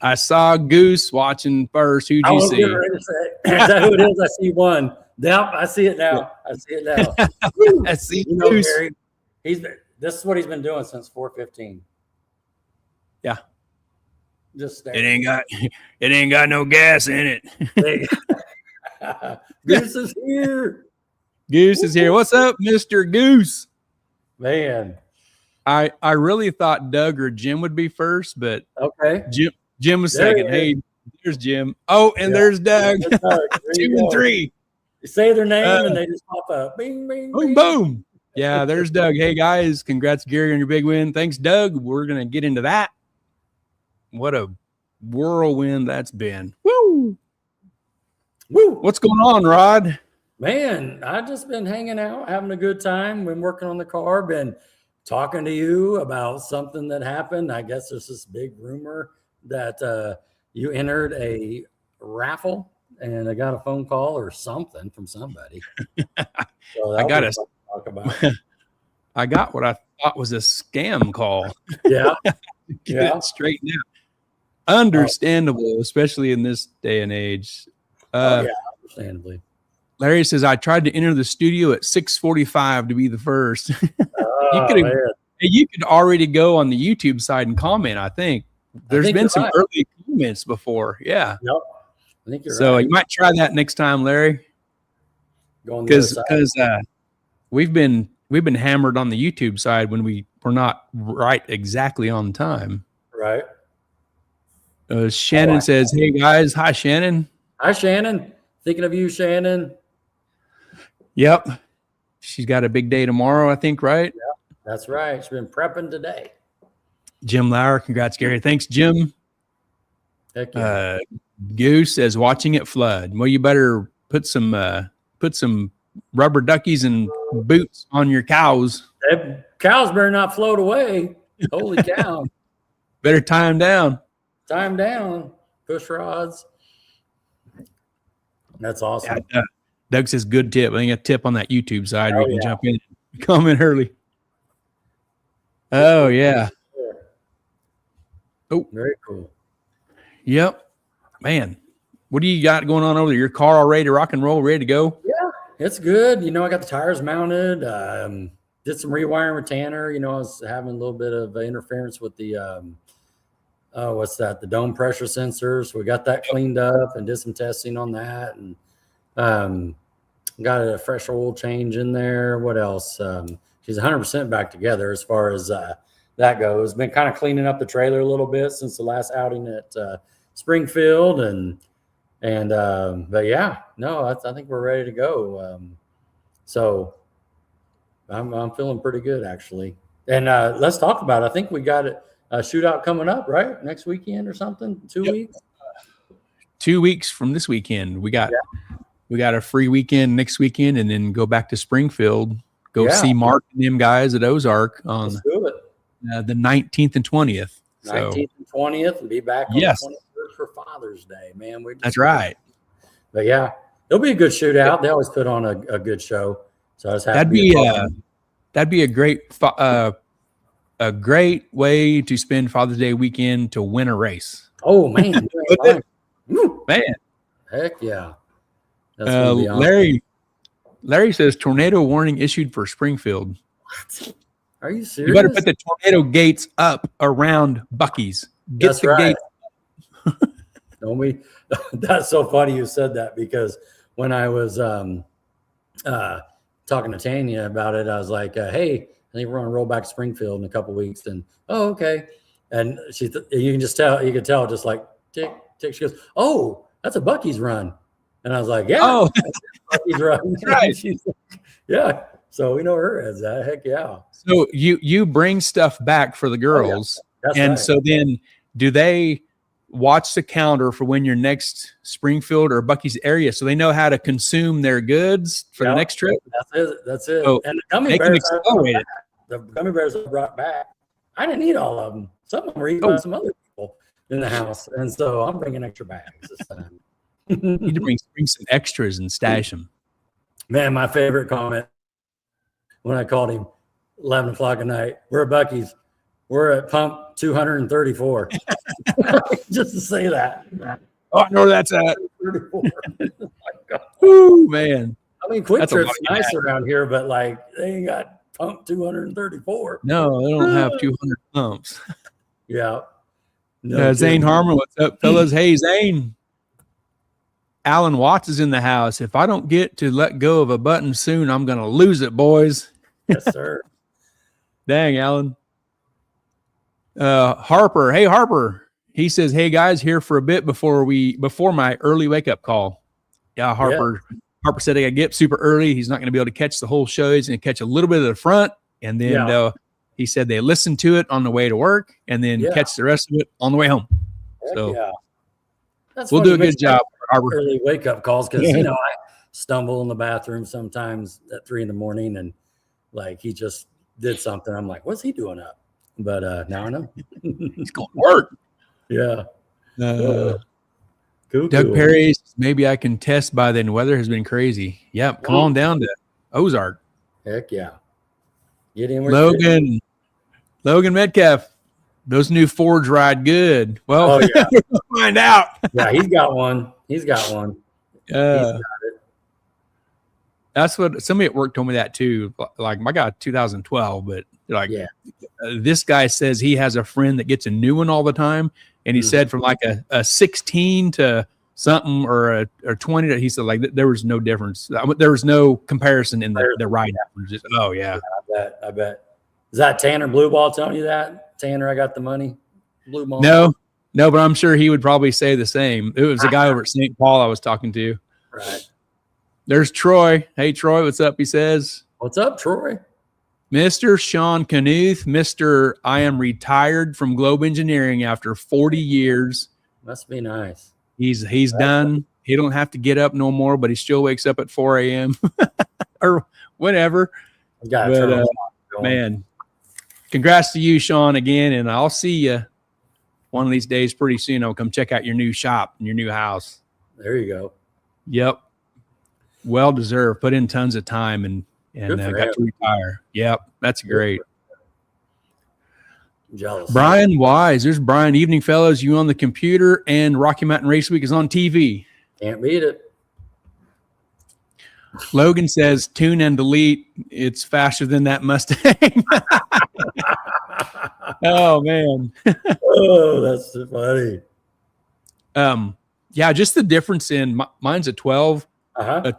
I saw Goose watching first. Who'd you see? Is that who it is? I see one. Yep, I see it now. I see it now. I see Goose. Gary, this is what he's been doing since 4:15. Yeah. Just it ain't got no gas in it. Goose is here. Goose is here. What's up, Mr. Goose? Man. I really thought Doug or Jim would be first, but okay. Jim was second. Hey, there's Jim. Oh, and there's Doug. 2 and 3. You say their name and they just pop up. Bing, bing, boom, bing. Boom. Yeah, there's Doug. Hey, guys, congrats, Gary, on your big win. Thanks, Doug. We're going to get into that. What a whirlwind that's been. Woo! Woo! What's going on, Rod? Man, I've just been hanging out, having a good time. Been working on the car, been talking to you about something that happened. I guess there's this big rumor that you entered a raffle, and I got a phone call or something from somebody. So I got talk about. I got what I thought was a scam call. Yeah, Get it straightened out. Understandable, especially in this day and age. Understandably. Larry says, I tried to enter the studio at 6:45 to be the first. You could already go on the YouTube side and comment, I think. There's been some early comments before. Yeah. Yep. I think you're so right. You might try that next time, Larry. Because we've been hammered on the YouTube side when we're not right exactly on time. Right. Shannon says, hey, guys. Hi, Shannon. Hi, Shannon. Thinking of you, Shannon. Yep. She's got a big day tomorrow, I think, right? Yeah, that's right. She's been prepping today. Jim Lauer, congrats, Gary. Thanks, Jim. Heck yeah. Goose says, watching it flood. Well, you better put some rubber duckies and boots on your cows. Cows better not float away. Holy cow. Better tie them down. Tie them down. Push rods. That's awesome. Yeah, Doug says, good tip. I think a tip on that YouTube side. We can jump in and comment early. Oh, yeah. Oh, very cool. Yep. Man, what do you got going on over there? Your car all ready to rock and roll, ready to go? Yeah, it's good. I got the tires mounted. Did some rewiring with Tanner. I was having a little bit of interference with the what's that? The dome pressure sensors. We got that cleaned up and did some testing on that, and got a fresh oil change in there. What else? She's 100% back together as far as that goes. Been kind of cleaning up the trailer a little bit since the last outing at Springfield, but yeah, no, I think we're ready to go. So I'm feeling pretty good actually. And let's talk about it. I think we got a shootout coming up, right? Next weekend or something? 2 weeks? 2 weeks from this weekend. We got a free weekend next weekend, and then go back to Springfield. See Mark and them guys at Ozark on the 19th and 20th. 19th and 20th, and be back on the 21st for Father's Day, man. That's right. But yeah, it'll be a good shootout. They always put on a good show. So I was happy. That'd be a great way to spend Father's Day weekend to win a race. Oh man, man, heck yeah. Larry says tornado warning issued for Springfield. What? Are you serious? You better put the tornado gates up around Buc-ee's. That's right. Don't we? That's so funny you said that, because when I was talking to Tanya about it, I was like, hey, I think we're going to roll back to Springfield in a couple of weeks. And, oh, okay. And you can tell just like tick, tick. She goes, oh, that's a Buc-ee's run. And I was like, yeah. Oh, Buc-ee's run. Right. She's like, yeah. So we know her as that. Heck yeah. So you bring stuff back for the girls. Oh, yeah. And right. So then do they watch the calendar for when your next Springfield or Buc-ee's area, so they know how to consume their goods for the next trip? That's it. So and the gummy bears I brought back, I didn't eat all of them. Some of them were eaten by some other people in the house. And so I'm bringing extra bags this time. You need to bring some extras and stash them. Man, my favorite comment when I called him 11 o'clock at night, we're at Buc-ee's. We're at pump 234. Just to say that. Oh, I know where that's at. 34. Ooh, man. I mean, Quick That's a Trip's lot of nice gas. around here, but like they ain't got pump 234. No, they don't have 200 pumps. Yeah. No, Zane Harmon, what's up, fellas? Hey, Zane. Alan Watts is in the house. If I don't get to let go of a button soon, I'm going to lose it, boys. Yes, sir. Dang, Alan. Harper. Hey, Harper. He says, hey, guys, here for a bit before my early wake-up call. Yeah, Harper. Yeah. Harper said I got to get up super early. He's not going to be able to catch the whole show. He's going to catch a little bit of the front. And then he said they listen to it on the way to work and then catch the rest of it on the way home. Heck so That's we'll do a good job. Early wake-up calls because, I stumble in the bathroom sometimes at 3 a.m. and like he just did something. I'm like, what's he doing up? But now I know. He's going to work. Yeah. Cool. Doug Perry, maybe I can test by then. Weather has been crazy. Yep. Come on down to Ozark. Heck yeah. Get in Logan Metcalf. Those new Fords ride good. Well, we'll find out. Yeah, he's got one. He's got it. That's what somebody at work told me that too. Like my guy, 2012, but like this guy says he has a friend that gets a new one all the time. And he said from like a 16 to something or 20 that he said like there was no difference. There was no comparison in the ride. Just, I bet. Is that Tanner Blue Ball telling you that? Tanner, I got the money. Blue Ball. No, but I'm sure he would probably say the same. It was a guy over at St. Paul I was talking to. Right. There's Troy. Hey, Troy, what's up? He says. What's up, Troy? Mr. Sean Knuth, Mr. I am retired from Globe Engineering after 40 years. Must be nice. He's done. He don't have to get up no more, but he still wakes up at 4 a.m. or whatever. But, man, congrats to you, Sean, again, and I'll see you one of these days pretty soon. I'll come check out your new shop and your new house. There you go. Yep. Well deserved. Put in tons of time and got to retire. Yep. That's great. I'm jealous. Brian Wise. There's Brian. Evening, fellas. You on the computer and Rocky Mountain Race Week is on TV. Can't beat it. Logan says, tune and delete. It's faster than that Mustang. Oh, man. Oh, that's so funny. Yeah, just the difference in mine's a 12. A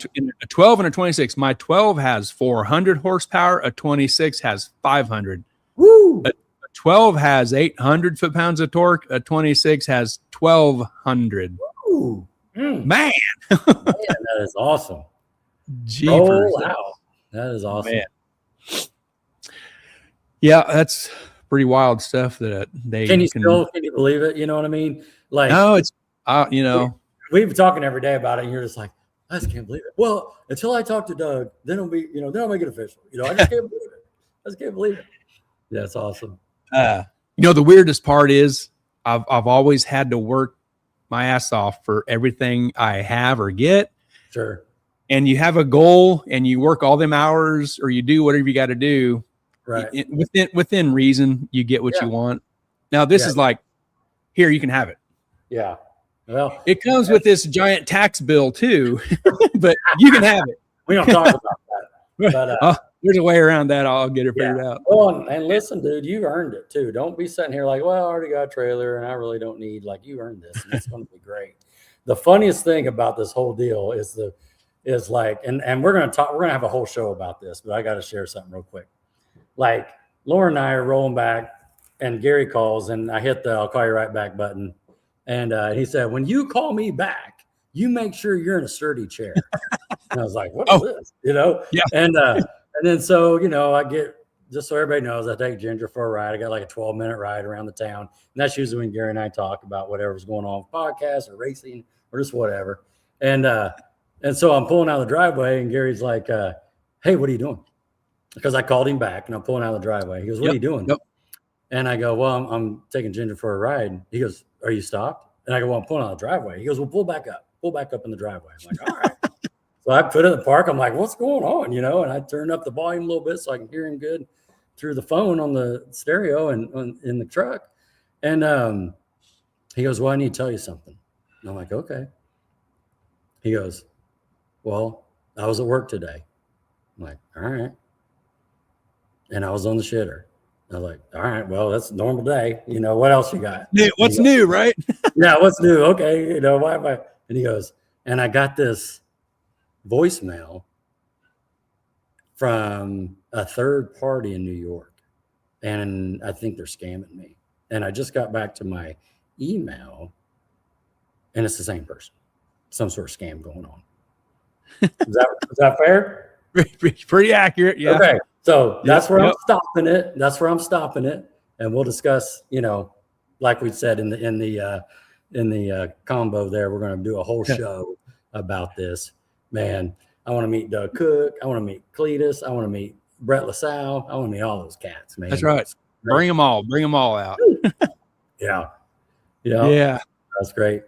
12 and a 26. My 12 has 400 horsepower. A 26 has 500. Woo! A 12 has 800 foot-pounds of torque. A 26 has 1,200. Woo! Man. Man, that is awesome. Jeepers. Oh, wow. That is awesome. Man. Yeah, that's pretty wild stuff that they can you believe it? You know what I mean? Like, no, it's we've been talking every day about it, and you're just like, I just can't believe it. Well, until I talk to Doug, then it'll be, then I'll make it official. I just can't believe it. I just can't believe it. Yeah, it's awesome. The weirdest part is I've always had to work my ass off for everything I have or get. Sure. And you have a goal and you work all them hours or you do whatever you got to do. Right. Within reason, you get what you want. Now, this is like, here, you can have it. Yeah. Well, it comes with this giant tax bill too, but you can have it. We don't talk about that. But there's a way around that. I'll get it figured out. Well, and listen, dude, you earned it too. Don't be sitting here like, well, I already got a trailer and I really don't need. Like, you earned this, and it's going to be great. The funniest thing about this whole deal is like, and we're going to have a whole show about this, but I got to share something real quick. Like, Lauren and I are rolling back, and Gary calls, and I hit the "I'll call you right back" button. And he said, when you call me back, you make sure you're in a sturdy chair. And I was like, what is this? Yeah. And then so, I get, just so everybody knows, I take Ginger for a ride. I got like a 12-minute ride around the town. And that's usually when Gary and I talk about whatever's going on with podcasts or racing or just whatever. And so I'm pulling out of the driveway, and Gary's like, hey, what are you doing? Because I called him back, and I'm pulling out of the driveway. He goes, what are you doing? Yep. And I go, well, I'm taking Ginger for a ride. He goes, are you stopped? And I go, well, I'm pulling out of the driveway. He goes, well, pull back up in the driveway. I'm like, all right. So I put it in the park. I'm like, what's going on? And I turned up the volume a little bit so I can hear him good through the phone on the stereo and in the truck. And He goes, well, I need to tell you something. And I'm like, okay. He goes, well, I was at work today. I'm like, all right. And I was on the shitter. I was like, all right, well, that's a normal day. You know, what else you got? What's new, right? Yeah, what's new? Okay, you know, why am I? And he goes, and I got this voicemail from a third party in New York. And I think they're scamming me. And I just got back to my email, and it's the same person. Some sort of scam going on. Is that fair? Pretty accurate, yeah. Okay, so that's where Yep. I'm stopping it. That's where I'm stopping it, and we'll discuss. You know, like we said in the combo there, we're going to do a whole show about this. Man, I want to meet Doug Cook. I want to meet Cletus. I want to meet Brett LaSalle. I want to meet all those cats, man. That's right. Bring them all out. Yeah. That's great.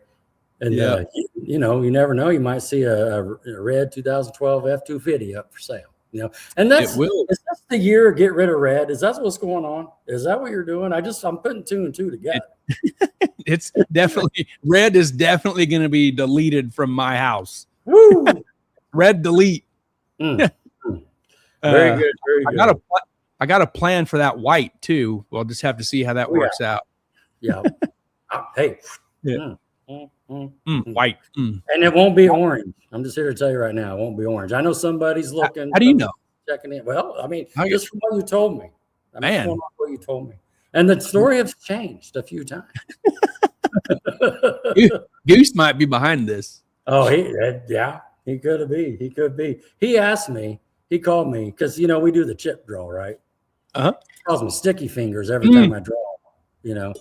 And you know, you never know. You might see a red 2012 F-250 up for sale. You know, and is this the year of get rid of red? Is that what's going on? Is that what you're doing? I'm putting 2 and 2 together. It's definitely red is definitely going to be deleted from my house. Woo! Red delete. Very good. Very good. I got a plan for that white too. We'll just have to see how that works out. Yeah. Hey. Yeah. White. And it won't be orange. I'm just here to tell you right now, it won't be orange. I know somebody's looking. How do you know? Checking in. Well, I mean, just from what you told me. Man. What you told me. And the story has changed a few times. Goose might be behind this. Oh, he could be. He could be. He asked me, he called me, because, you know, we do the chip draw, right? Uh-huh. He calls me sticky fingers every time I draw, you know.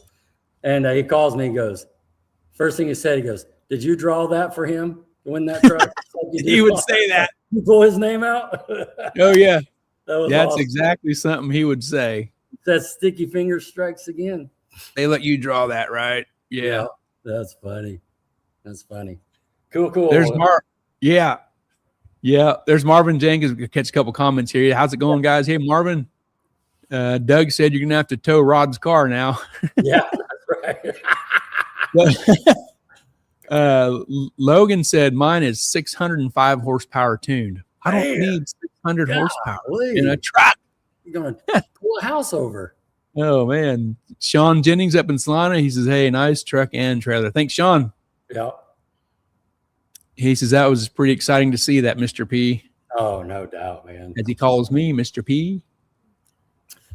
And he calls me, he goes, first thing he said, he goes, did you draw that for him to win that truck? He would say that. You pull his name out? Oh, yeah. That's awesome. Exactly something he would say. That sticky finger strikes again. They let you draw that, right? Yeah. That's funny. That's funny. Cool. There's Yeah. There's Marvin Jenkins. Catch a couple comments here. How's it going, guys? Hey, Marvin. Doug said you're going to have to tow Rod's car now. Yeah, that's right. Logan said mine is 605 horsepower tuned. I don't need 600 horsepower in a truck. You're going to pull a house over. Oh, man. Sean Jennings up in Salina. He says, hey, nice truck and trailer. Thanks, Sean. Yeah. He says that was pretty exciting to see that, Mr. P. Oh, no doubt, man. As he calls me, Mr. P.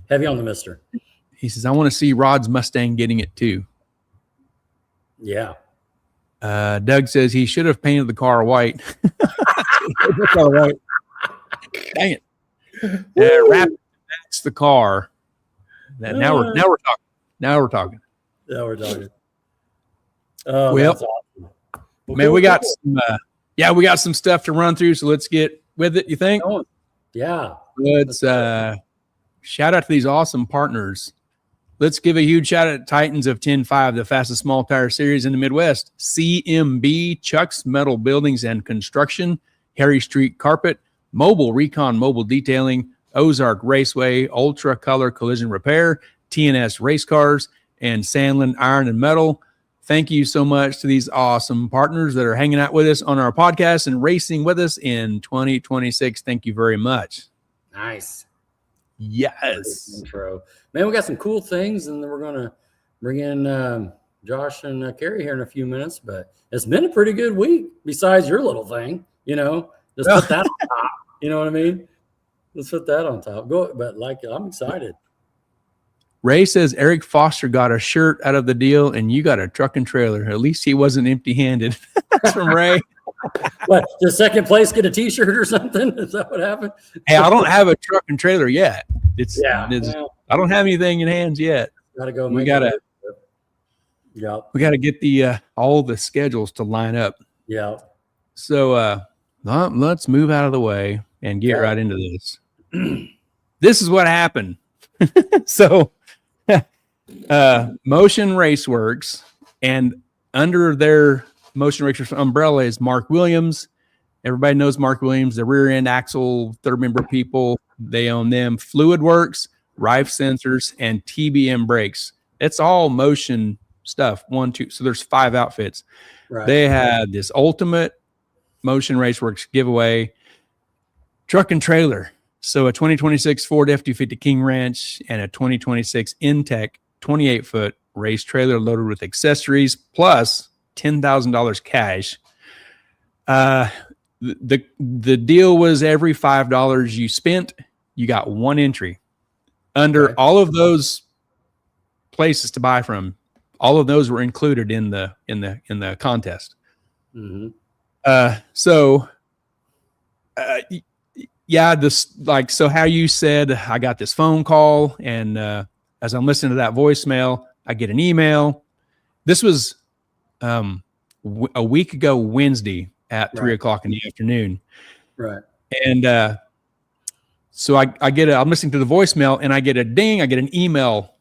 Heavy on the mister. He says, I want to see Rod's Mustang getting it too. Yeah. Doug says he should have painted the car white. Dang it. That's the car. Now we're talking. Now we're talking. Oh, well, that's awesome. Man, we got some stuff to run through, so let's get with it, you think? Yeah. Let's shout out to these awesome partners. Let's give a huge shout out to Titans of 10.5, the fastest small tire series in the Midwest. CMB, Chuck's Metal Buildings and Construction, Harry Street Carpet, Mobile Recon Mobile Detailing, Ozark Raceway, Ultra Color Collision Repair, TNS Race Cars, and Sandlin Iron and Metal. Thank you so much to these awesome partners that are hanging out with us on our podcast and racing with us in 2026. Thank you very much. Nice. Yes. Intro. Man, we got some cool things, and then we're going to bring in Josh and Carrie here in a few minutes, but it's been a pretty good week besides your little thing, you know, just put that on top. You know what I mean? Let's put that on top. I'm excited. Ray says Eric Foster got a shirt out of the deal and you got a truck and trailer. At least he wasn't empty-handed. That's from Ray. What, did second place get a t-shirt or something? Is that what happened? Hey, I don't have a truck and trailer yet. I don't have anything in hands yet. Gotta go. We gotta get the all the schedules to line up. Yeah. So let's move out of the way and get right into this. This is what happened. So Motion Raceworks, and under their Motion Raceworks umbrella is Mark Williams. Everybody knows Mark Williams, the rear end axle, third member people. They own them. Fluid Works, Rife Sensors, and TBM Brakes. It's all Motion stuff. 1, 2. So there's 5 outfits. Right. They had this ultimate Motion Raceworks giveaway truck and trailer. So a 2026 Ford F-250 King Ranch and a 2026 Intech 28-foot race trailer loaded with accessories plus $10,000 cash. The deal was every $5 you spent, you got 1 entry. Under all of those places to buy from, all of those were included in the contest. Mm-hmm. So how you said, I got this phone call, and as I'm listening to that voicemail, I get an email. This was a week ago Wednesday at 3:00 in the afternoon. Right. And so I'm listening to the voicemail, and I get a ding. I get an email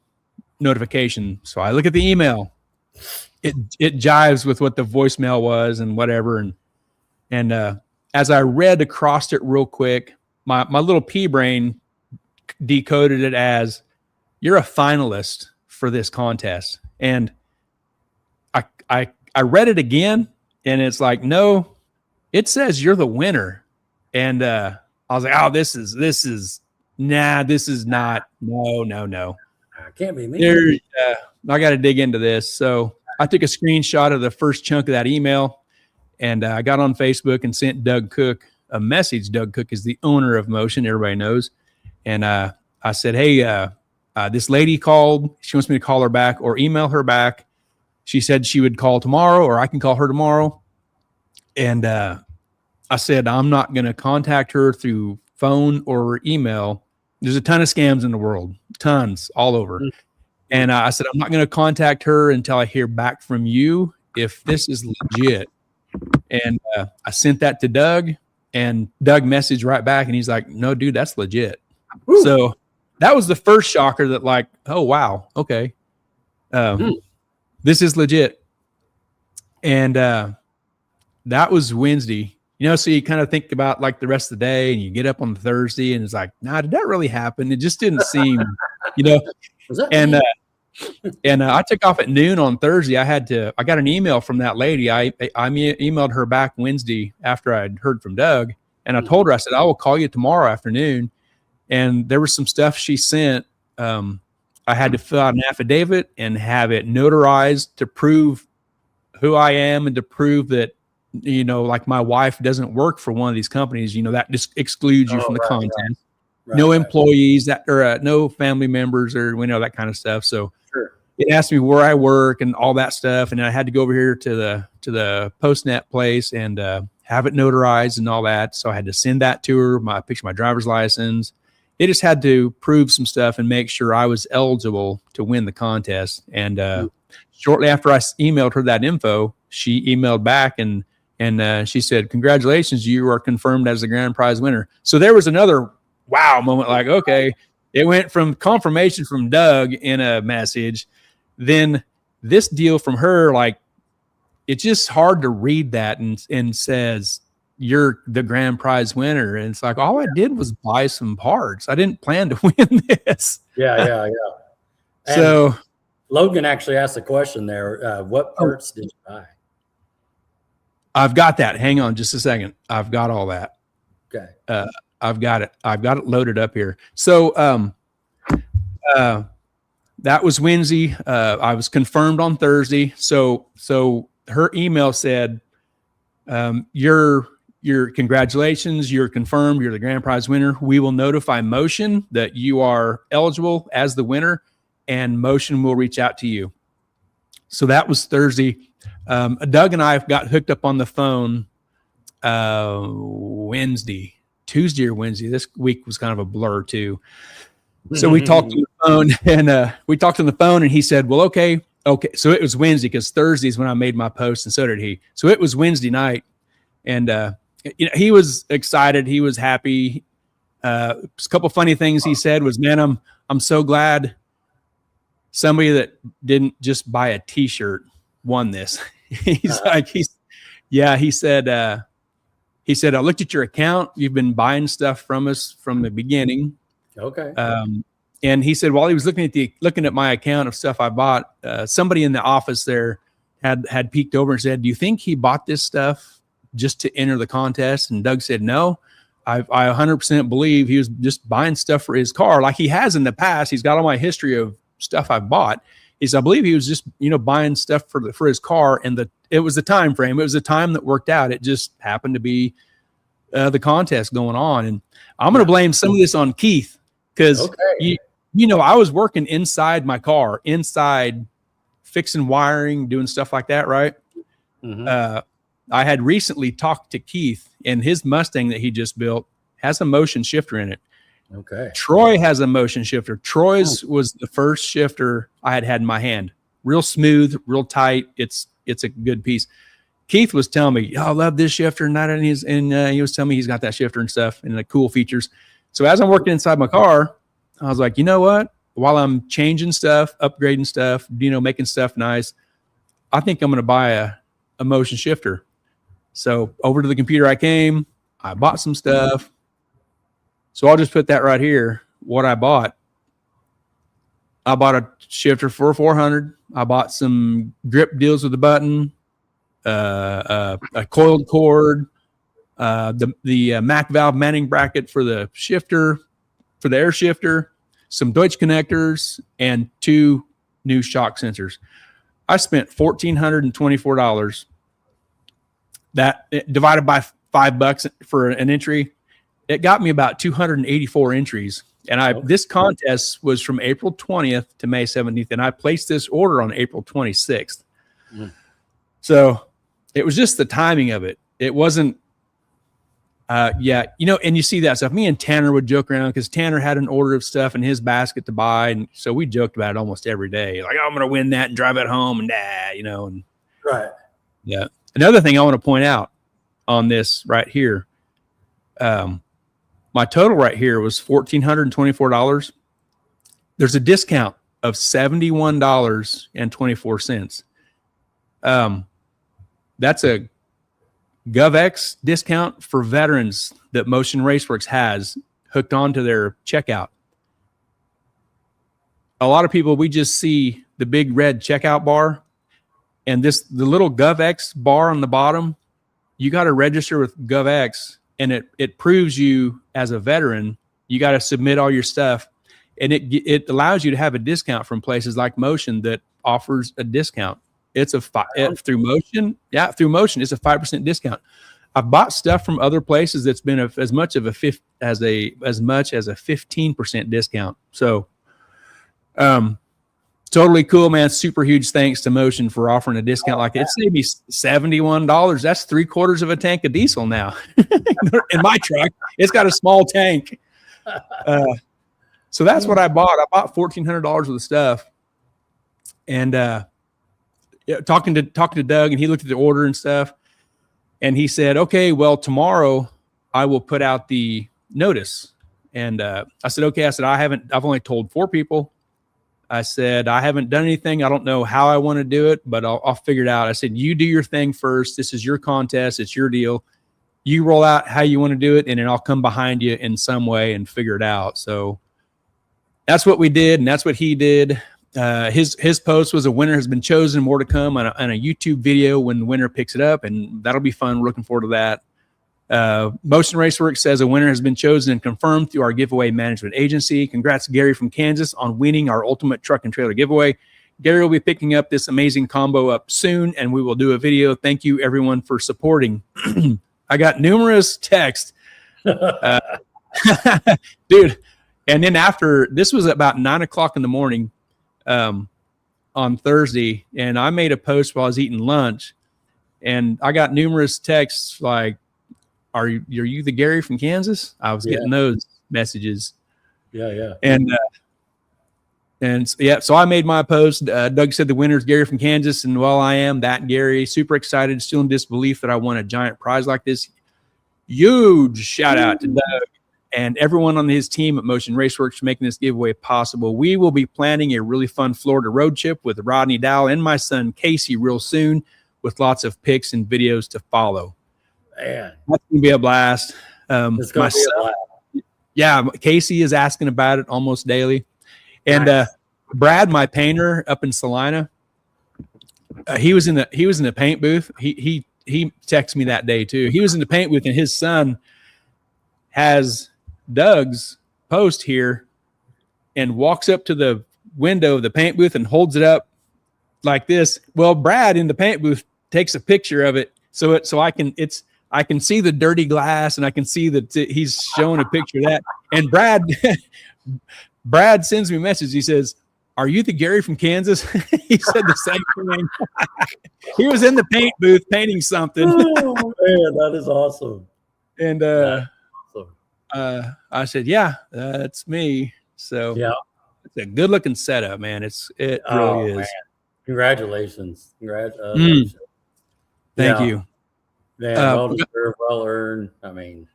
notification. So I look at the email. It jives with what the voicemail was and whatever. And as I read across it real quick, my little pea brain decoded it as, you're a finalist for this contest. And I read it again, and it's like, no, it says you're the winner. And I was like, oh, this is not, no. Can't be me. I got to dig into this. So I took a screenshot of the first chunk of that email, and I got on Facebook and sent Doug Cook a message. Doug Cook is the owner of Motion, everybody knows. And I said, hey, this lady called. She wants me to call her back or email her back. She said she would call tomorrow, or I can call her tomorrow. And I said, I'm not going to contact her through phone or email. There's a ton of scams in the world, tons all over. Mm-hmm. And I said, I'm not going to contact her until I hear back from you if this is legit. And I sent that to Doug, and Doug messaged right back, and he's like, no, dude, that's legit. Woo. So that was the first shocker that, like, oh, wow, okay. This is legit. And that was Wednesday. So you kind of think about like the rest of the day, and you get up on Thursday, and it's like, nah, did that really happen? It just didn't seem, And I took off at noon on Thursday. I got an email from that lady. I emailed her back Wednesday after I'd heard from Doug, and I told her, I said, I will call you tomorrow afternoon. And there was some stuff she sent. I had to fill out an affidavit and have it notarized to prove who I am and to prove that, like my wife doesn't work for one of these companies, that just excludes you from the contest. Right, no employees or no family members or, that kind of stuff. So it asked me where I work and all that stuff. And I had to go over here to the Postnet place and have it notarized and all that. So I had to send that to her, my picture, my driver's license. It just had to prove some stuff and make sure I was eligible to win the contest. And shortly after I emailed her that info, she emailed back and she said, congratulations, you are confirmed as the grand prize winner. So there was another wow moment, like, okay, it went from confirmation from Doug in a message, then this deal from her, like, it's just hard to read that and says, you're the grand prize winner. And it's like, all I did was buy some parts. I didn't plan to win this. Yeah. And so Logan actually asked a question there. What parts did you buy? I've got that. Hang on just a second. I've got all that. Okay. I've got it loaded up here. So that was Wednesday. I was confirmed on Thursday. So her email said, your congratulations, you're confirmed, you're the grand prize winner. We will notify Motion that you are eligible as the winner, and Motion will reach out to you. So that was Thursday. Doug and I got hooked up on the phone Tuesday or Wednesday. This week was kind of a blur too. So we talked on the phone, and he said, well, okay. So it was Wednesday because Thursday is when I made my post, and so did he. So it was Wednesday night, and he was excited. He was happy. A couple funny things he said was, man, I'm so glad somebody that didn't just buy a T-shirt won this. He said, I looked at your account. You've been buying stuff from us from the beginning. Okay. And he said while he was looking at my account of stuff I bought, somebody in the office there had peeked over and said, "Do you think he bought this stuff just to enter the contest?" And Doug said, "No, I 100% believe he was just buying stuff for his car, like he has in the past. He's got all my history of stuff I've bought." He said, "I believe he was just buying stuff for his car, and it was the time frame. It was the time that worked out. It just happened to be the contest going on." And I'm going to blame some of this on Keith because I was working inside my car, fixing wiring, doing stuff like that, right? Mm-hmm. I had recently talked to Keith, and his Mustang that he just built has a motion shifter in it. Okay. Troy has a motion shifter. Troy's was the first shifter I had in my hand. Real smooth, real tight. It's a good piece. Keith was telling me, "Oh, I love this shifter," and he was telling me he's got that shifter and stuff and the cool features. So as I'm working inside my car, I was like, you know what? While I'm changing stuff, upgrading stuff, making stuff nice, I think I'm going to buy a motion shifter. So over to the computer I came, I bought some stuff. So I'll just put that right here. What I bought a shifter for $400. I bought some grip deals with the button, a coiled cord, the Mac valve mounting bracket for the shifter, for the air shifter, some Deutsch connectors, and 2 new shock sensors. I spent $1,424. That divided by $5 for an entry, it got me about 284 entries. And this contest was from April 20th to May 17th, and I placed this order on April 26th. So it was just the timing of it. It wasn't, and you see that stuff. Me and Tanner would joke around because Tanner had an order of stuff in his basket to buy, and so we joked about it almost every day. Like, "Oh, I'm going to win that and drive it home," and and right. Yeah. Another thing I want to point out on this right here, my total right here was $1,424. There's a discount of $71.24. That's a GovX discount for veterans that Motion Raceworks has hooked onto their checkout. A lot of people, we just see the big red checkout bar, and the little GovX bar on the bottom, you got to register with GovX, and it proves you as a veteran. You got to submit all your stuff, and it allows you to have a discount from places like Motion that offers a discount. It's through Motion. Yeah, through Motion, it's a 5% discount. I've bought stuff from other places that's been as much as a 15% discount. So, totally cool, man. Super huge thanks to Motion for offering a discount like it. It saved me $71. That's 3/4 of a tank of diesel now. In my truck, it's got a small tank. So that's what I bought. I bought $1,400 worth of stuff, and talking to Doug, and he looked at the order and stuff, and he said, "Okay, well, tomorrow I will put out the notice." And I said, "Okay." I said, I've only told 4 people. I said, I haven't done anything. I don't know how I want to do it, but I'll figure it out. I said, you do your thing first. This is your contest. It's your deal. You roll out how you want to do it, and then I'll come behind you in some way and figure it out. So that's what we did, and that's what he did. His post was, "A winner has been chosen. More to come on a YouTube video when the winner picks it up," and that'll be fun. We're looking forward to that. Motion Raceworks says a winner has been chosen and confirmed through our giveaway management agency. Congrats, Gary from Kansas, on winning our ultimate truck and trailer giveaway. Gary will be picking up this amazing combo up soon, and we will do a video. Thank you, everyone, for supporting. I got numerous texts. Dude. And then after, this was about 9:00 in the morning on Thursday, and I made a post while I was eating lunch, and I got numerous texts like, Are you the Gary from Kansas? I was getting those messages. Yeah. So I made my post. Doug said the winner is Gary from Kansas, and well, I am that Gary. Super excited, still in disbelief that I won a giant prize like this. Huge shout out to Doug and everyone on his team at Motion Raceworks for making this giveaway possible. We will be planning a really fun Florida road trip with Rodney Dowell and my son Casey real soon, with lots of pics and videos to follow. Man, that's gonna be a blast. It's gonna be a blast. Yeah, Casey is asking about it almost daily. And Nice. Brad, my painter up in Salina, he was in the paint booth. He texted me that day too. He was in the paint booth, and his son has Doug's post here and walks up to the window of the paint booth and holds it up like this. Well, Brad in the paint booth takes a picture of it so I can see the dirty glass, and I can see that he's showing a picture of that. And Brad sends me a message. He says, "Are you the Gary from Kansas?" He said the same thing. He was in the paint booth painting something. Oh man, that is awesome. And I said, "Yeah, that's me." So yeah, it's a good looking setup, man. It really is. Man. Congratulations. Congratulations. Thank you. Yeah, well deserved, well earned. I mean,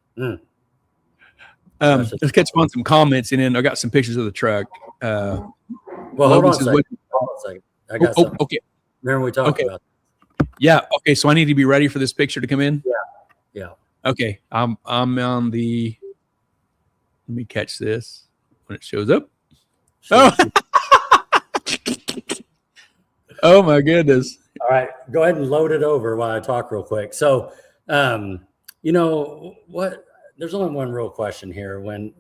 let's catch up on some comments, and then I got some pictures of the truck. Well, hold on a second. I got something. Okay. Remember we talked about that. Yeah. Okay. So I need to be ready for this picture to come in. Yeah. Okay. I'm on the. Let me catch this when it shows up. Oh. Oh my goodness. All right, go ahead and load it over while I talk real quick. So, you know what? There's only one real question here. When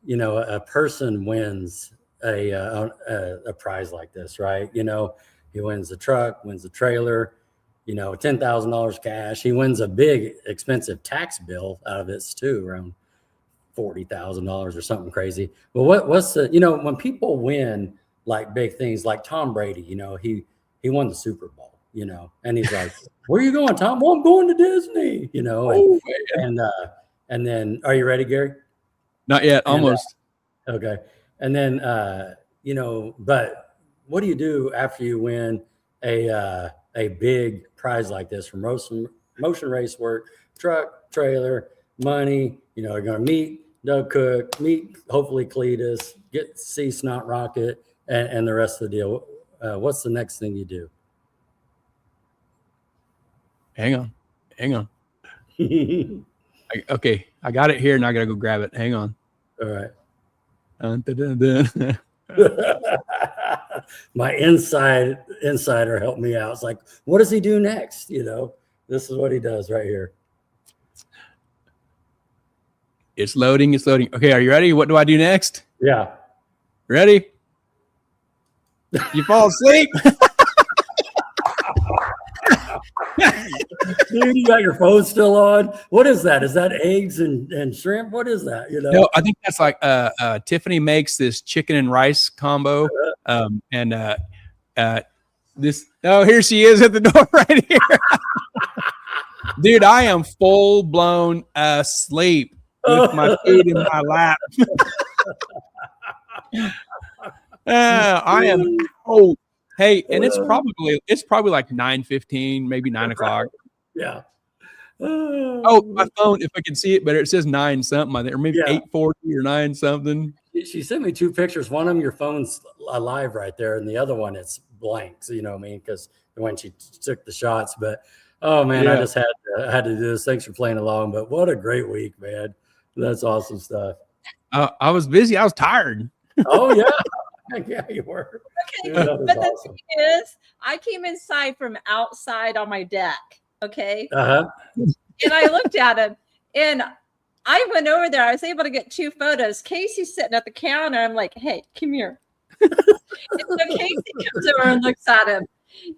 you know a person wins a prize like this, right? You know, he wins the truck, wins the trailer, you know, $10,000 cash. He wins a big expensive tax bill out of this too, around $40,000 or something crazy. But what's the, you know, when people win like big things, like Tom Brady, you know, he won the Super Bowl, you know, and he's like, "Where are you going, Tom?" "Well, I'm going to Disney," you know, and then, are you ready, Gary? Not yet. Almost. Okay. And then, you know, but what do you do after you win a big prize like this from motion race work, truck, trailer, money? You know, you're going to meet Doug Cook, meet hopefully Cletus, get to see Snot Rocket, and the rest of the deal. What's the next thing you do? Hang on. Okay, I got it here, and I got to go grab it. Hang on. All right. Dun. My insider helped me out. It's like, what does he do next? You know, this is what he does right here. It's loading. Okay, are you ready? What do I do next? Yeah. Ready? You fall asleep? Dude, you got your phone still on? What is that? Is that eggs and shrimp? What is that? You know? No, I think that's like Tiffany makes this chicken and rice combo. This, oh, here she is at the door right here. Dude, I am full blown asleep with my food in my lap. I am old. Hey, and it's probably like 9:15, maybe 9 o'clock. Yeah. Oh, my phone, if I can see it better, it says 9 something on there, or maybe 8:40 or 9 something. She sent me 2 pictures. One of them, your phone's alive right there, and the other one, it's blank. So you know what I mean? Because when she took the shots, but oh man, I just had to do this. Thanks for playing along. But what a great week, man! That's awesome stuff. I was busy. I was tired. Oh yeah. Yeah, you were. Okay, but the thing is, I came inside from outside on my deck. Okay. And I looked at him, and I went over there. I was able to get 2 photos. Casey's sitting at the counter. I'm like, "Hey, come here." And so Casey comes over and looks at him.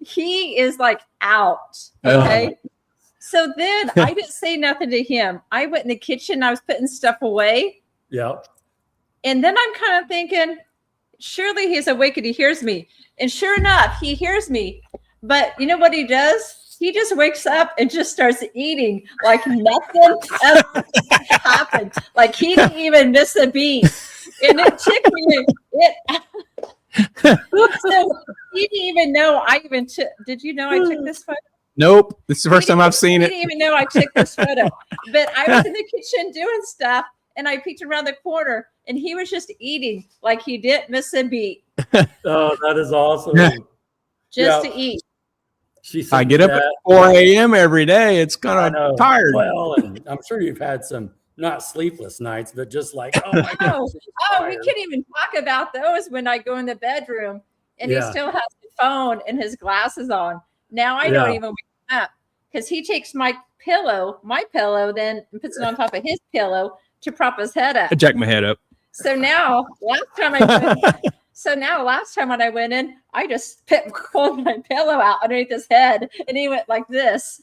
He is like out. Okay. So then I didn't say nothing to him. I went in the kitchen. I was putting stuff away. Yeah. And then I'm kind of thinking, surely he's awake and he hears me. And sure enough, he hears me. But you know what he does? He just wakes up and just starts eating like nothing ever happened. Like he didn't even miss a beat. And it took me. So he didn't even know I even took. Did you know I took this photo? Nope. This is the first time I've seen it. He didn't even know I took this photo. But I was in the kitchen doing stuff, and I peeked around the corner, and he was just eating like he didn't miss a beat. Oh, that is awesome. Just to eat. I get up at 4 a.m. every day. It's kind of tired. Well, and I'm sure you've had some not sleepless nights, but just like, oh my gosh. We can't even talk about those when I go in the bedroom and he still has the phone and his glasses on. Now I don't even wake up because he takes my pillow, then and puts it on top of his pillow to prop his head up. I jack my head up. So now last time when I went in, I just pulled my pillow out underneath his head and he went like this.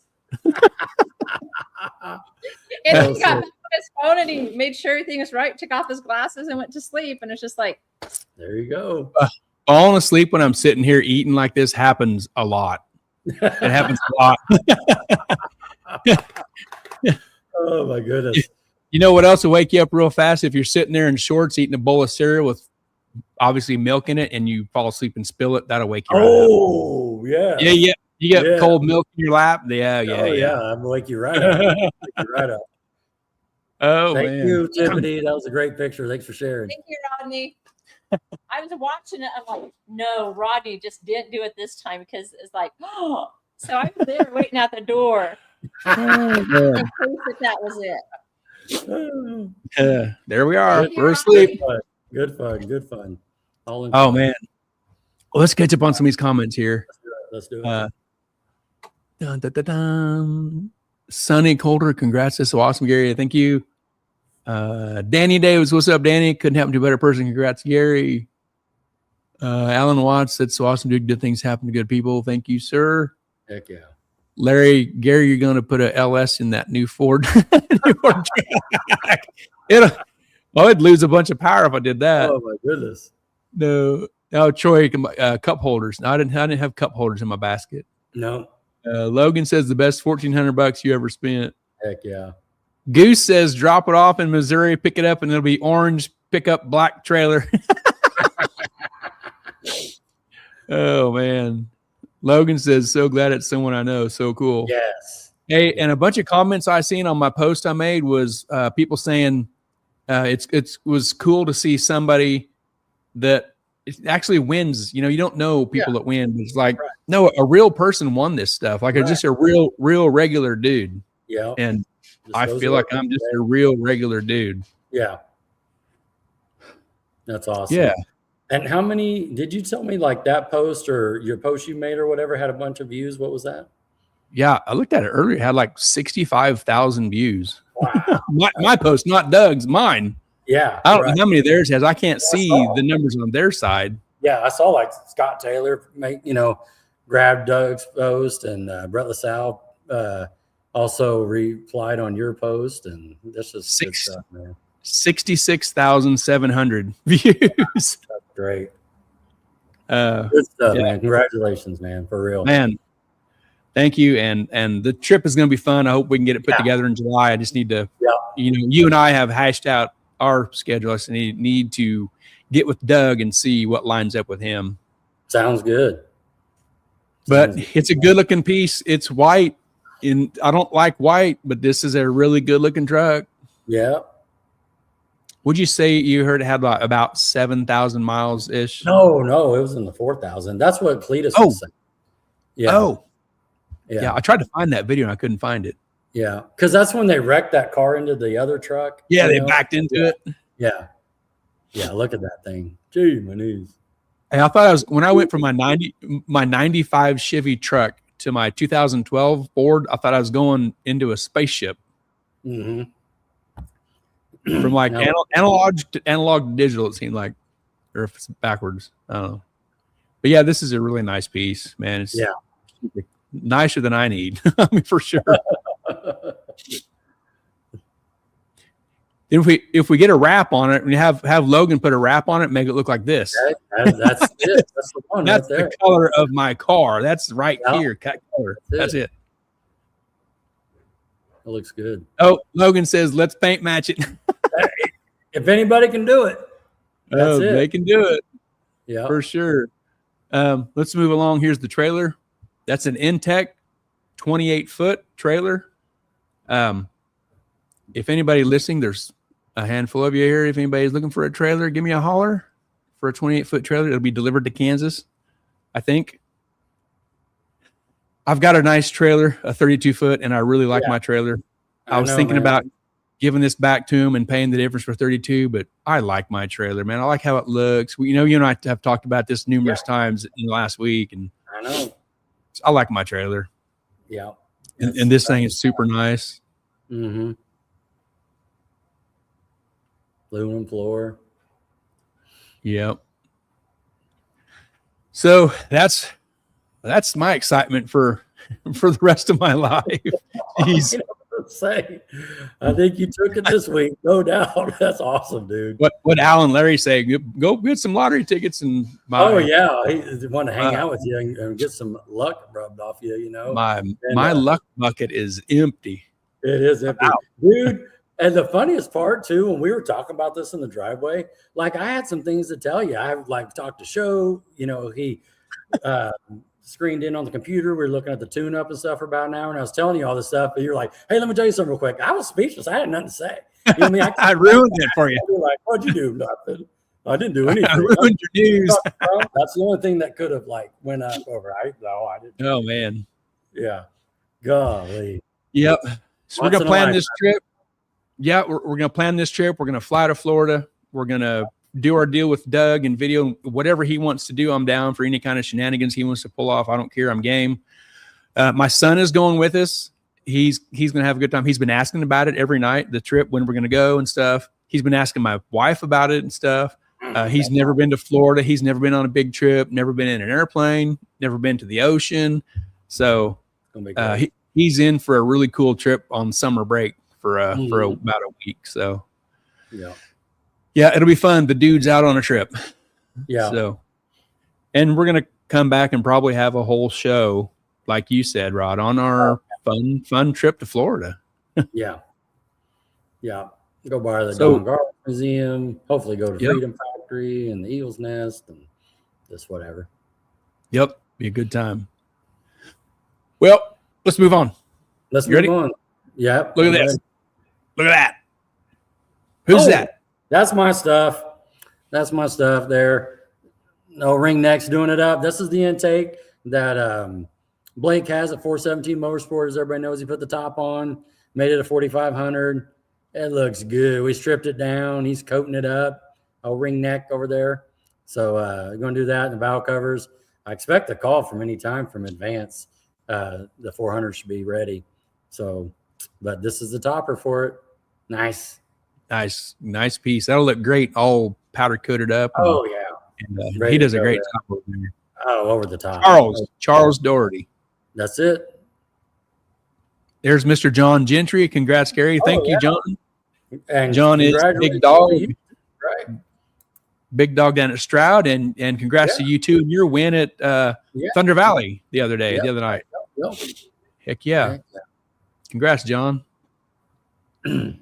And he got back on his phone and he made sure everything was right, took off his glasses and went to sleep. And it's just like, there you go. Falling asleep when I'm sitting here eating like this happens a lot. It happens a lot. Oh my goodness. You know what else will wake you up real fast? If you're sitting there in shorts eating a bowl of cereal with obviously milk in it and you fall asleep and spill it, that'll wake you right up. Yeah. You get cold milk in your lap. Yeah. I'm gonna wake you right up. Oh, thank man. you, Tiffany. That was a great picture. Thanks for sharing. Thank you, Rodney. I was watching it. I'm like, no, Rodney just didn't do it this time because it's like, oh. So I was there waiting at the door. In case that was it. There we are. We're asleep. Good fun. Oh, man. Well, let's catch up on some of these comments here. Let's do it. Dun, dun, dun, dun. Sonny Coulter, congrats. That's so awesome, Gary. Thank you. Danny Davis, what's up, Danny? Couldn't happen to a better person. Congrats, Gary. Alan Watts, that's so awesome. Good things happen to good people. Thank you, sir. Heck yeah. Larry, Gary, you're going to put a LS in that new Ford. I'd lose a bunch of power if I did that. Oh my goodness. No, Troy, cup holders. No, I didn't have cup holders in my basket. No. Logan says the best $1,400 you ever spent. Heck yeah. Goose says drop it off in Missouri, pick it up, and it'll be orange pickup black trailer. Oh man. Logan says, so glad it's someone I know. So cool. Yes. Hey, and a bunch of comments I seen on my post I made was people saying it was cool to see somebody that actually wins. You know, you don't know people that win. It's like, no, a real person won this stuff. Like just a real regular dude. Yeah. And I feel like I'm just a real regular dude. Yeah. That's awesome. Yeah. And how many did you tell me, like that post or your post you made or whatever had a bunch of views? What was that? Yeah, I looked at it earlier. It had like 65,000 views. Wow. my post, not Doug's, mine. Yeah. I don't know how many theirs has. I can't see the numbers on their side. Yeah, I saw like Scott Taylor grabbed Doug's post, and Brett LaSalle also replied on your post, and this is good stuff, man. 66,700 views. That's great. Good stuff, man. Congratulations, man. For real. Man, thank you. And the trip is going to be fun. I hope we can get it put together in July. I just need to, you and I have hashed out our schedule. I just need to get with Doug and see what lines up with him. Sounds good. But it's a good looking piece. It's white. I don't like white, but this is a really good looking truck. Yeah. Would you say you heard it had about 7,000 miles ish? No, it was in the 4,000. That's what Cletus was saying. Yeah. Oh, yeah. I tried to find that video and I couldn't find it. Yeah, because that's when they wrecked that car into the other truck. Yeah, they backed into it. Yeah. Look at that thing. Gee, my knees. Hey, I thought when I went from my 95 Chevy truck to my 2012 Ford, I thought I was going into a spaceship. Mm-hmm. From like analog to digital, it seemed like, or if it's backwards, I don't know. But yeah, this is a really nice piece, man. It's nicer than I need. I mean, for sure. If we get a wrap on it, and have Logan put a wrap on it, make it look like this. That's it. That's the one. That's right there. the color of my car. That's right here. Cut color. That's it. It looks good. Oh, Logan says, let's paint match it. If anybody can do it, that's it. They can do it. Yeah, for sure. Let's move along. Here's the trailer. That's an Intech 28-foot trailer. If anybody listening, there's a handful of you here. If anybody's looking for a trailer, give me a holler for a 28-foot trailer. It'll be delivered to Kansas, I think. I've got a nice trailer, a 32-foot, and I really like my trailer. I was thinking about giving this back to him and paying the difference for 32, but I like my trailer, man. I like how it looks. You and I have talked about this numerous times in the last week, and I know. I like my trailer. Yeah. And this thing is super nice. Mm-hmm. Aluminum floor. Yep. So that's my excitement for the rest of my life. Jeez. Say, I think you took it this week, no doubt. That's awesome, dude. What Al and Larry say? Go get some lottery tickets and buy. Oh yeah, he want to hang out with you and get some luck rubbed off you. You know, my luck bucket is empty. It is empty, dude. And the funniest part too, when we were talking about this in the driveway, like I had some things to tell you. I like talked to Show. You know, he screened in on the computer. We were looking at the tune-up and stuff for about an hour, and I was telling you all this stuff. But you're like, "Hey, let me tell you something real quick." I was speechless. I had nothing to say. You know what I mean? I ruined it for you. You're like, "What'd you do?" Nothing. I didn't do anything. I ruined your news. That's the only thing that could have like went up over. I didn't. Oh man. Yeah. Golly. Yep. So we're gonna plan this trip. Yeah, we're gonna plan this trip. We're gonna fly to Florida. We're gonna do our deal with Doug and video whatever he wants to do. I'm down for any kind of shenanigans he wants to pull off. I don't care. I'm game. My son is going with us. He's gonna have a good time. He's been asking about it every night. The trip, when we're gonna go and stuff. He's been asking my wife about it and stuff. He's never been to Florida. He's never been on a big trip. Never been in an airplane. Never been to the ocean. So he's in for a really cool trip on summer break for about a week. So yeah, it'll be fun. The dude's out on a trip. Yeah. So, and we're gonna come back and probably have a whole show, like you said, Rod, on our fun trip to Florida. Yeah. Go by the Dawn Garden Museum. Hopefully, go to Freedom Factory and the Eagle's Nest and just whatever. Yep, be a good time. Well, let's move on. Let's move on. Yep. Look at this. Look at that. Who's that? That's my stuff. That's my stuff there. No ring necks doing it up. This is the intake that Blake has at 417 Motorsport. As everybody knows, he put the top on, made it a 4500. It looks good. We stripped it down. He's coating it up. A ring neck over there. So we're going to do that in the valve covers. I expect a call from any time from Advance. The 400 should be ready. So, but this is the topper for it. Nice piece. That'll look great, all powder coated up. And, he does a great job over there. Oh, over the top. Charles Doherty. That's it. There's Mr. John Gentry. Congrats, Gary. Thank you, John. And John is big dog. Right. Big dog down at Stroud, and congrats to you too and your win at Thunder Valley the other night. Yep. Heck yeah. Congrats, John. Rocky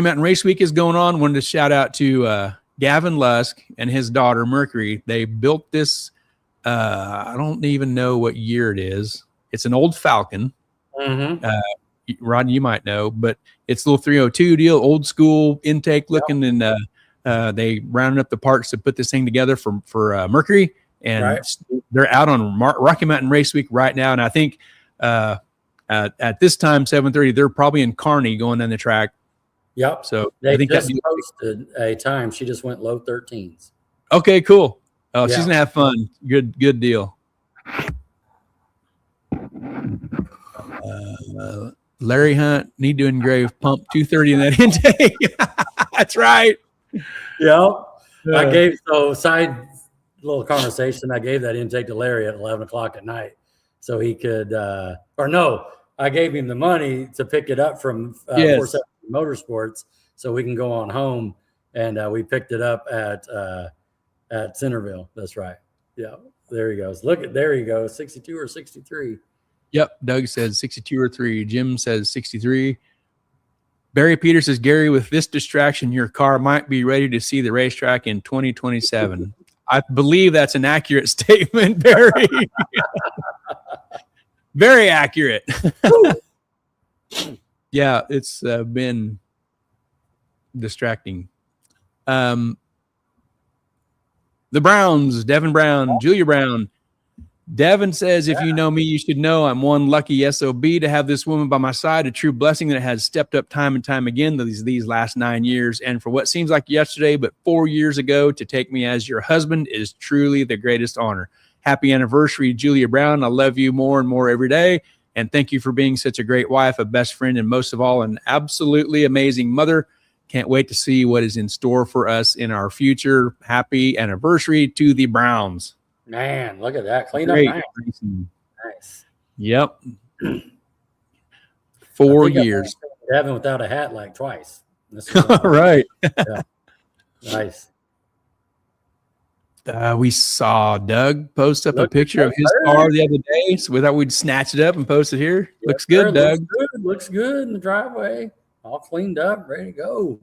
Mountain Race Week is going on. Wanted to shout out to Gavin Lusk and his daughter Mercury. They built this. I don't even know what year it is. It's an old Falcon. Mm-hmm. Rod, you might know, but it's a little 302 deal, old school intake looking, and they rounded up the parts to put this thing together for Mercury, and they're out on Rocky Mountain Race Week right now. And I think at this time, 7:30, they're probably in Kearney going down the track. Yep. So they I think just posted a time. She just went low 13s. Okay, cool. Oh, she's gonna have fun. Good deal. Larry Hunt, need to engrave pump 230 in that intake. That's right. Yeah. I gave side little conversation. I gave that intake to Larry at 11 o'clock at night, so he could. I gave him the money to pick it up from 470 Motorsports, so we can go on home, and we picked it up at Centerville. That's right. Yeah. There he goes. There he goes. 62 or 63. Yep. Doug says 62 or 3. Jim says 63. Barry Peters says, Gary, with this distraction, your car might be ready to see the racetrack in 2027. I believe that's an accurate statement, Barry. Very accurate. Yeah, it's been distracting. The Browns, Devin Brown, Julia Brown, Devin says, if you know me, you should know I'm one lucky SOB to have this woman by my side, a true blessing that has stepped up time and time again these last 9 years. And for what seems like yesterday, but 4 years ago, to take me as your husband is truly the greatest honor. Happy anniversary, Julia Brown. I love you more and more every day. And thank you for being such a great wife, a best friend, and most of all, an absolutely amazing mother. Can't wait to see what is in store for us in our future. Happy anniversary to the Browns. Man, look at that. Clean Great. up nice. Yep. 4 years. Devin without a hat like twice. Right. Yeah. Nice. We saw Doug post up a picture of his car the other day, so we thought we'd snatch it up and post it here. Yes, looks good, Doug. Looks good in the driveway. All cleaned up, ready to go.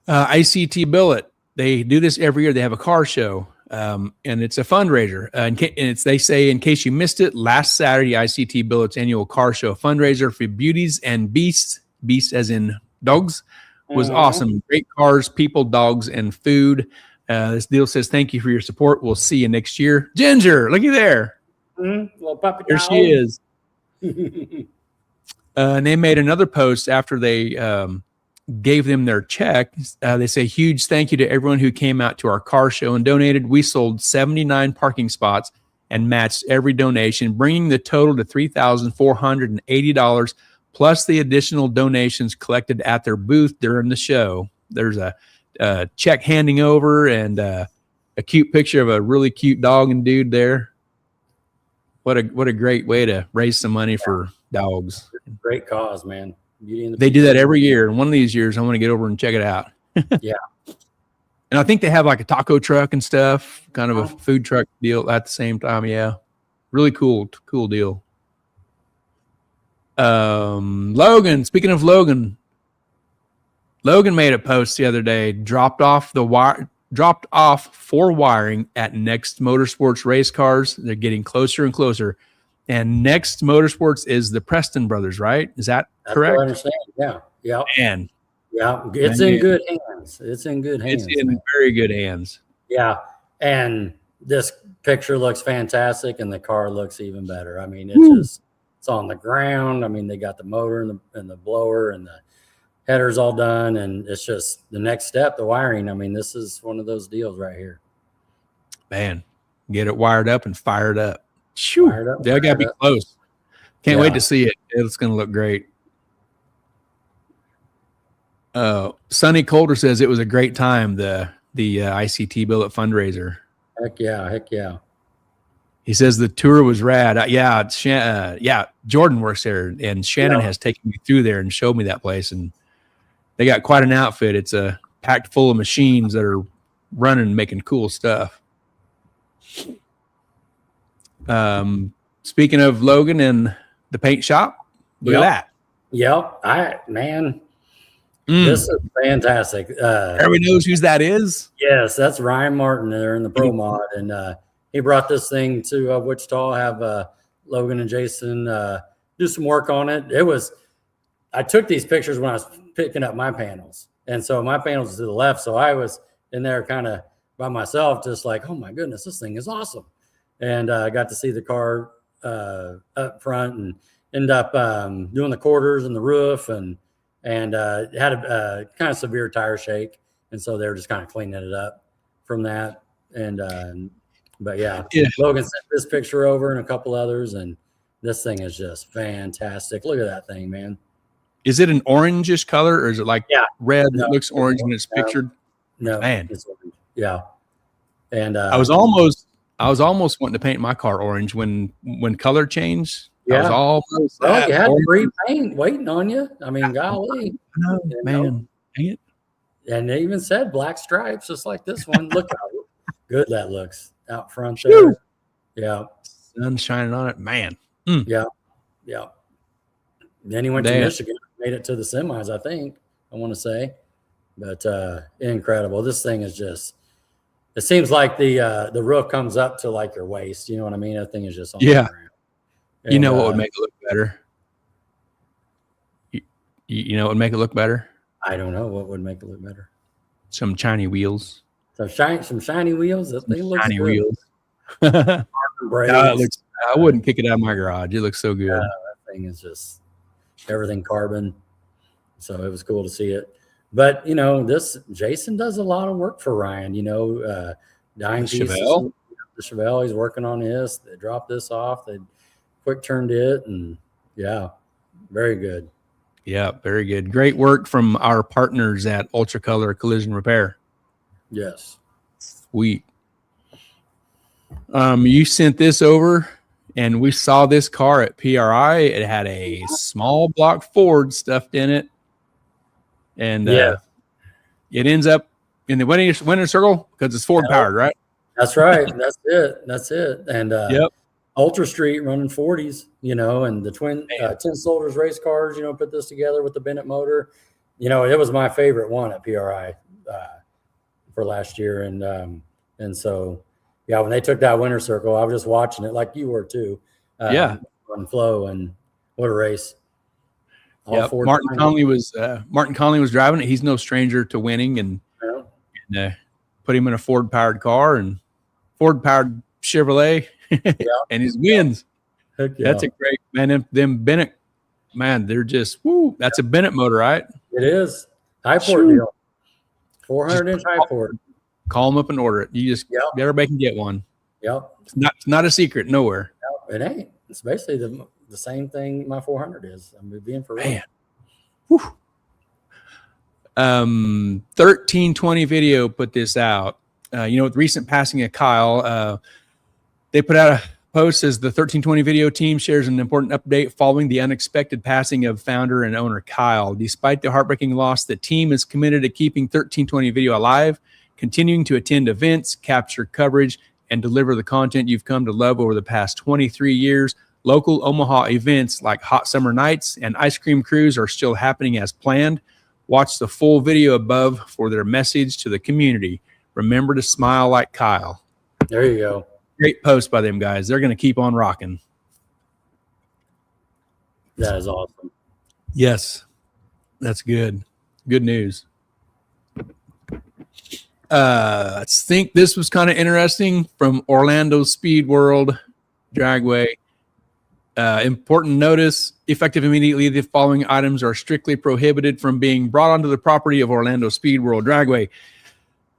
ICT Billet. They do this every year. They have a car show, and it's a fundraiser. And they say, in case you missed it, last Saturday, ICT Billet's annual car show fundraiser for Beauties and Beasts, beasts as in dogs, was awesome. Great cars, people, dogs, and food. This deal says, thank you for your support. We'll see you next year. Ginger, looky there. Little puppy there dog. She is. And they made another post after they gave them their check. They say, huge thank you to everyone who came out to our car show and donated. We sold 79 parking spots and matched every donation, bringing the total to $3,480, plus the additional donations collected at their booth during the show. There's a check handing over and a cute picture of a really cute dog and dude there. What a great way to raise some money for dogs. Great cause, man. They do that every year, and one of these years I want to get over and check it out. Yeah. And I think they have like a taco truck and stuff, kind of a food truck deal at the same time. Yeah. Really cool deal. Logan, speaking of Logan made a post the other day, dropped off for wiring at Next Motorsports race cars. They're getting closer and closer. And Next Motorsports is the Preston brothers, right? Is that correct? I understand. Yeah. Yeah. Man. Yeah. It's in good hands. It's in good hands. It's in very good hands. Yeah. And this picture looks fantastic and the car looks even better. I mean, it's on the ground. I mean, they got the motor and the blower and the headers all done. And it's just the next step, the wiring. I mean, this is one of those deals right here. Man, get it wired up and fired up. They got to be close. Can't wait to see it. It's going to look great. Sonny Coulter says it was a great time, the ICT Billet fundraiser. Heck yeah. He says the tour was rad. Jordan works there, and Shannon has taken me through there and showed me that place, and they got quite an outfit. It's packed full of machines that are running and making cool stuff. Speaking of Logan and the paint shop, look at that. Yep. This is fantastic. Everybody knows who that is. Yes, that's Ryan Martin there in the Pro Mod, and he brought this thing to Wichita. Have Logan and Jason do some work on it. I took these pictures when I was picking up my panels, and so my panels to the left, so I was in there kind of by myself, just like, oh my goodness, this thing is awesome. And I got to see the car up front and end up doing the quarters and the roof and had a kind of severe tire shake. And so they were just kind of cleaning it up from that. And but yeah, Logan sent this picture over and a couple others, and this thing is just fantastic. Look at that thing, man. Is it an orangish color or is it like red that looks orange when it's pictured? No, man. It's orange. Yeah. And I was almost wanting to paint my car orange when color changed. Yeah. I was almost. Well, you had to repaint waiting on you. I mean, golly. No, man. Dang it. And they even said black stripes, just like this one. Look how good that looks out front there. Yeah. Sun shining on it. Man. Yeah. Yeah. Then he went to Michigan, made it to the semis, I think, I want to say. But incredible. This thing is just, it seems like the roof comes up to like your waist. You know what I mean? That thing is just on the ground. And, you know what would make it look better? You know what would make it look better? I don't know what would make it look better. Some shiny wheels. Some shiny wheels. They look shiny good. wheels. No, I wouldn't kick it out of my garage. It looks so good. That thing is just everything carbon. So it was cool to see it. But, Jason does a lot of work for Ryan, dying pieces. The Chevelle, he's working on this. They dropped this off. They quick turned it. And, yeah, very good. Yeah, very good. Great work from our partners at Ultra Color Collision Repair. Yes. Sweet. You sent this over, and we saw this car at PRI. It had a small block Ford stuffed in it. And it ends up in the winning circle because it's Ford powered, right? That's right. That's it. And Ultra Street running 40s, and the twin 10 cylinders race cars, put this together with the Bennett motor. It was my favorite one at PRI for last year. And so, when they took that winner circle, I was just watching it like you were too. On flow, and what a race. Yeah, Martin Conley was driving it. He's no stranger to winning, and put him in a Ford powered car and Ford powered Chevrolet, and he wins. That's a great man. Them Bennett, man, they're just that's a Bennett motor, right? It is high port deal, 400-inch high port. Call them up and order it. You just everybody can get one. Yep, it's not a secret nowhere. It ain't. It's basically the same thing my 400 is. I'm being for real. Man. 1320 video put this out. With recent passing of Kyle, they put out a post as the 1320 video team shares an important update following the unexpected passing of founder and owner Kyle. Despite the heartbreaking loss, the team is committed to keeping 1320 video alive, continuing to attend events, capture coverage, and deliver the content you've come to love over the past 23 years. Local Omaha events like Hot Summer Nights and Ice Cream Cruise are still happening as planned. Watch the full video above for their message to the community. Remember to smile like Kyle. There you go. Great post by them guys. They're going to keep on rocking. That is awesome. Yes, that's good. Good news. I think this was kind of interesting from Orlando Speed World Dragway. Important notice, effective immediately, the following items are strictly prohibited from being brought onto the property of Orlando Speed World Dragway.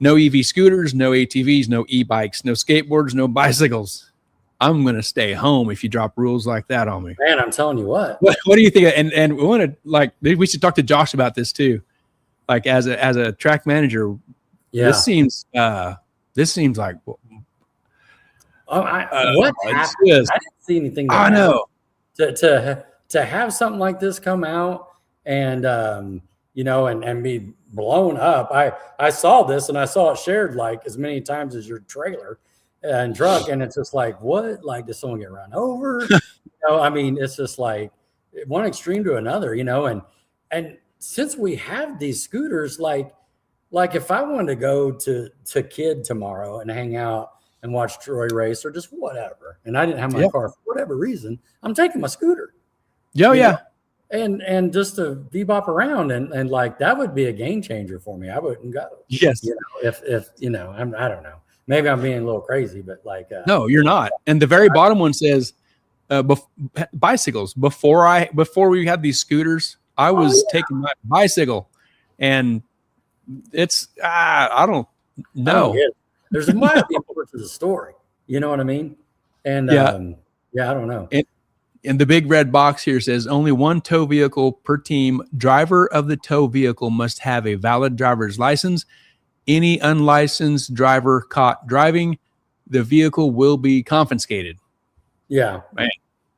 No EV scooters, no ATVs, no e-bikes, no skateboards, no bicycles. I'm going to stay home if you drop rules like that on me. Man, I'm telling you what. What do you think? And we want to, we should talk to Josh about this too. Like as a track manager, this seems like what happened? I didn't see anything. I know. To have something like this come out and and be blown up. I saw this and I saw it shared like as many times as your trailer and truck, and it's just like, what? Like, did someone get run over? It's just like one extreme to another, and since we have these scooters, like if I wanted to go to Kid tomorrow and hang out and watch Troy race or just whatever, and I didn't have my car for whatever reason, I'm taking my scooter. And just to bebop around and like that would be a game changer for me. I wouldn't go. Yes. If I don't know. Maybe I'm being a little crazy, but no, you're not. And the very bottom one says bicycles. Before we had these scooters, I was taking my bicycle, and it's I don't know. There's might be more to the story. You know what I mean? And I don't know. And the big red box here says only one tow vehicle per team. Driver of the tow vehicle must have a valid driver's license. Any unlicensed driver caught driving the vehicle will be confiscated. Yeah. Man.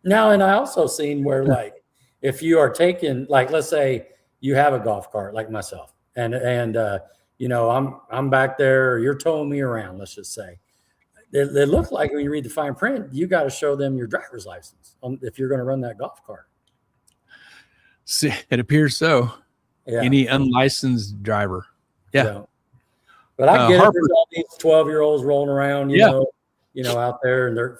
Now, and I also seen where like if you are taking, like, let's say you have a golf cart like myself, and I'm back there, you're towing me around, let's just say. It looks like when you read the fine print, you got to show them your driver's license if you're going to run that golf cart. See, it appears so. Yeah. Any unlicensed driver. Yeah. But I get it. There's all these 12-year-olds rolling around, you know, out there, and they're,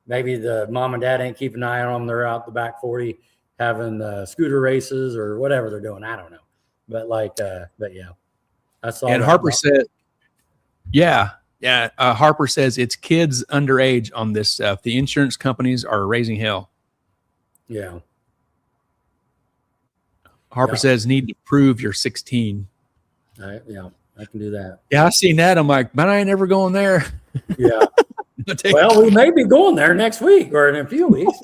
maybe the mom and dad ain't keeping an eye on them. They're out the back 40 having scooter races or whatever they're doing. I don't know. But I saw. And Harper said, Yeah, Harper says it's kids underage on this stuff. The insurance companies are raising hell. Yeah. Harper says need to prove you're 16. Yeah, I can do that. Yeah, I seen that. I'm like, man, I ain't never going there. Yeah. Well, we may be going there next week or in a few weeks.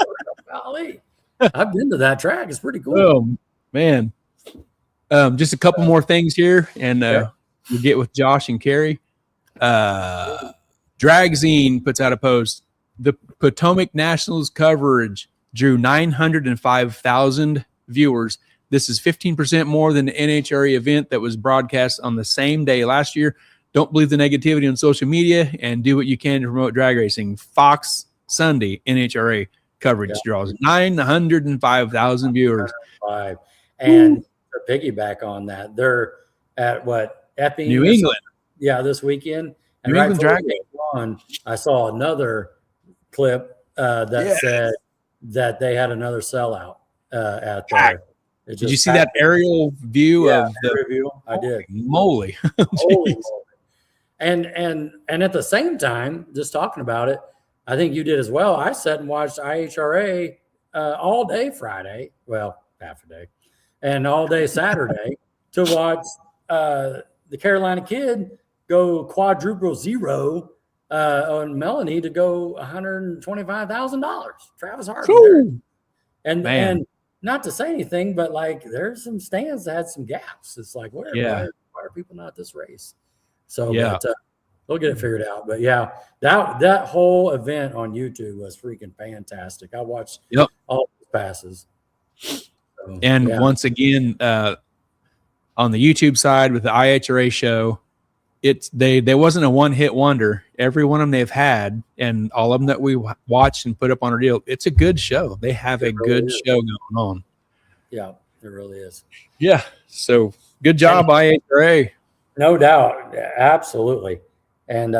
Golly, I've been to that track. It's pretty cool. Oh man. Just a couple more things here, and we'll get with Josh and Carrie. Dragzine puts out a post. The Potomac Nationals coverage drew 905,000 viewers. This is 15% more than the NHRA event that was broadcast on the same day last year. Don't believe the negativity on social media and do what you can to promote drag racing. Fox Sunday NHRA coverage draws 905,000 viewers. And to piggyback on that, they're at Epping, New England. Yeah, this weekend. And New England drag. I saw another clip that said that they had another sellout at there. Did you see that aerial view of the review? I did. Moly. Holy moly. And at the same time, just talking about it, I think you did as well. I sat and watched IHRA all day Friday, well, half a day, and all day Saturday to watch the Carolina Kid go quadruple zero on Melanie to go $125,000. Travis Harvey. And not to say anything, but like there's some stands that had some gaps. It's like, why are people not at this race? So but, they'll get it figured out. But that whole event on YouTube was freaking fantastic. I watched all the passes. So, and once again, on the YouTube side with the IHRA show, they wasn't a one-hit wonder. Every one of them they've had, and all of them that we watched and put up on our deal, it's a good show. They have a good show going on. Yeah, it really is. Yeah, so good job, IHRA. No doubt, absolutely. And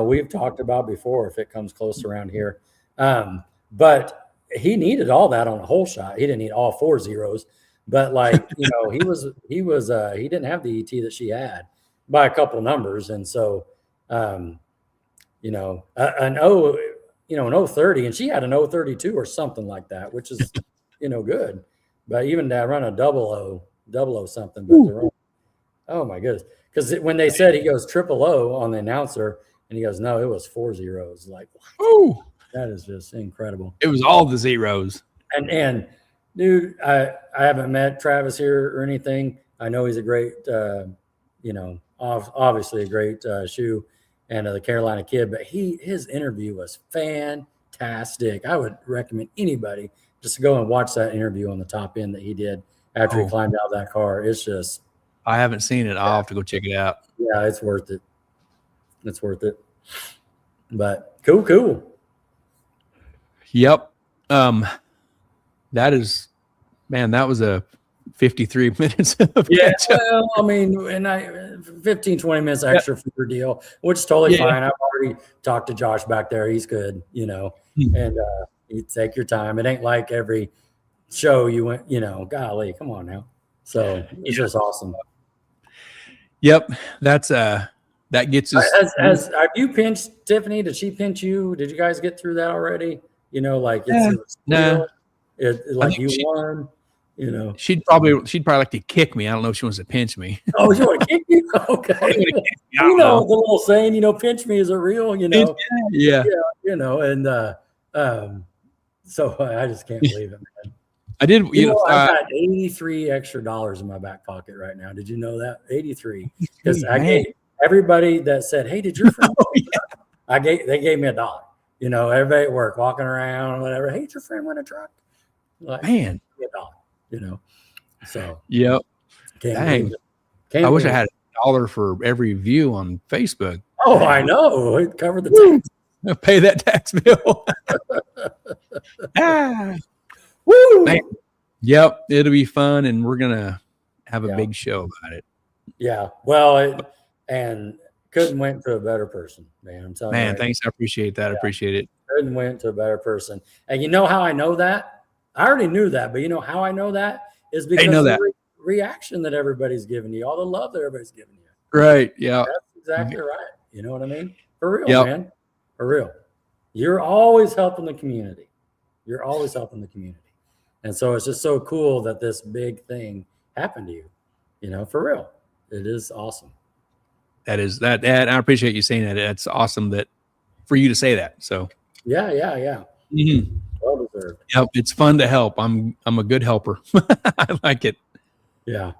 we've talked about before if it comes close around here, but he needed all that on a whole shot. He didn't need all 4 zeros, but like he didn't have the ET that she had by a couple numbers, and so an 030, and she had an 032 or something like that, which is good. But even to run a double O something, but they're oh my goodness. Because when they said he goes triple O on the announcer, and he goes, no, it was 4 zeros. Like, what? That is just incredible. It was all the zeros. And dude, I haven't met Travis here or anything. I know he's a great, obviously a great shoe and the Carolina Kid, but his interview was fantastic. I would recommend anybody just to go and watch that interview on the top end that he did after he climbed out of that car. It's just. I haven't seen it. I'll have to go check it out. Yeah, it's worth it. It's worth it. But cool. Yep. That was a 53 minutes of well, I mean, and 15, 20 minutes extra for your deal, which is totally fine. I've already talked to Josh back there. He's good, and you take your time. It ain't like every show you went, golly, come on now. So it's just awesome. Yep, that's that gets us. Have you pinched Tiffany? Did she pinch you? Did you guys get through that already? Like it's like you won. She'd probably like to kick me. I don't know if she wants to pinch me. Oh, she want to kick you? Okay. The little saying, pinch me, is it real? Yeah. And so I just can't believe it, man. I did. I've got $83 extra in my back pocket right now. Did you know that? 83. Because I gave everybody that said, "Hey, did your friend?" They gave me $1. Everybody at work walking around, whatever. Hey, did your friend win a truck? Like, man, $1. So yep. Dang. I wish I had $1 for every view on Facebook. Oh, I know. It covered the tax. Pay that tax bill. Woo! Man. Yep, it'll be fun, and we're gonna have a big show about it. Yeah, well, and couldn't went to a better person, man. I'm telling you. Man, thanks. I appreciate that. I appreciate it. Couldn't went to a better person, and you know how I know that? I already knew that, but you know how I know that is because of the reaction that everybody's giving you, all the love that everybody's giving you. Right. Yeah. That's exactly right. You know what I mean? For real, man. For real. You're always helping the community. You're always helping the community. And so it's just so cool that this big thing happened to you, you know, for real. It is awesome. That is that. I appreciate you saying that. It's awesome that for you to say that. So yeah. Mm-hmm. Well deserved. Yep, it's fun to help. I'm a good helper. I like it. Yeah.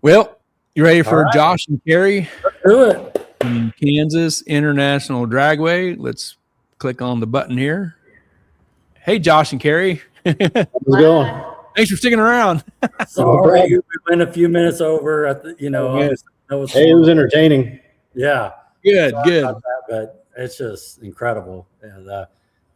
Well, you ready for Josh and Carrie? Let's do it. In Kansas International Dragway. Let's click on the button here. Hey, Josh and Carrie. How's it going? Thanks for sticking around. Sorry, we went a few minutes over. You know, hey, it was entertaining. Yeah. Good. But it's just incredible. And,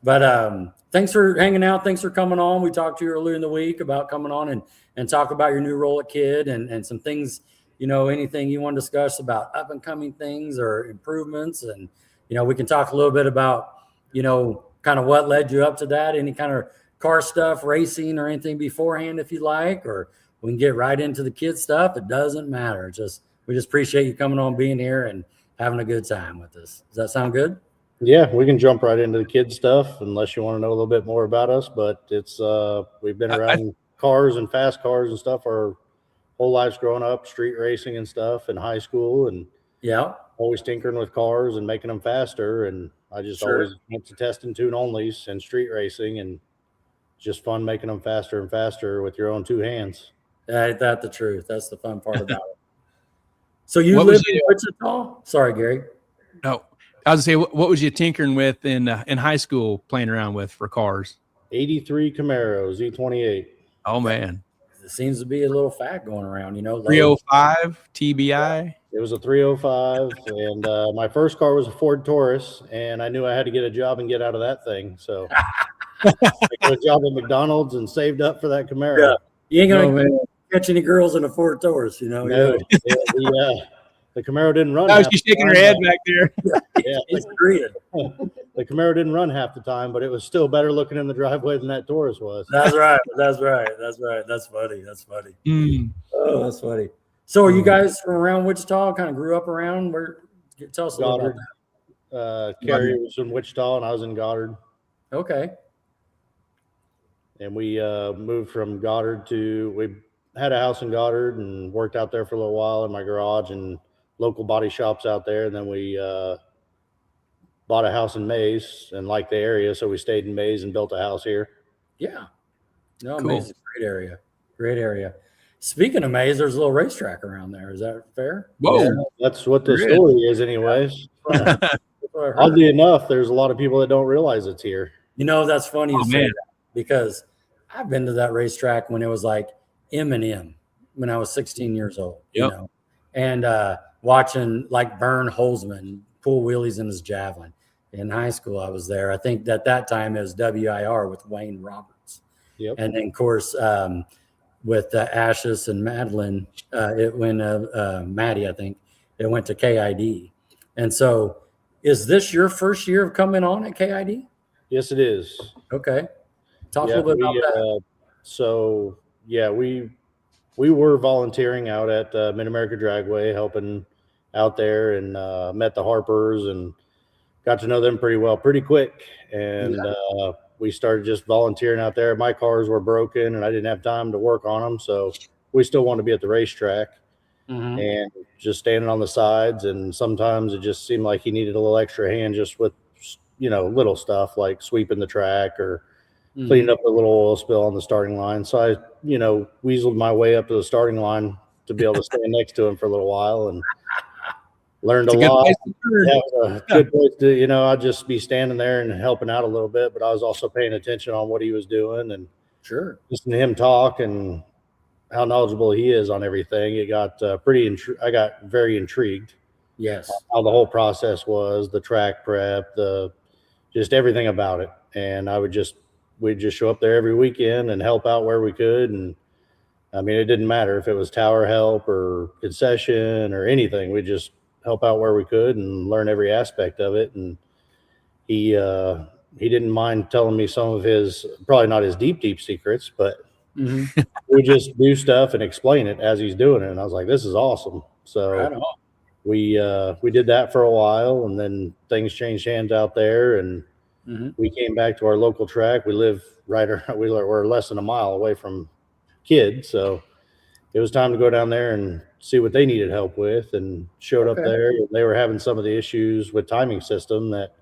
but thanks for hanging out. Thanks for coming on. We talked to you earlier in the week about coming on and talk about your new role at Kid and some things, you know, anything you want to discuss about up and coming things or improvements. And, you know, we can talk a little bit about, you know, kind of what led you up to that, any kind of car stuff, racing or anything beforehand, if you like, or we can get right into the kid stuff. It doesn't matter. We just appreciate you coming on, being here and having a good time with us. Does that sound good? Yeah, we can jump right into the kid stuff unless you want to know a little bit more about us, but it's we've been around cars and fast cars and stuff our whole lives growing up, street racing and stuff in high school, and always tinkering with cars and making them faster. And I just always went to test and tune onlys and street racing, and just fun making them faster and faster with your own two hands. Ain't that the truth? That's the fun part about it. So you live in Wichita? Sorry, Gary. No, I was gonna say, what was you tinkering with in high school, playing around with for cars? 83 Camaro Z28. Oh man, it seems to be a little fat going around. You know, 305 TBI. It was a 305, and my first car was a Ford Taurus, and I knew I had to get a job and get out of that thing. So I got a job at McDonald's and saved up for that Camaro. Yeah. You ain't gonna catch any girls in a Ford Taurus, you know. No, the Camaro didn't run. Oh, she's shaking her head back there. Yeah, he's agreeing. The Camaro didn't run half the time, but it was still better looking in the driveway than that Taurus was. That's right. That's funny. Oh, that's funny. So are you guys from around Wichita? Kind of grew up around where? Tell us a little about that. Carrie was in Wichita and I was in Goddard. Okay. And we moved from Goddard we had a house in Goddard and worked out there for a little while in my garage and local body shops out there. And then we bought a house in Mays and liked the area. So we stayed in Mays and built a house here. Yeah. No, cool. Mays is a great area. Great area. Speaking of Mays, there's a little racetrack around there. Is that fair? Whoa. Yeah, that's what the story is anyways. Oddly enough, there's a lot of people that don't realize it's here. You know, that's funny you say that because I've been to that racetrack when it was like M&M when I was 16 years old, you know, and watching like Vern Holzman pull wheelies in his Javelin. In high school, I was there. I think at that time it was WIR with Wayne Roberts. Yep. And then, of course, with Ashes and Madeline, it went Maddie, I think, it went to KID. And so is this your first year of coming on at KID? Yes, it is. Okay. Talk a little bit about that. So, we were volunteering out at Mid-America Dragway, helping out there, and met the Harpers and got to know them pretty well pretty quick. And we started just volunteering out there. My cars were broken and I didn't have time to work on them. So we still wanted to be at the racetrack and just standing on the sides. And sometimes it just seemed like he needed a little extra hand just with, you know, little stuff like sweeping the track or cleaning up a little oil spill on the starting line. So I, you know, weaseled my way up to the starting line to be able to stand next to him for a little while and learned a lot. A good place to, you know, I'd just be standing there and helping out a little bit, but I was also paying attention on what he was doing and listening to him talk and how knowledgeable he is on everything. It got I got very intrigued. Yes. How the whole process was, the track prep, just everything about it. And we'd just show up there every weekend and help out where we could. And I mean, it didn't matter if it was tower help or concession or anything. We just help out where we could and learn every aspect of it. And he didn't mind telling me some of his, probably not his deep secrets, but we just do stuff and explain it as he's doing it. And I was like, this is awesome. So we did that for a while, and then things changed hands out there, and we came back to our local track. We live we're less than a mile away from Kidd, so it was time to go down there and see what they needed help with, and showed up there. They were having some of the issues with timing system that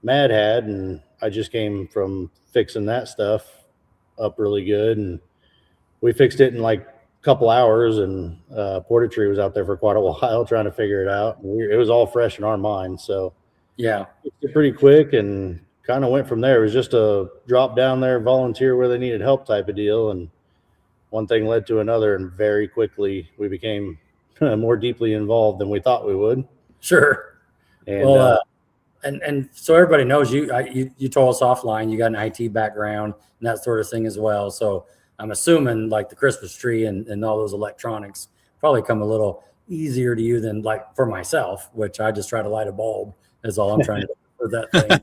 Mad had, and I just came from fixing that stuff up really good, and we fixed it in like a couple hours, and Portatree was out there for quite a while trying to figure it out. It was all fresh in our minds, so yeah, it's pretty quick, and kind of went from there. It was just a drop down there, volunteer where they needed help type of deal, and one thing led to another, and very quickly we became more deeply involved than we thought we would. Sure. And well, and so everybody knows you told us offline you got an IT background and that sort of thing as well. So I'm assuming like the Christmas tree and all those electronics probably come a little easier to you than like for myself, which I just try to light a bulb is all I'm trying to do for that thing.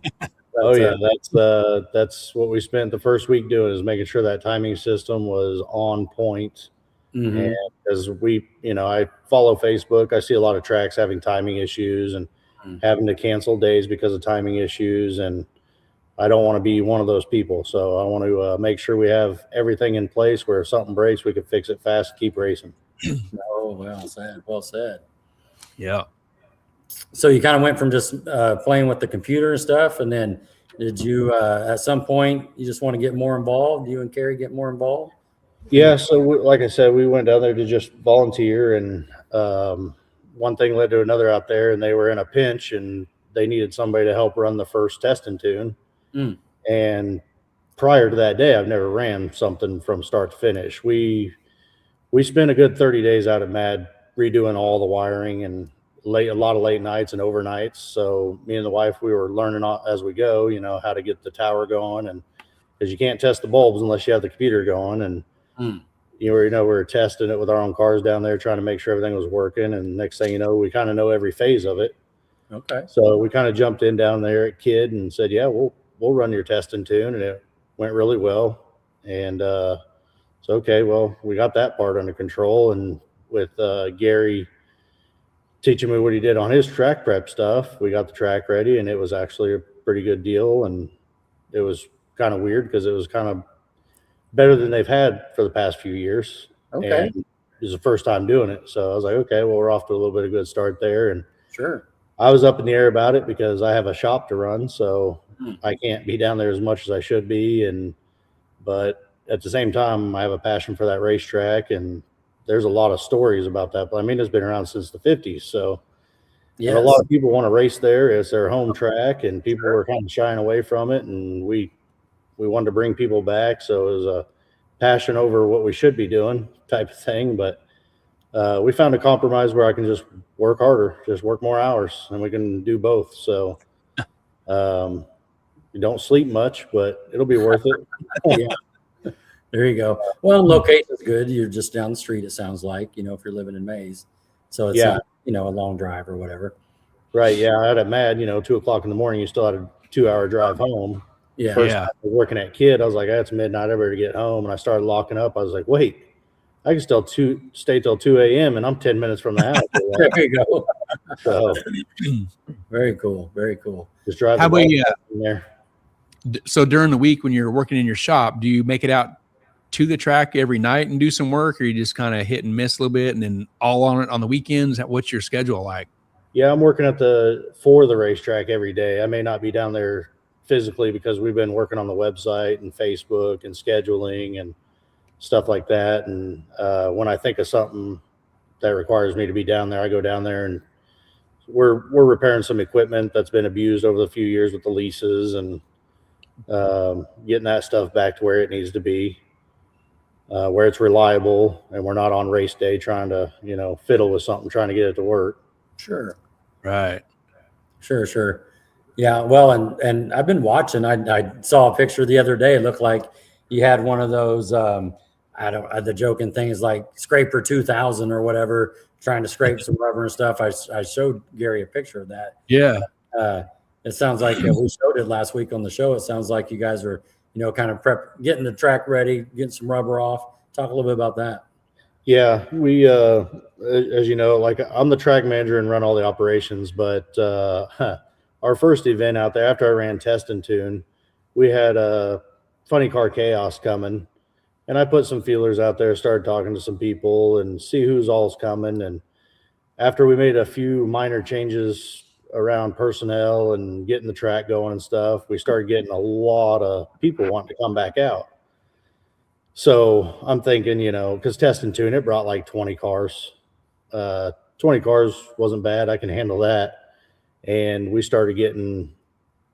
That's what we spent the first week doing, is making sure that timing system was on point. And as I follow Facebook, I see a lot of tracks having timing issues and having to cancel days because of timing issues, and I don't want to be one of those people. So I want to make sure we have everything in place where if something breaks, we can fix it fast, keep racing. Oh, well said. Yeah. So you kind of went from just playing with the computer and stuff, and then did you at some point you just want to get more involved? You and Carrie get more involved? Yeah. So like I said, we went down there to just volunteer, and one thing led to another out there, and they were in a pinch, and they needed somebody to help run the first testing tune. And prior to that day, I've never ran something from start to finish. We spent a good 30 days out at Mad redoing all the wiring, and a lot of late nights and overnights. So me and the wife, we were learning as we go, how to get the tower going, and because you can't test the bulbs unless you have the computer going. And we were testing it with our own cars down there, trying to make sure everything was working. And next thing you know, we kind of know every phase of it. Okay. So we kind of jumped in down there at Kidd and said, yeah, we'll run your testing tune. And it went really well. And so, okay, well, we got that part under control. And with Gary teaching me what he did on his track prep stuff, we got the track ready, and it was actually a pretty good deal. And it was kind of weird because it was kind of better than they've had for the past few years. Okay. And it was the first time doing it. So I was like, okay, well, we're off to a little bit of good start there. And sure, I was up in the air about it because I have a shop to run, so I can't be down there as much as I should be. But at the same time, I have a passion for that racetrack, and there's a lot of stories about that. But I mean, it's been around since the 50s. So a lot of people want to race there. It's their home track, and people were kind of shying away from it. And we wanted to bring people back. So it was a passion over what we should be doing type of thing. But we found a compromise where I can just work harder, just work more hours, and we can do both. So you don't sleep much, but it'll be worth it. Yeah. There you go. Well, location's good. You're just down the street, it sounds like, if you're living in Mays. So it's not, a long drive or whatever. Right. Yeah. I had it mad, 2:00 in the morning, you still had a 2-hour drive home. Yeah. First time I was working at Kidd, I was like, it's midnight, I better get home. And I started locking up. I was like, wait, I can still stay till 2 a.m. and I'm 10 minutes from the house. There you go. So very cool. Very cool. Just drive there. So during the week when you're working in your shop, do you make it out to the track every night and do some work, or you just kind of hit and miss a little bit and then all on it on the weekends? What's your schedule like? Yeah, I'm working for the racetrack every day. I may not be down there physically because we've been working on the website and Facebook and scheduling and stuff like that. And when I think of something that requires me to be down there, I go down there, and we're repairing some equipment that's been abused over the few years with the leases, and getting that stuff back to where it needs to be, where it's reliable, and we're not on race day trying to, fiddle with something, trying to get it to work. Sure. Right. Sure. Yeah. Well, and I've been watching, I saw a picture the other day. It looked like you had one of those, the joking thing is like Scraper 2000 or whatever, trying to scrape some rubber and stuff. I showed Gary a picture of that. Yeah. It sounds like we showed it last week on the show. It sounds like you guys are, kind of getting the track ready, getting some rubber off. Talk a little bit about that. Yeah, we as you know, like I'm the track manager and run all the operations, but our first event out there after I ran Test and Tune, we had a funny car chaos coming, and I put some feelers out there, started talking to some people and see who's all's coming. And after we made a few minor changes around personnel and getting the track going and stuff, we started getting a lot of people wanting to come back out. So I'm thinking, because Test and Tune, it brought like 20 cars. 20 cars wasn't bad. I can handle that. And we started getting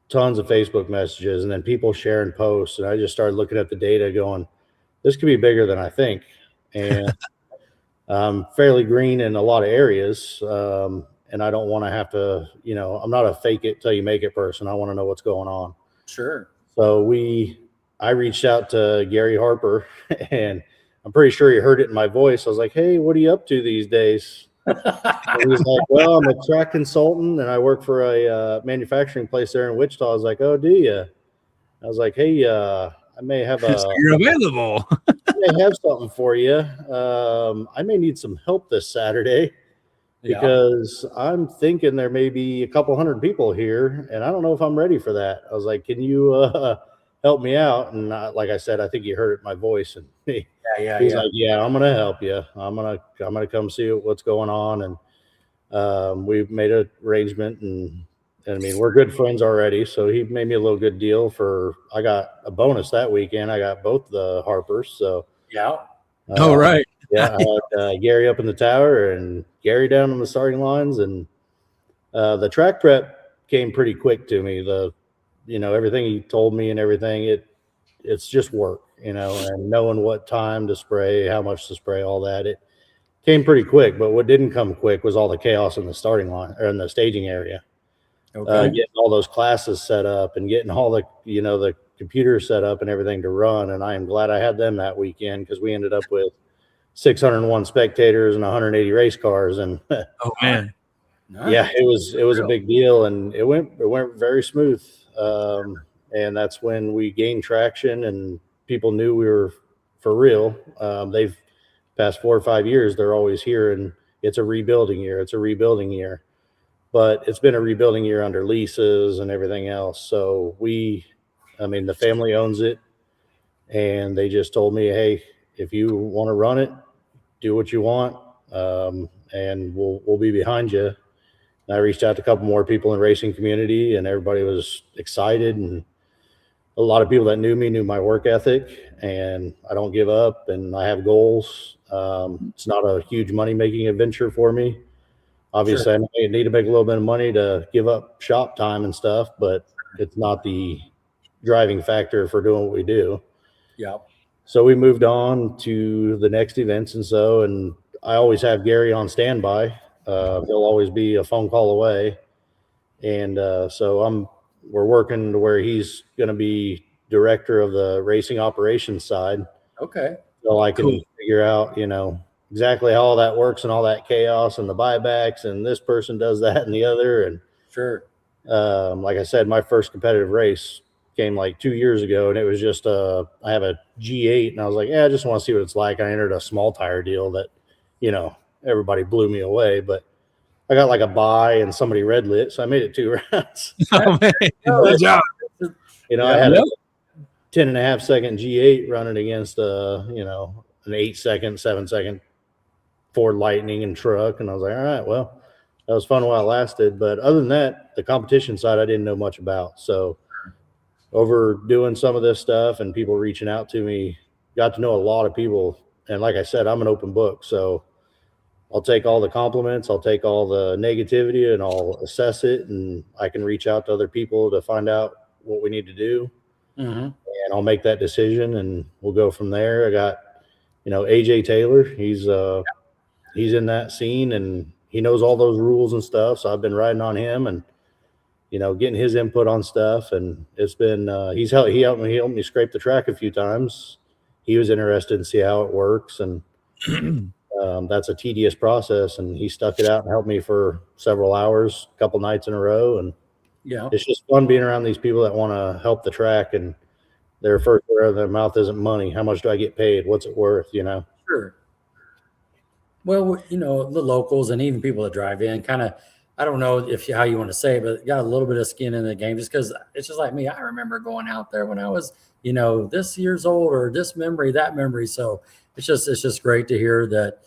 tons of Facebook messages and then people sharing posts. And I just started looking at the data going, this could be bigger than I think. And I'm fairly green in a lot of areas. And I don't want to have to, I'm not a fake it till you make it person. I want to know what's going on. Sure. So I reached out to Gary Harper, and I'm pretty sure he heard it in my voice. I was like, hey, what are you up to these days? And he was like, well, I'm a track consultant, and I work for a manufacturing place there in Wichita. I was like, oh, do you? I was like, hey, I may have You're available. I may have something for you. I may need some help this Saturday because I'm thinking there may be a couple hundred people here, and I don't know if I'm ready for that. I was like, can you help me out? And like I said, I think he heard it in my voice, and he's like, yeah, I'm gonna help you. I'm gonna come see what's going on. And we've made an arrangement, and I mean, we're good friends already, so he made me a little good deal I got a bonus that weekend. I got both the Harpers. So Right. Yeah, I had Gary up in the tower and Gary down on the starting lines, and the track prep came pretty quick to me. Everything he told me and everything, it's just work, and knowing what time to spray, how much to spray, all that. It came pretty quick, but what didn't come quick was all the chaos in the starting line or in the staging area. Okay. Getting all those classes set up and getting all the, the computers set up and everything to run. And I am glad I had them that weekend because we ended up with 601 spectators and 180 race cars. And oh man, yeah, it was a big deal, and it went very smooth. And that's when we gained traction and people knew we were for real. They've past 4 or 5 years, they're always here, and it's a rebuilding year. It's a rebuilding year. But it's been a rebuilding year under leases and everything else. So the family owns it, and they just told me, hey, if you want to run it, do what you want, and we'll be behind you. And I reached out to a couple more people in the racing community, and everybody was excited. And a lot of people that knew me knew my work ethic, and I don't give up, and I have goals. It's not a huge money-making adventure for me. Obviously, sure. I need to make a little bit of money to give up shop time and stuff, but it's not the driving factor for doing what we do. Yeah. So we moved on to the next events, and I always have Gary on standby. He'll always be a phone call away, and so we're working to where he's going to be director of the racing operations side. Okay. So I can figure out, exactly how all that works and all that chaos and the buybacks and this person does that and the other. And sure. Like I said, my first competitive race came like 2 years ago, and it was just I have a G8, and I was like, yeah, I just want to see what it's like. I entered a small tire deal that, everybody blew me away, but I got like a bye and somebody red lit, so I made it 2 rounds. Oh, man. Good job. I had a 10.5 second G8 running against an 8 second, 7 second Ford Lightning and truck, and I was like, all right, well, that was fun while it lasted. But other than that, the competition side I didn't know much about. So over doing some of this stuff and people reaching out to me, got to know a lot of people. And like I said, I'm an open book, so I'll take all the compliments, I'll take all the negativity, and I'll assess it, and I can reach out to other people to find out what we need to do. Mm-hmm. And I'll make that decision, and we'll go from there. I got, AJ Taylor. He's in that scene, and he knows all those rules and stuff. So I've been riding on him and, getting his input on stuff. And it's been, he helped me scrape the track a few times. He was interested in see how it works. And that's a tedious process. And he stuck it out and helped me for several hours, a couple nights in a row. And it's just fun being around these people that want to help the track, and their first word out of their mouth isn't money. How much do I get paid? What's it worth? Sure. Well, the locals and even people that drive in kind of, I don't know how you want to say it, but got a little bit of skin in the game just because it's just like me. I remember going out there when I was, this years old or this memory, that memory. So it's just great to hear that,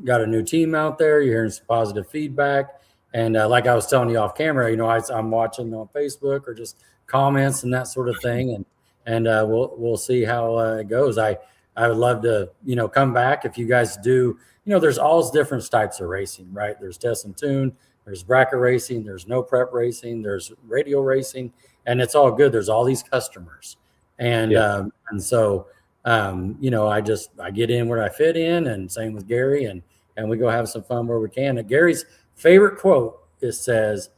got a new team out there. You're hearing some positive feedback. And like I was telling you off camera, I'm watching on Facebook or just comments and that sort of thing. And we'll see how it goes. I would love to, come back if you guys do. There's all different types of racing, right? There's test and tune, there's bracket racing, there's no prep racing, there's radio racing, and it's all good. There's all these customers. And, so, I get in where I fit in, and same with Gary, and we go have some fun where we can. And Gary's favorite quote says,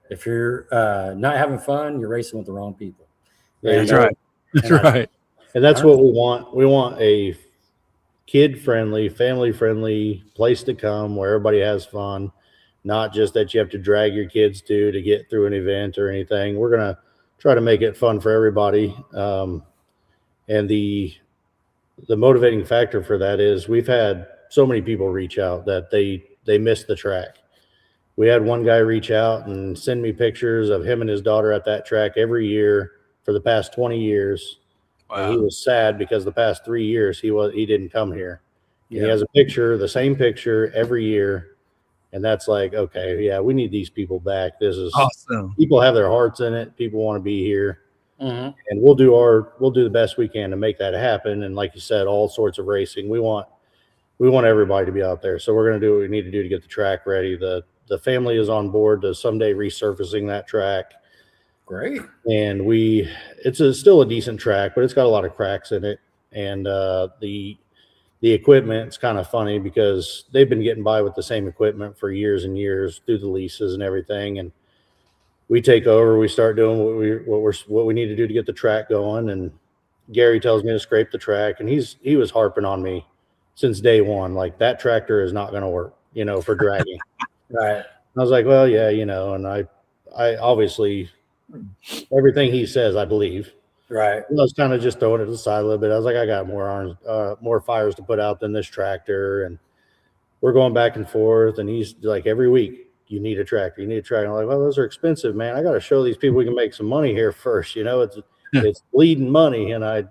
if you're not having fun, you're racing with the wrong people. That's right. That's right. And that's what we want. We want a kid-friendly, family-friendly place to come where everybody has fun, not just that you have to drag your kids to get through an event or anything. We're going to try to make it fun for everybody. And the motivating factor for that is we've had so many people reach out that they missed the track. We had one guy reach out and send me pictures of him and his daughter at that track every year for the past 20 years. Wow. And he was sad because the past 3 years he didn't come here. Yeah. He has a picture, the same picture every year. And that's like, okay, yeah, we need these people back. This is awesome. People have their hearts in it. People want to be here. Mm-hmm. And we'll do the best we can to make that happen. And like you said, all sorts of racing. We want everybody to be out there. So we're going to do what we need to do to get the track ready. The family is on board to someday resurfacing that track. Great. And it's still a decent track, but it's got a lot of cracks in it. And the equipment, it's kind of funny because they've been getting by with the same equipment for years and years through the leases and everything. And we take over, we start doing what we need to do to get the track going. And Gary tells me to scrape the track, and he was harping on me since day one, like that tractor is not going to work, for dragging. Right. I was like, well, yeah, and I obviously everything he says, I believe. Right. I was kind of just throwing it to the side a little bit. I was like, I got more fires to put out than this tractor. And we're going back and forth. And he's like, every week, you need a tractor. You need a tractor. I'm like, well, those are expensive, man. I got to show these people we can make some money here first. It's bleeding money. And I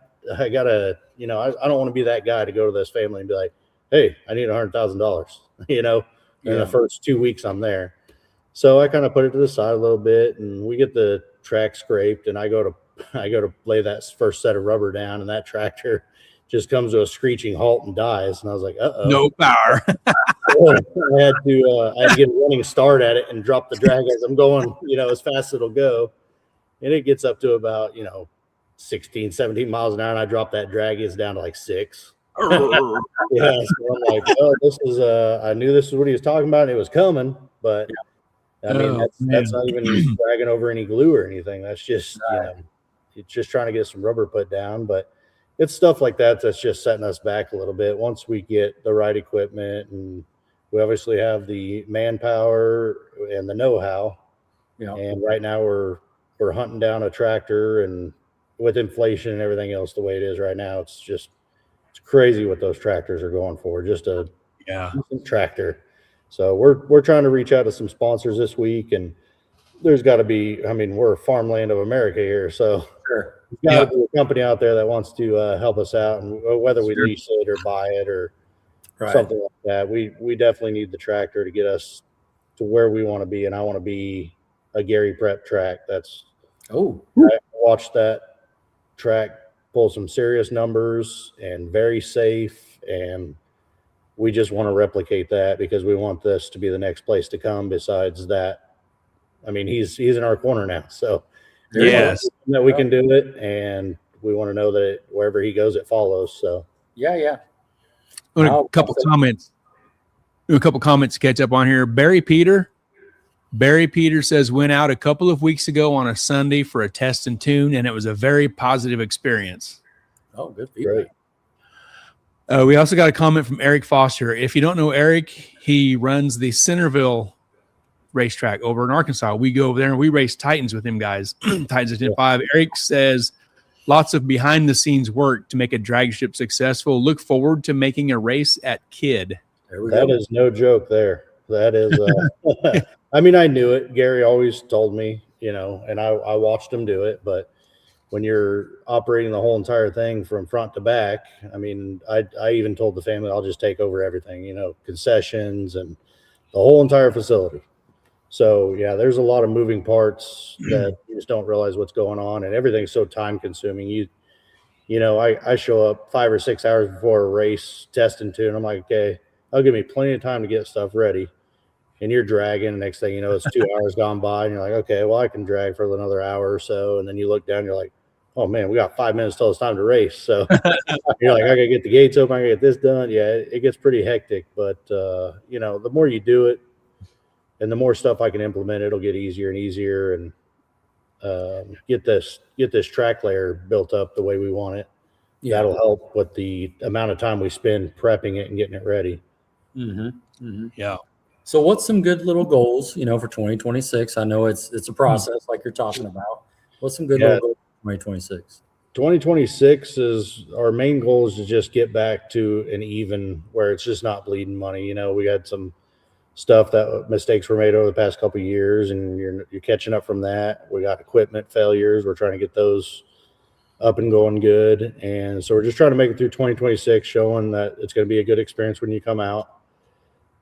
got to, I don't want to be that guy to go to this family and be like, hey, I need $100,000, in the first 2 weeks I'm there. So I kind of put it to the side a little bit, and we get the track scraped, and I go to lay that first set of rubber down, and that tractor just comes to a screeching halt and dies. And I was like, uh-oh. No power. I had to get a running start at it and drop the drag as I'm going, as fast as it'll go. And it gets up to about, 16, 17 miles an hour, and I drop that drag, it's down to like 6. So I'm like, oh, this is I knew this is what he was talking about, and it was coming, but I mean, that's not even dragging over any glue or anything. That's just, it's just trying to get some rubber put down. But it's stuff like that that's just setting us back a little bit. Once we get the right equipment, and we obviously have the manpower and the know-how. And right now we're hunting down a tractor, and with inflation and everything else the way it is right now, it's crazy what those tractors are going for. Just a tractor. So we're trying to reach out to some sponsors this week, and there's got to be, we're farmland of America here. So there's got to be a company out there that wants to help us out, and whether we lease it or buy it or something like that. We definitely need the tractor to get us to where we want to be. And I want to be a Gary prep track. I watched that track pull some serious numbers and very safe, and we just want to replicate that because we want this to be the next place to come. Besides that, he's in our corner now, so that we can do it, and we want to know that wherever he goes, it follows. So a couple comments to catch up on here. Barry Peter says, went out a couple of weeks ago on a Sunday for a test and tune, and it was a very positive experience. Oh, good feedback. We also got a comment from Eric Foster. If you don't know Eric, he runs the Centerville racetrack over in Arkansas. We go over there and we race Titans with him guys. Titans at 10.5. Eric says Lots of behind the scenes work to make a drag ship successful. Look forward to making a race at Kidd. That is no joke there. That is, I mean, I knew it. Gary always told me, you know, and I watched him do it. But when you're operating the whole entire thing from front to back, I mean, I even told the family, I'll just take over everything, you know, concessions and the whole entire facility. So, yeah, there's a lot of moving parts that you just don't realize what's going on. And everything's so time consuming. You know, I show up 5 or 6 hours before a race testing to, and I'm like, okay, that'll give me plenty of time to get stuff ready. And you're dragging, and next thing you know, it's 2 hours gone by, and you're like, okay, well, I can drag for another hour or so. And then you look down, you're like, oh man, we got 5 minutes till it's time to race. So you're like, I gotta get the gates open, I gotta get this done. Yeah, it gets pretty hectic, but you know, the more you do it and the more stuff I can implement, it'll get easier and easier, and get this track layer built up the way we want it. Yeah. That'll help with the amount of time we spend prepping it and getting it ready. Yeah. So what's some good little goals, you know, for 2026? I know it's a process like you're talking about. What's some good little goals for 2026? 2026 is our main goal is to just get back to an even where it's just not bleeding money. You know, we had some stuff that mistakes were made over the past couple of years, and you're catching up from that. We got equipment failures. We're trying to get those up and going good. And so we're just trying to make it through 2026, showing that it's going to be a good experience when you come out.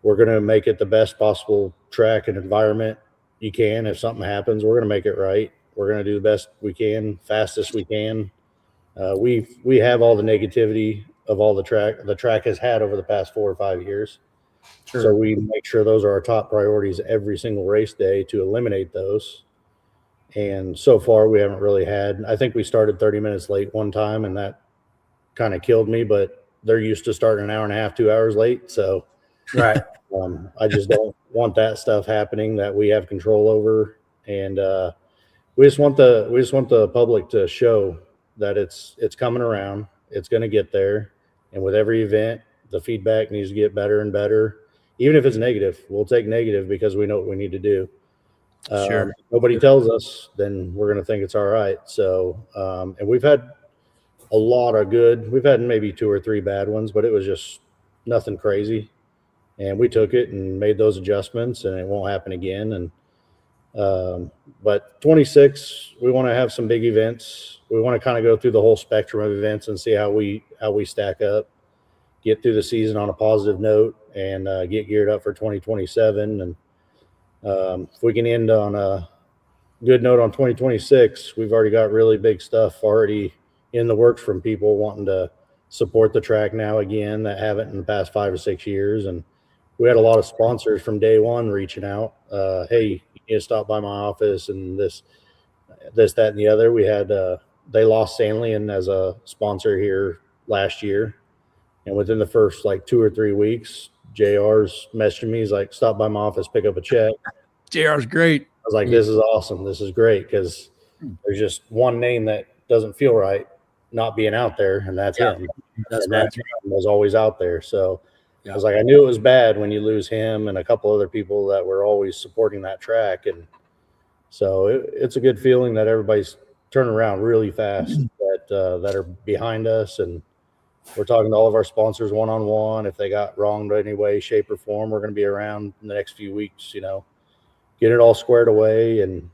We're going to make it the best possible track and environment you can. If something happens, we're going to make it right. We're going to do the best we can, fastest we can. We have all the negativity of all the track has had over the past 4 or 5 years. Sure. So we make sure those are our top priorities every single race day to eliminate those. And so far we haven't really had, I think we started 30 minutes late one time, and that kind of killed me, but they're used to starting an hour and a half, 2 hours late. So right. I just don't want that stuff happening that we have control over. And we just want the public to show that it's coming around. It's going to get there. And with every event, the feedback needs to get better and better. Even if it's negative, we'll take negative because we know what we need to do. Sure. Nobody tells us, then we're going to think it's all right. So, and we've had a lot of good. We've had maybe 2 or 3 bad ones, but it was just nothing crazy. And we took it and made those adjustments, and it won't happen again. And but 26, we want to have some big events. We want to kind of go through the whole spectrum of events and see how we stack up, get through the season on a positive note, and get geared up for 2027. And if we can end on a good note on 2026, we've already got really big stuff already in the works from people wanting to support the track now again that haven't in the past 5 or 6 years. And we had a lot of sponsors from day one reaching out. Hey, you need to stop by my office and this, that, and the other. We had, they lost Sanlian as a sponsor here last year. And within the first like 2 or 3 weeks, JR's messaging me. He's like, stop by my office, pick up a check. JR's great. I was like, this is awesome. This is great, because there's just one name that doesn't feel right not being out there, and that's him. That's and right. that was always out there. So I was like, I knew it was bad when you lose him and a couple other people that were always supporting that track. And so it's a good feeling that everybody's turning around really fast, that are behind us. And we're talking to all of our sponsors one-on-one. If they got wronged in any way, shape, or form, we're going to be around in the next few weeks, you know, get it all squared away and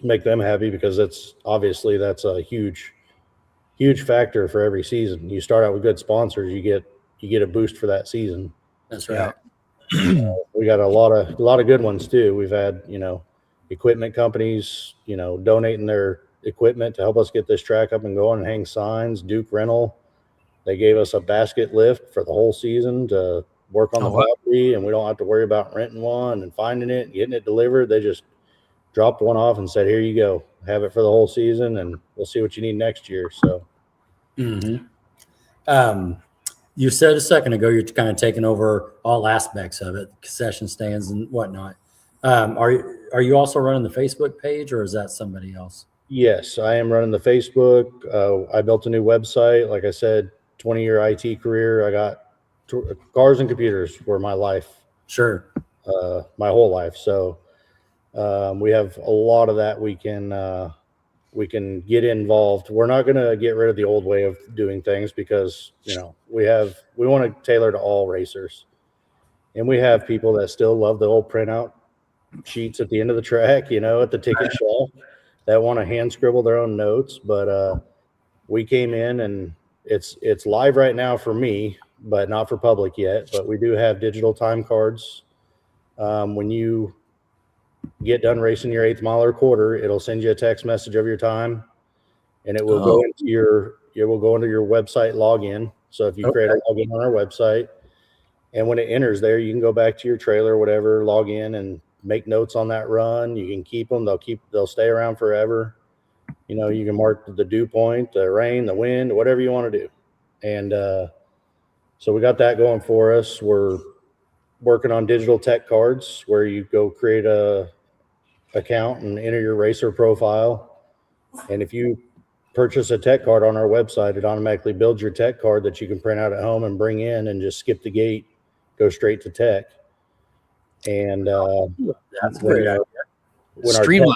make them happy, because that's a huge factor for every season. You start out with good sponsors, you get a boost for that season. That's right. We got a lot of good ones too. We've had, you know, equipment companies, you know, donating their equipment to help us get this track up and going and hang signs. Duke Rental, they gave us a basket lift for the whole season to work on the property, and we don't have to worry about renting one and finding it and getting it delivered. They just dropped one off and said, here you go, have it for the whole season, and we'll see what you need next year. So you said a second ago you're kind of taking over all aspects of it, concession stands and whatnot. Are you also running the Facebook page, or is that somebody else? Yes, I am running the Facebook. I built a new website. Like I said, 20-year IT career. I got cars and computers were my life. Sure. My whole life. So we have a lot of that we can we can get involved. We're not going to get rid of the old way of doing things because, you know, we want to tailor to all racers. And we have people that still love the old printout sheets at the end of the track, you know, at the ticket shelf, that want to hand scribble their own notes. But we came in, and it's live right now for me, but not for public yet. But we do have digital time cards. When you get done racing your 8th mile or quarter, it'll send you a text message of your time, and it will go into your website login. So if you create a login on our website, and when it enters there, you can go back to your trailer or whatever, log in and make notes on that run. You can keep them. They'll stay around forever. You know, you can mark the dew point, the rain, the wind, whatever you want to do. And so we got that going for us. We're working on digital tech cards where you go create a account and enter your racer profile. And if you purchase a tech card on our website, it automatically builds your tech card that you can print out at home and bring in and just skip the gate, go straight to tech. And that's great. Streamline.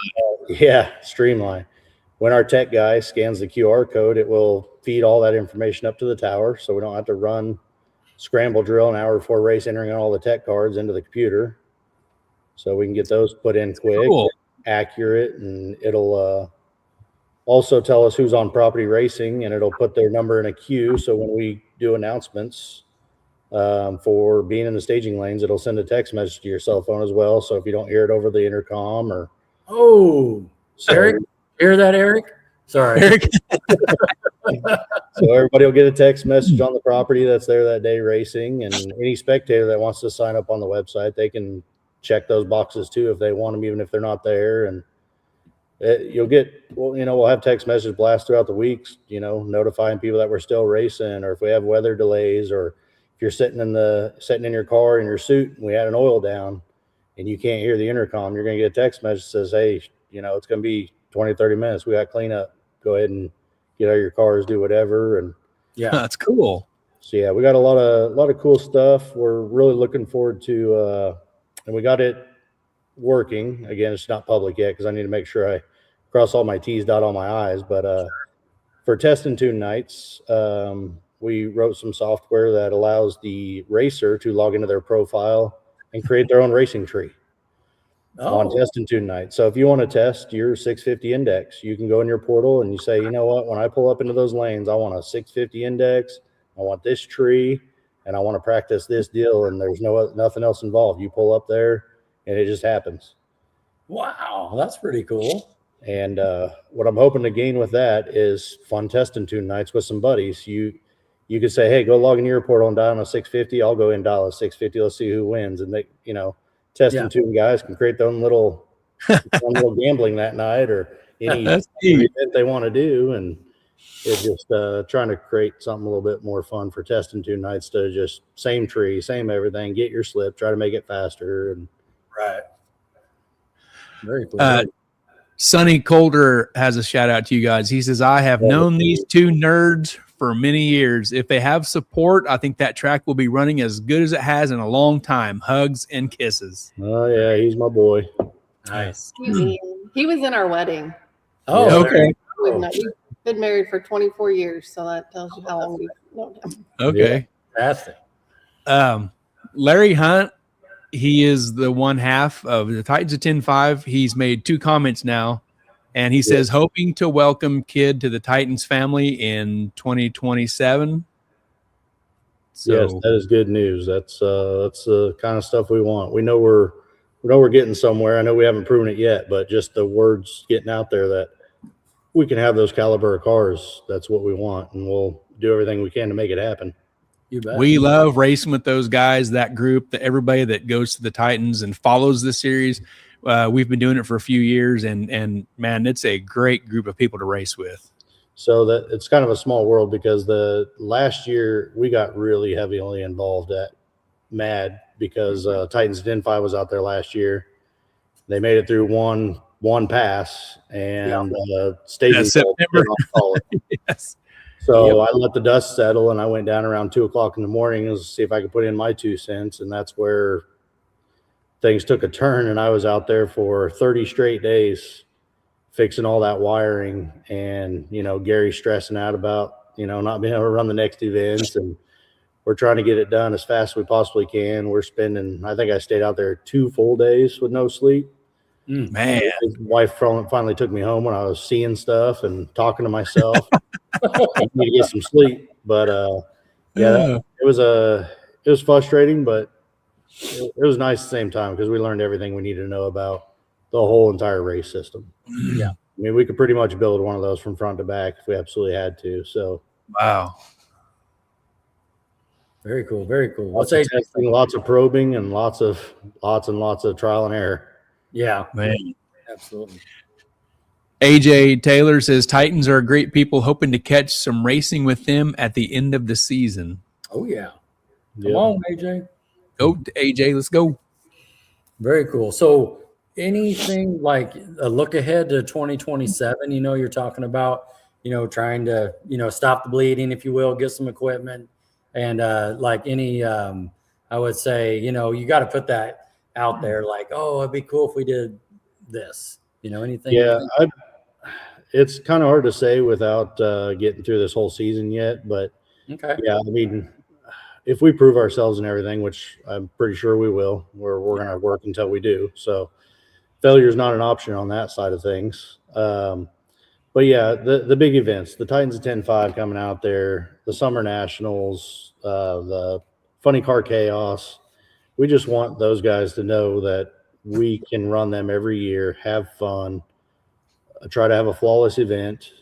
Streamline. When our tech guy scans the QR code, it will feed all that information up to the tower, so we don't have to run scramble drill an hour before race, entering all the tech cards into the computer. So we can get those put in quick, accurate, and it'll also tell us who's on property racing, and it'll put their number in a queue. So when we do announcements for being in the staging lanes, it'll send a text message to your cell phone as well. So if you don't hear it over the intercom or Eric, hear that, Eric? Sorry, Eric. So everybody will get a text message on the property that's there that day racing, and any spectator that wants to sign up on the website, they can check those boxes too if they want them, even if they're not there. And you'll get, we'll have text message blasts throughout the weeks, notifying people that we're still racing, or if we have weather delays, or if you're sitting in your car in your suit and we had an oil down and you can't hear the intercom, you're going to get a text message that says, hey, it's going to be 20, 30 minutes. We got cleanup. Go ahead and get out of your cars, do whatever. And that's cool. So yeah, we got a lot of cool stuff. We're really looking forward to, and we got it working. Again, it's not public yet because I need to make sure I cross all my T's, dot all my I's. But for test and tune nights, we wrote some software that allows the racer to log into their profile and create their own racing tree on test and tune night. So if you want to test your 650 index, you can go in your portal and you say, you know what, when I pull up into those lanes, I want a 650 index, I want this tree, and I want to practice this deal, and there's nothing else involved. You pull up there and it just happens. Wow, that's pretty cool. And what I'm hoping to gain with that is fun test and tune nights with some buddies. You could say, hey, go log into your portal and dial on a 650. I'll go in, dial a 650. Let's see who wins. And they, test and tune guys can create their own little gambling that night, or any event they want to do. And it's just trying to create something a little bit more fun for test and tune nights, to just same tree, same everything, get your slip, try to make it faster. And right. Very cool. Sonny Colder has a shout out to you guys. He says, I have known these two nerds for many years. If they have support, I think that track will be running as good as it has in a long time. Hugs and kisses. Oh yeah, he's my boy. Nice. He was in our wedding. Oh, okay. We've been married for 24 years, so that tells you how long we've known him. Okay. Fantastic. Larry Hunt, he is the one half of the Titans of 10-5. He's made 2 comments now, and he says, hoping to welcome kid to the Titans family in 2027. So, yes, that is good news. That's the kind of stuff we want. We know we're getting somewhere. I know we haven't proven it yet, but just the words getting out there that we can have those caliber of cars. That's what we want, and we'll do everything we can to make it happen. You bet. We love racing with those guys, that group, everybody that goes to the Titans and follows the series. We've been doing it for a few years, and man, it's a great group of people to race with. So that it's kind of a small world, because the last year we got really heavily involved at MAD, because Titans of 10-5 was out there last year. They made it through one pass, and staging September. Yes. So I let the dust settle, and I went down around 2:00 in the morning to see if I could put in my 2 cents. And that's where things took a turn. And I was out there for 30 straight days fixing all that wiring, and Gary stressing out about not being able to run the next events, and we're trying to get it done as fast as we possibly can. We're spending, I think I stayed out there 2 full days with no sleep. Man, his wife finally took me home when I was seeing stuff and talking to myself. I need to get some sleep, but it was frustrating, but it was nice at the same time because we learned everything we needed to know about the whole entire race system. Yeah. I mean, we could pretty much build one of those from front to back if we absolutely had to. So, wow. Very cool. Very cool. Lots of testing, lots of probing, and lots and lots of trial and error. Yeah, Man. Absolutely. AJ Taylor says Titans are great people, hoping to catch some racing with them at the end of the season. Oh yeah. Come on, AJ. Go AJ, let's go. Very cool. So anything like a look ahead to 2027, you're talking about, trying to, stop the bleeding, if you will, get some equipment, and like any, I would say, you got to put that out there, like, oh, it'd be cool if we did this, anything. Yeah, it's kind of hard to say without getting through this whole season yet, but okay. Yeah, I mean, if we prove ourselves and everything, which I'm pretty sure we will, we're going to work until we do. So failure is not an option on that side of things. But yeah, the big events, the Titans of 10-5 coming out there, the Summer Nationals, the Funny Car Chaos. We just want those guys to know that we can run them every year, have fun, try to have a flawless event.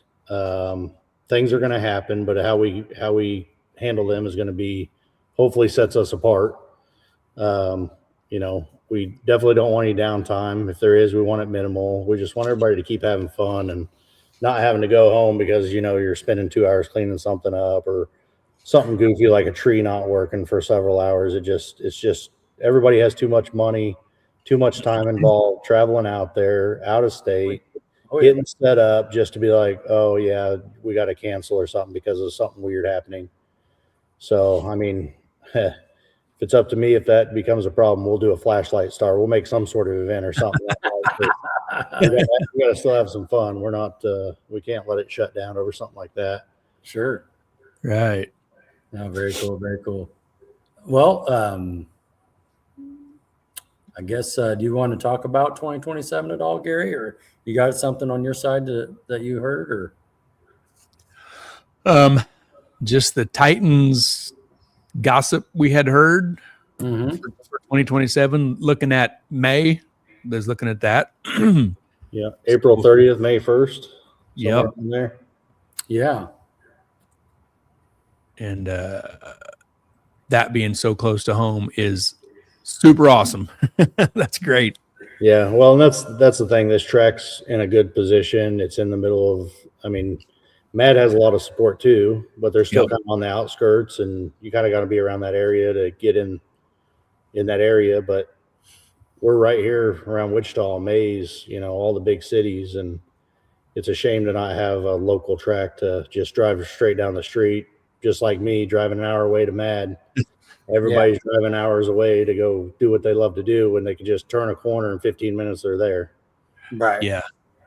Things are going to happen, but how we handle them is going to be, hopefully sets us apart. We definitely don't want any downtime. If there is, we want it minimal. We just want everybody to keep having fun and not having to go home because, you're spending 2 hours cleaning something up or something goofy like a tree not working for several hours. It's just everybody has too much money, too much time involved, traveling out there, out of state, getting set up just to be like, oh yeah, we got to cancel or something because of something weird happening. So, I mean, if it's up to me, if that becomes a problem, we'll do a flashlight star. We'll make some sort of event or something. We got to still have some fun. We're not, we can't let it shut down over something like that. Sure. Right. No, very cool. Very cool. Well, I guess, do you want to talk about 2027 at all, Gary, or you got something on your side that you heard, or? Just the Titans gossip we had heard for 2027, looking at May. There's looking at that. Yeah. April 30th, May 1st. Yep. In there. Yeah. And that being so close to home is super awesome. That's great. Yeah. Well, and that's the thing. This track's in a good position. It's in the middle of, Matt has a lot of support too, but they're still kind of on the outskirts, and you kind of got to be around that area to get in that area. But we're right here around Wichita, Mays, all the big cities, and it's a shame to not have a local track to just drive straight down the street, just like me driving an hour away to Mad. Everybody's driving hours away to go do what they love to do when they can just turn a corner in 15 minutes, they're there. Right. Yeah.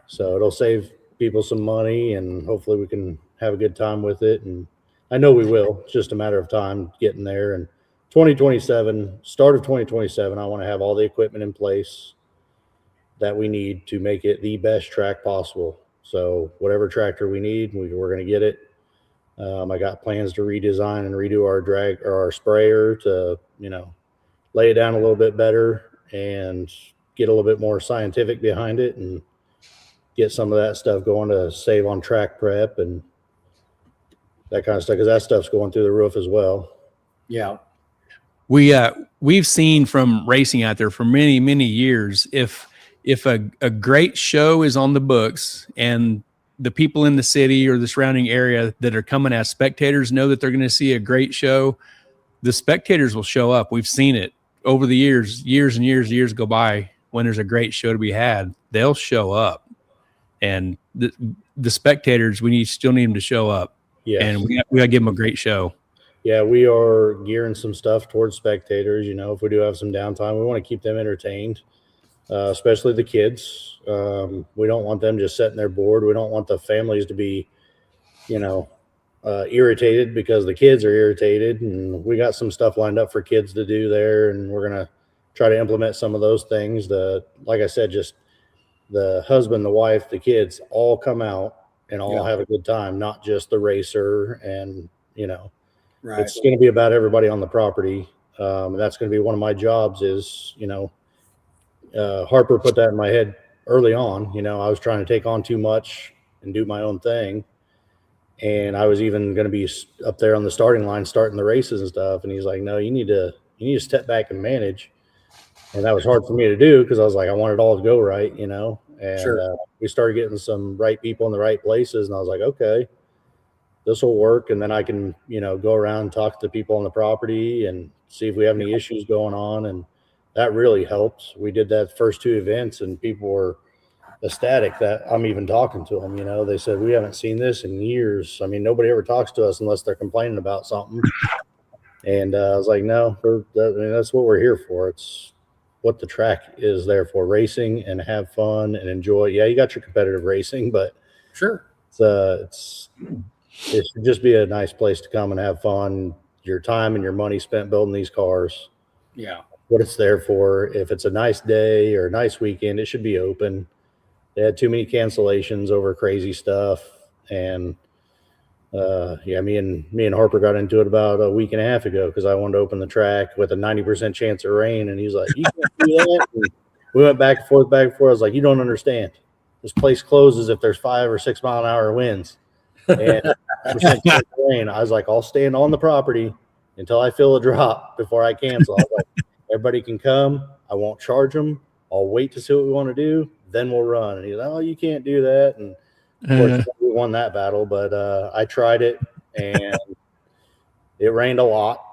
So it'll save people some money, and hopefully we can have a good time with it. And I know we will. It's just a matter of time getting there. And 2027, start of 2027, I want to have all the equipment in place that we need to make it the best track possible. So whatever tractor we need, we're going to get it. I got plans to redesign and redo our sprayer to, lay it down a little bit better and get a little bit more scientific behind it and get some of that stuff going to save on track prep and that kind of stuff, because that stuff's going through the roof as well. Yeah. We've seen from racing out there for many, many years, if a great show is on the books and the people in the city or the surrounding area that are coming as spectators know that they're going to see a great show, the spectators will show up. We've seen it over the years and years go by. When there's a great show to be had, they'll show up. And the spectators, still need them to show up. Yeah, and we got to give them a great show. Yeah, we are gearing some stuff towards spectators. If we do have some downtime, we want to keep them entertained. especially the kids. We don't want them just sitting there bored. We don't want the families to be, irritated because the kids are irritated. And we got some stuff lined up for kids to do there, and we're going to try to implement some of those things. Like I said, just the husband, the wife, the kids all come out and all have a good time, not just the racer. And, Right. It's going to be about everybody on the property. And that's going to be one of my jobs is, Harper put that in my head early on. I was trying to take on too much and do my own thing. And I was even going to be up there on the starting line, starting the races and stuff. And he's like, no, you need to step back and manage. And that was hard for me to do because I was like, I want it all to go right, and Sure. We started getting some right people in the right places. And I was like, okay, this will work. And then I can, go around and talk to people on the property and see if we have any issues going on. And that really helped. We did that first 2 events and people were ecstatic that I'm even talking to them. They said, we haven't seen this in years. I mean, nobody ever talks to us unless they're complaining about something. And I was like, no, that's what we're here for. It's what the track is there for, racing and have fun and enjoy. Yeah, you got your competitive racing, but Sure. it should just be a nice place to come and have fun. Your time and your money spent building these cars. Yeah. What it's there for. If it's a nice day or a nice weekend, it should be open. They had too many cancellations over crazy stuff. And me and Harper got into it about a week and a half ago because I wanted to open the track with a 90% chance of rain. And he's like, you can't do that. And we went back and forth. I was like, you don't understand. This place closes if there's 5 or 6 mile an hour winds. And rain. I was like, I'll stand on the property until I feel a drop before I cancel. I was like, everybody can come. I won't charge them. I'll wait to see what we want to do. Then we'll run. And he's like, oh, you can't do that. And of course, we won that battle, but I tried it and it rained a lot.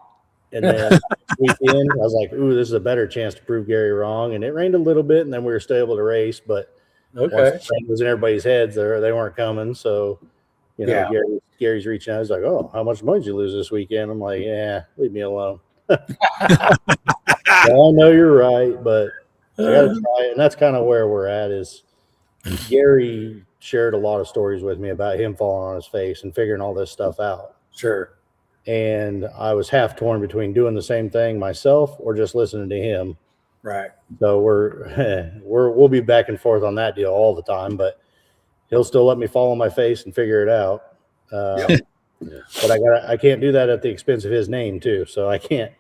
And then weekend, I was like, ooh, this is a better chance to prove Gary wrong. And it rained a little bit, and then we were still able to race. But once the rain was in everybody's heads, they weren't coming. So, Gary's reaching out. He's like, oh, how much money did you lose this weekend? I'm like, yeah, leave me alone. I know you're right, but I got to try it. And that's kind of where we're at is Gary shared a lot of stories with me about him falling on his face and figuring all this stuff out. Sure. And I was half torn between doing the same thing myself or just listening to him. Right. So we'll be back and forth on that deal all the time, but he'll still let me fall on my face and figure it out. But I can't do that at the expense of his name too. So I can't,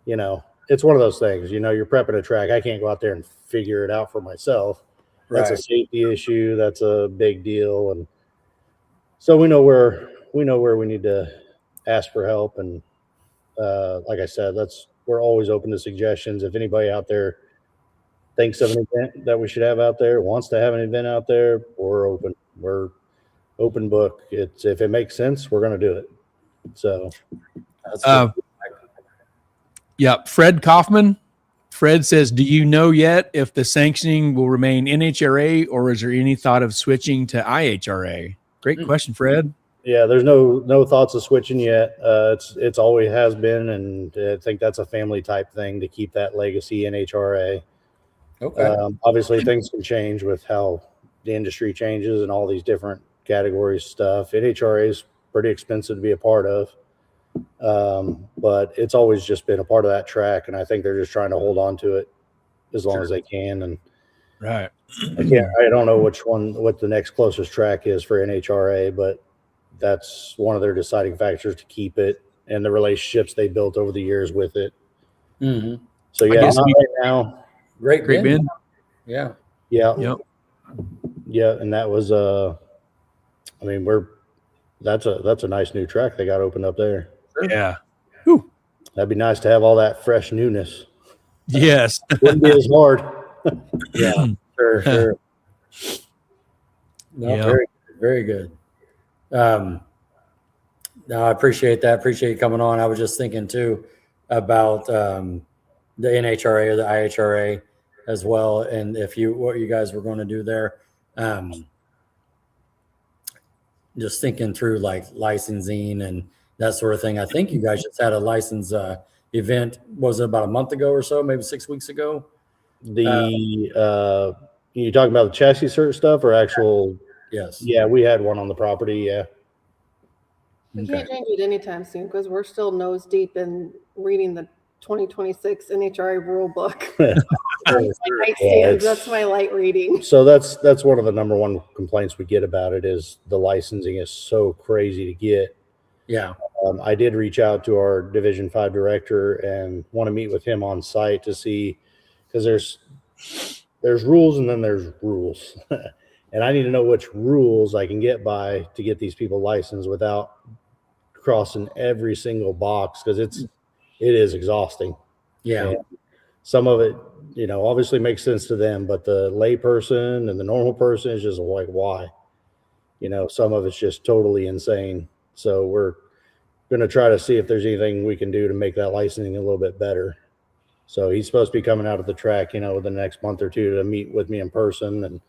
it's one of those things, you're prepping a track. I can't go out there and figure it out for myself. That's a safety issue. That's a big deal. And so we know where we need to ask for help. And like I said, we're always open to suggestions. If anybody out there thinks of an event that we should have out there, wants to have an event out there, we're open. We're open book. If it makes sense, we're going to do it. So That's Fred Kaufman. Fred says, do you know yet if the sanctioning will remain NHRA or is there any thought of switching to IHRA? Great question, Fred. Yeah, there's no thoughts of switching yet. It's always has been, and I think that's a family type thing to keep that legacy NHRA. okay. Obviously, things can change with how the industry changes and all these different categories stuff. NHRA is pretty expensive to be a part of. But it's always just been a part of that track, and I think they're just trying to hold on to it as long as they can. And right, I don't know what the next closest track is for NHRA, but that's one of their deciding factors to keep it and the relationships they built over the years with it. Mm-hmm. So not right now. Great Ben. Yeah. Yep. Yeah, and that was that's a nice new track they got opened up there. Yeah. That'd be nice to have all that fresh newness. Yes. Wouldn't be as hard. Yeah, sure. No, very, very good. No, I appreciate that. Appreciate you coming on. I was just thinking too about the NHRA or the IHRA as well, and what you guys were going to do there. Just thinking through like licensing and that sort of thing. I think you guys just had a license event. Was it about a month ago or so? Maybe 6 weeks ago? You talking about the chassis cert stuff or actual? Yes. Yeah, we had one on the property. Yeah. We can't change it anytime soon because we're still nose deep in reading the 2026 NHRA rule book. That's my light reading. So that's one of the number one complaints we get about it is the licensing is so crazy to get. Yeah. I did reach out to our Division 5 director and want to meet with him on site to see, because there's rules and then there's rules. And I need to know which rules I can get by to get these people licensed without crossing every single box, because it is exhausting. Yeah. And some of it, obviously makes sense to them, but the lay person and the normal person is just like, why? Some of it's just totally insane. So we're going to try to see if there's anything we can do to make that licensing a little bit better. So he's supposed to be coming out of the track, within the next month or two to meet with me in person. And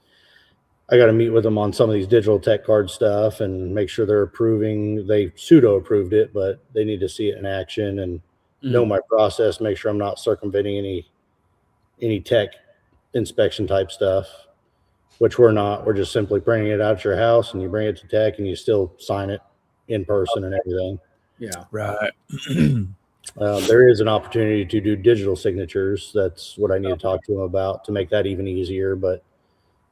I got to meet with them on some of these digital tech card stuff and make sure they're approving. They pseudo approved it, but they need to see it in action and know my process, make sure I'm not circumventing any tech inspection type stuff, which we're not. We're just simply printing it out at your house and you bring it to tech and you still sign it in person and everything. Yeah. Right. There is an opportunity to do digital signatures. That's what I need to talk to them about to make that even easier. But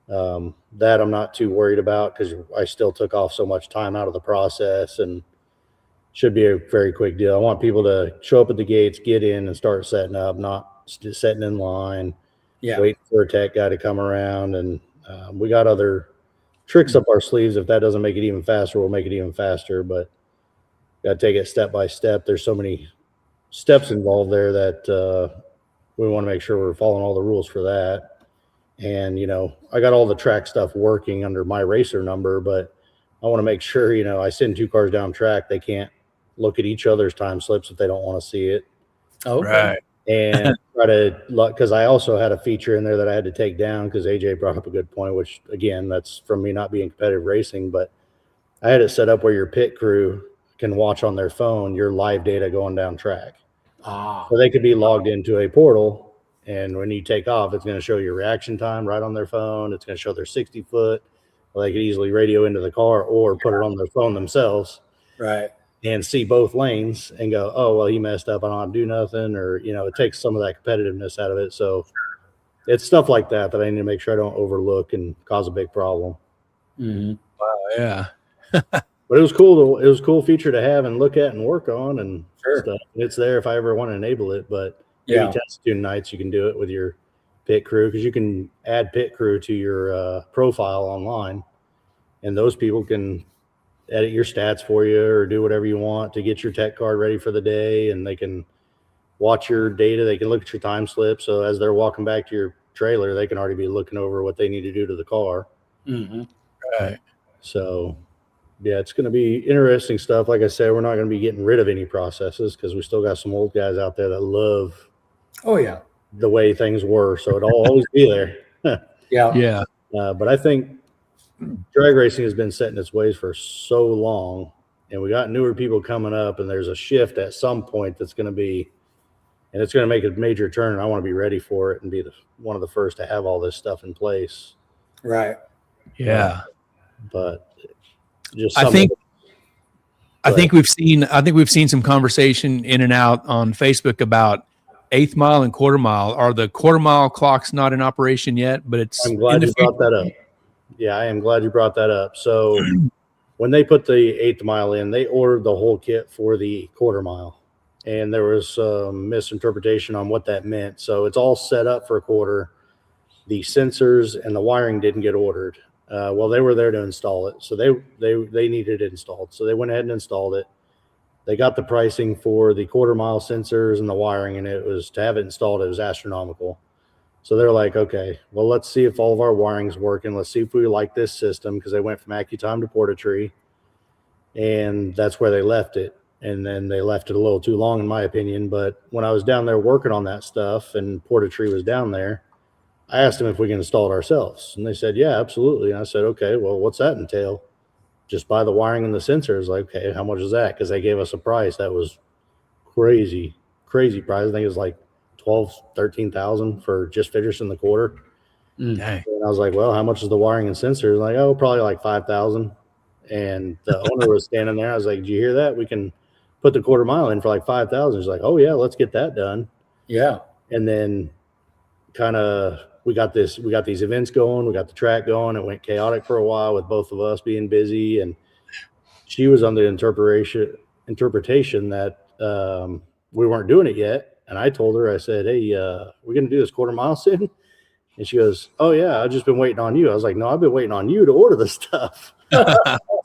that I'm not too worried about because I still took off so much time out of the process and should be a very quick deal. I want people to show up at the gates, get in and start setting up, not just sitting in line, waiting for a tech guy to come around. And we got other tricks up our sleeves. If that doesn't make it even faster, we'll make it even faster. But got to take it step by step. There's so many steps involved there that we want to make sure we're following all the rules for that. And, I got all the track stuff working under my racer number, but I want to make sure, I send 2 cars down track. They can't look at each other's time slips if they don't want to see it. Okay. Right. And try to look, because I also had a feature in there that I had to take down because AJ brought up a good point, which again, that's from me not being competitive racing, but I had it set up where your pit crew can watch on their phone your live data going down track. So they could be logged into a portal, and when you take off, it's going to show your reaction time right on their phone. It's going to show their 60 foot. Well, they could easily radio into the car or put it on their phone themselves. Right. And see both lanes and go, oh, well, he messed up. I don't have to do nothing. Or, it takes some of that competitiveness out of it. So it's stuff like that I need to make sure I don't overlook and cause a big problem. Mm-hmm. Wow. Yeah. But it was cool. It was a cool feature to have and look at and work on and Sure. stuff. It's there if I ever want to enable it. But maybe test tune nights, you can do it with your pit crew, because you can add pit crew to your profile online, and those people can edit your stats for you or do whatever you want to get your tech card ready for the day, and they can watch your data. They can look at your time slip. So as they're walking back to your trailer, they can already be looking over what they need to do to the car. Mm-hmm. Right. So yeah, it's going to be interesting stuff. Like I said, we're not going to be getting rid of any processes because we still got some old guys out there that love the way things were. So it'll always be there. Yeah. But I think drag racing has been set in its ways for so long, and we got newer people coming up, and there's a shift at some point that's going to be, and it's going to make a major turn. And I want to be ready for it and be one of the first to have all this stuff in place. Right. Yeah. But just I think we've seen some conversation in and out on Facebook about 1/8 mile and 1/4 mile. Are the 1/4 mile clocks not in operation yet? But it's. I'm glad you brought that up. Yeah, I am glad you brought that up. So when they put the 1/8 mile in, they ordered the whole kit for the 1/4 mile, and there was some misinterpretation on what that meant. So it's all set up for a 1/4. The sensors and the wiring didn't get ordered. Well, they were there to install it, so they needed it installed. So they went ahead and installed it. They got the pricing for the 1/4 mile sensors and the wiring, and it was to have it installed. It was astronomical. So they're like, okay, well, let's see if all of our wiring's working. Let's see if we like this system, because they went from AccuTime to Portatree, and that's where they left it. And then they left it a little too long, in my opinion. But when I was down there working on that stuff and Portatree was down there, I asked them if we can install it ourselves. And they said, yeah, absolutely. And I said, okay, well, what's that entail? Just buy the wiring and the sensors. Like, okay, how much is that? Because they gave us a price that was crazy price. I think it was like 13,000 for just finishing the quarter. Dang. And I was like, well, how much is the wiring and sensors? Like, oh, probably like 5,000. And the owner was standing there. I was like, did you hear that? We can put the quarter mile in for like 5,000. He's like, oh yeah, let's get that done. Yeah. And then kind of we got these events going. We got the track going. It went chaotic for a while with both of us being busy. And she was under the interpretation that we weren't doing it yet. And I told her, I said, hey, we're going to do this quarter mile soon. And she goes, oh yeah, I've just been waiting on you. I was like, no, I've been waiting on you to order the stuff.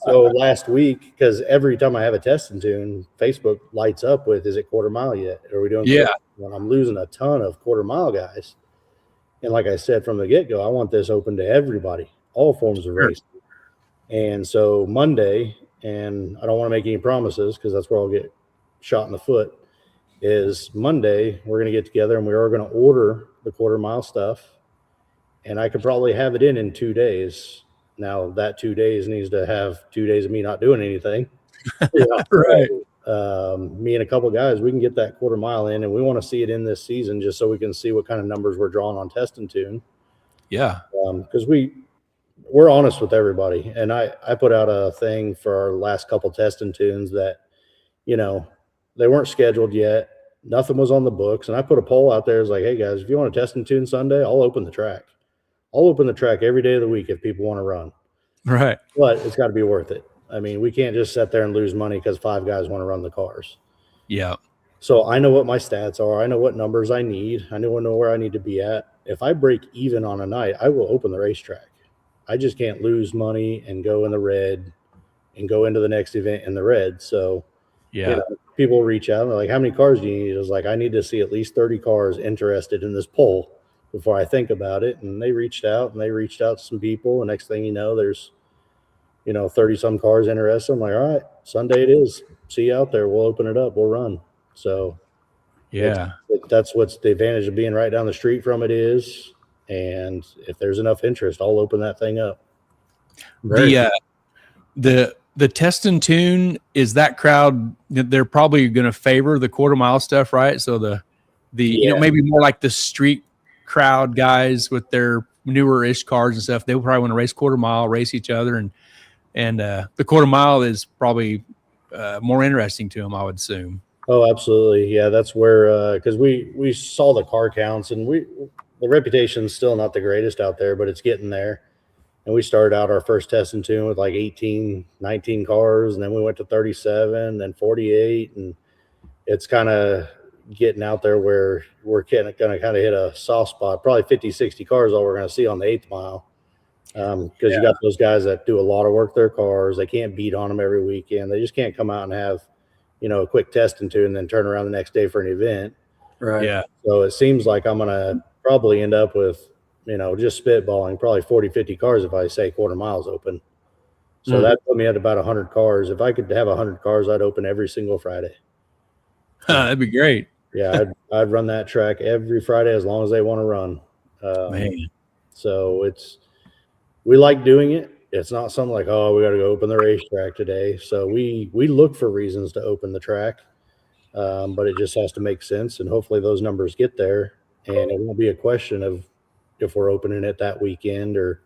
So last week, because every time I have a test and tune, Facebook lights up with, is it quarter mile yet? Are we doing? Yeah. Well, I'm losing a ton of quarter mile guys. And like I said from the get-go, I want this open to everybody, all forms of racing. And so Monday, and I don't want to make any promises because that's where I'll get shot in the foot, is Monday we're going to get together and we are going to order the quarter mile stuff. And I could probably have it in 2 days. Now that 2 days needs to have 2 days of me not doing anything. Right. Me and a couple of guys, we can get that quarter mile in, and we want to see it in this season just so we can see what kind of numbers we're drawing on test and tune. Yeah. Because we're honest with everybody. And I put out a thing for our last couple test and tunes that, they weren't scheduled yet. Nothing was on the books. And I put a poll out there. It's like, hey guys, if you want to test and tune Sunday, I'll open the track. I'll open the track every day of the week if people want to run. Right. But it's got to be worth it. I mean, we can't just sit there and lose money because 5 guys want to run the cars. Yeah. So I know what my stats are. I know what numbers I need. I know where I need to be at. If I break even on a night, I will open the racetrack. I just can't lose money and go in the red and go into the next event in the red. So yeah, people reach out and they're like, how many cars do you need? I was like, I need to see at least 30 cars interested in this poll before I think about it. And they reached out to some people. And next thing you know, there's, 30 some cars interested. I'm like, all right, Sunday it is. See you out there. We'll open it up. We'll run. So yeah, that's what's the advantage of being right down the street from it is. And if there's enough interest, I'll open that thing up. The test and tune, is that crowd, they're probably going to favor the quarter mile stuff, right? So the maybe more like the street crowd guys with their newer-ish cars and stuff, they will probably want to race quarter mile, race each other, and the quarter mile is probably more interesting to them, I would assume. Oh, absolutely. Yeah, that's where because we saw the car counts, and the reputation's still not the greatest out there, but it's getting there. And we started out our first test and tune with like 18, 19 cars, and then we went to 37, then 48, and it's kind of getting out there where we're going to kind of hit a soft spot. Probably 50, 60 cars all we're going to see on the 8th mile. Because you got those guys that do a lot of work their cars. They can't beat on them every weekend. They just can't come out and have, a quick test and tune and then turn around the next day for an event. Right. Yeah. So it seems like I'm going to probably end up with, just spitballing probably 40, 50 cars if I say quarter miles open. So that put me at about 100 cars. If I could have 100 cars, I'd open every single Friday. That'd be great. Yeah, I'd run that track every Friday as long as they want to run. Man. So we like doing it. It's not something like, oh, we got to go open the racetrack today. So we look for reasons to open the track, but it just has to make sense. And hopefully those numbers get there. And it won't be a question of if we're opening it that weekend or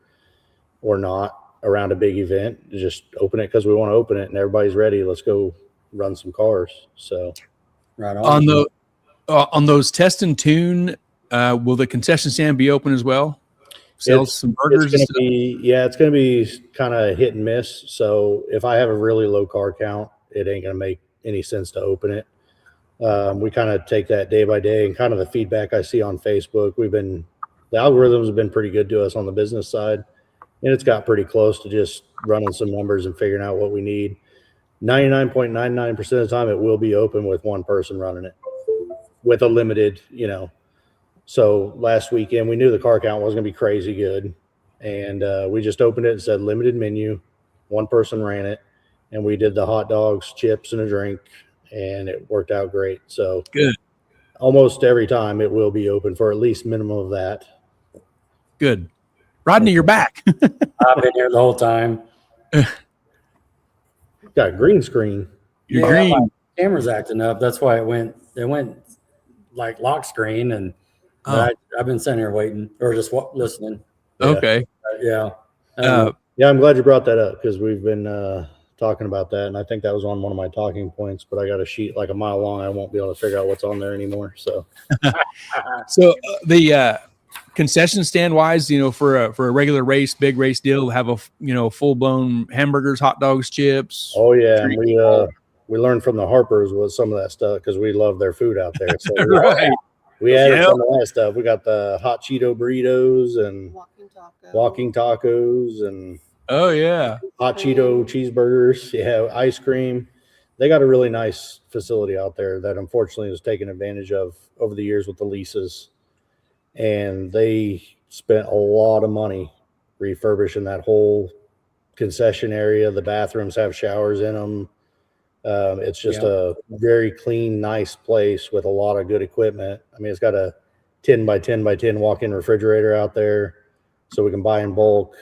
not around a big event. Just open it because we want to open it and everybody's ready. Let's go run some cars. So right on. On those test and tune, will the concession stand be open as well? Some burgers. It's going to be kind of hit and miss. So if I have a really low car count, it ain't going to make any sense to open it. We kind of take that day by day, and kind of the feedback I see on Facebook, the algorithms have been pretty good to us on the business side, and it's got pretty close to just running some numbers and figuring out what we need. 99.99% of the time, it will be open with one person running it with a limited, So last weekend, we knew the car count wasn't going to be crazy good, and we just opened it and said limited menu. One person ran it, and we did the hot dogs, chips, and a drink, and it worked out great. So good. Almost every time it will be open for at least minimum of that. Good. Rodney, you're back. I've been here the whole time. Got a green screen. You're green. My camera's acting up. That's why it went like lock screen, and I've been sitting here waiting or just listening. Yeah. Okay. Yeah. Yeah, I'm glad you brought that up because we've been talking about that, and I think that was on one of my talking points. But I got a sheet like a mile long. I won't be able to figure out what's on there anymore. So, the concession stand wise, for a regular race, big race deal, have a full blown hamburgers, hot dogs, chips. Oh yeah, and we learned from the Harpers with some of that stuff because we love their food out there. So we added some of that stuff. We got the hot Cheeto burritos and walking tacos and hot Cheeto cheeseburgers. Yeah, ice cream. They got a really nice facility out there that unfortunately was taken advantage of over the years with the leases. And they spent a lot of money refurbishing that whole concession area. The bathrooms have showers in them. It's just a very clean, nice place with a lot of good equipment. I mean, it's got a 10 by 10 by 10 walk-in refrigerator out there so we can buy in bulk.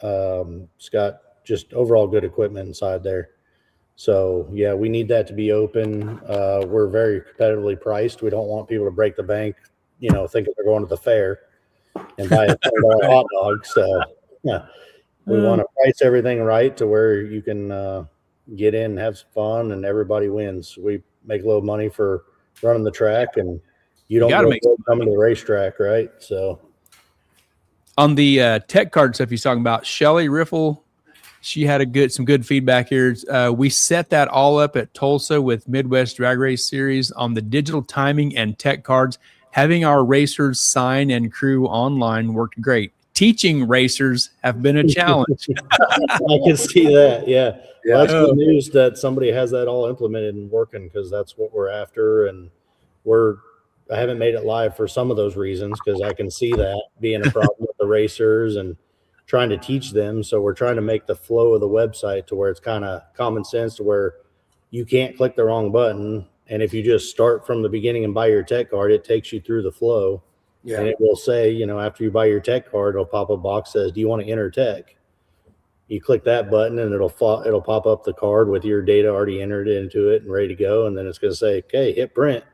It's got just overall good equipment inside there. So, yeah, we need that to be open. We're very competitively priced. We don't want people to break the bank, thinking they're going to the fair and buy a $10 hot dog. So, yeah, we want to price everything right to where you can get in and have some fun and everybody wins. We make a little money for running the track, and you don't coming to the racetrack, right? So, on the tech card stuff he's talking about, Shelly Riffle, she had some good feedback here. We set that all up at Tulsa with Midwest Drag Race Series on the digital timing and tech cards. Having our racers sign and crew online worked great. Teaching racers have been a challenge. I can see that. Yeah. Well, that's good news that somebody has that all implemented and working, because that's what we're after. And I haven't made it live for some of those reasons, because I can see that being a problem with the racers and trying to teach them. So we're trying to make the flow of the website to where it's kind of common sense, to where you can't click the wrong button. And if you just start from the beginning and buy your tech card, it takes you through the flow. Yeah. And it will say, after you buy your tech card, it'll pop up a box that says, do you want to enter tech? You click that button and it'll pop up the card with your data already entered into it and ready to go. And then it's going to say, okay, hit print.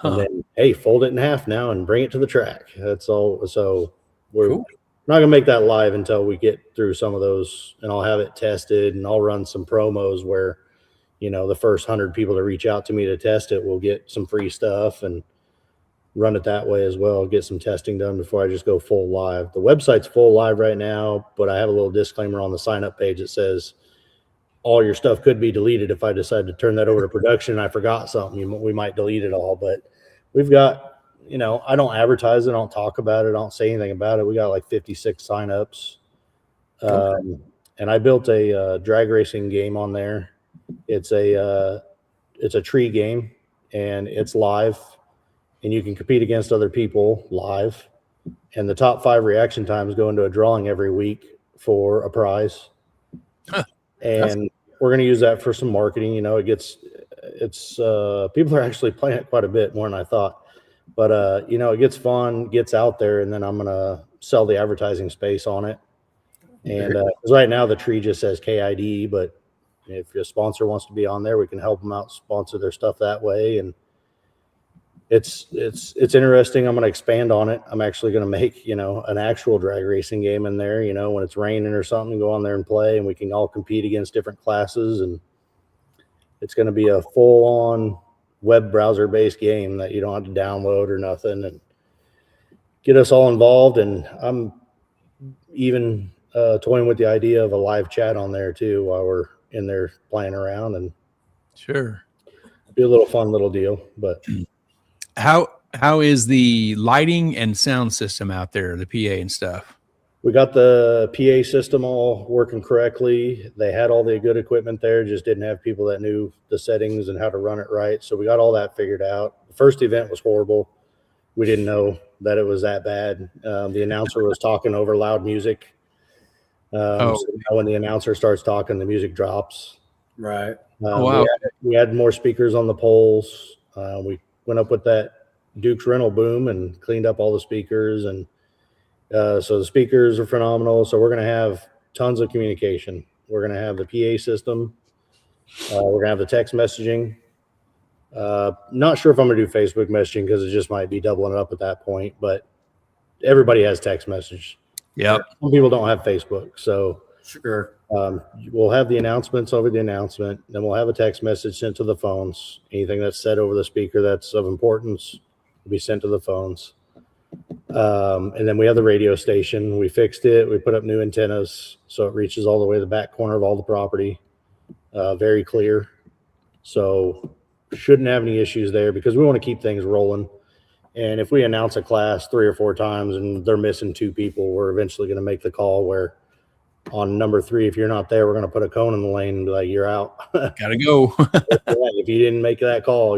And then, hey, fold it in half now and bring it to the track. That's all. So we're not going to make that live until we get through some of those, and I'll have it tested, and I'll run some promos where, the first 100 people to reach out to me to test it will get some free stuff, and run it that way as well. Get some testing done before I just go full live. The website's full live right now, but I have a little disclaimer on the sign up page that says all your stuff could be deleted if I decide to turn that over to production and I forgot something. We might delete it all, but we've got, I don't advertise it, I don't talk about it, I don't say anything about it. We got like 56 signups. And I built a drag racing game on there. It's a tree game, and it's live, and you can compete against other people live. And the top 5 reaction times go into a drawing every week for a prize. And we're going to use that for some marketing. It's people are actually playing it quite a bit more than I thought, but it gets fun, gets out there, and then I'm going to sell the advertising space on it. And right now the tree just says KID, but if your sponsor wants to be on there, we can help them out, sponsor their stuff that way. And it's interesting. I'm going to expand on it. I'm actually going to make, an actual drag racing game in there, when it's raining or something, go on there and play, and we can all compete against different classes. And it's going to be a full on web browser based game that you don't have to download or nothing, and get us all involved. And I'm even toying with the idea of a live chat on there too, while we're in there playing around, and be a little fun little deal. But how is the lighting and sound system out there, the PA and stuff? We got the PA system all working correctly. They had all the good equipment there, just didn't have people that knew the settings and how to run it right. So we got all that figured out. The first event was horrible. We didn't know that it was that bad. The announcer was talking over loud music. So when the announcer starts talking, the music drops. Right. Wow. We had more speakers on the poles. We went up with that Duke's rental boom and cleaned up all the speakers. And so the speakers are phenomenal. So we're going to have tons of communication. We're going to have the PA system. We're going to have the text messaging. Not sure if I'm going to do Facebook messaging because it just might be doubling it up at that point, but everybody has text message. Yep. Some people don't have Facebook. So Sure. We'll have the announcements over the announcement. Then we'll have a text message sent to the phones. Anything that's said over the speaker that's of importance will be sent to the phones. And then we have the radio station. We fixed it. We put up new antennas so it reaches all the way to the back corner of all the property. Very clear. So shouldn't have any issues there because we want to keep things rolling. And if we announce a class 3 or 4 times and they're missing 2 people, we're eventually going to make the call where on number 3, if you're not there, we're going to put a cone in the lane and be like, you're out. Gotta go. If you didn't make that call,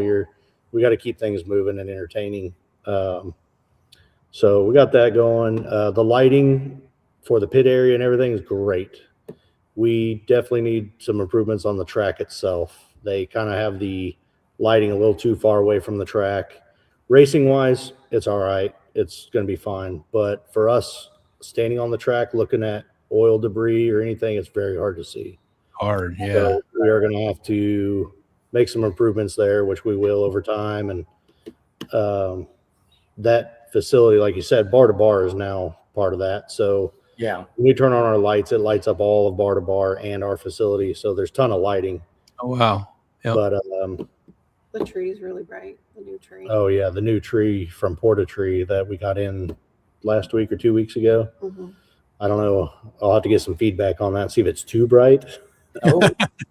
we got to keep things moving and entertaining. So we got that going. The lighting for the pit area and everything is great. We definitely need some improvements on the track itself. They kind of have the lighting a little too far away from the track. Racing wise, it's all right. It's going to be fine. But for us standing on the track, looking at oil debris or anything, it's very hard to see. Hard, yeah. So we are going to have to make some improvements there, which we will over time. And that facility, like you said, bar to bar is now part of that. So Yeah. when we turn on our lights, it lights up all of bar to bar and our facility. So there's a ton of lighting. Oh, wow. Yep. But The tree is really bright. The new tree. oh yeah, the new tree from Porta Tree that we got in last week or 2 weeks ago. Mhm. I don't know. I'll have to get some feedback on that. See if it's too bright. Oh,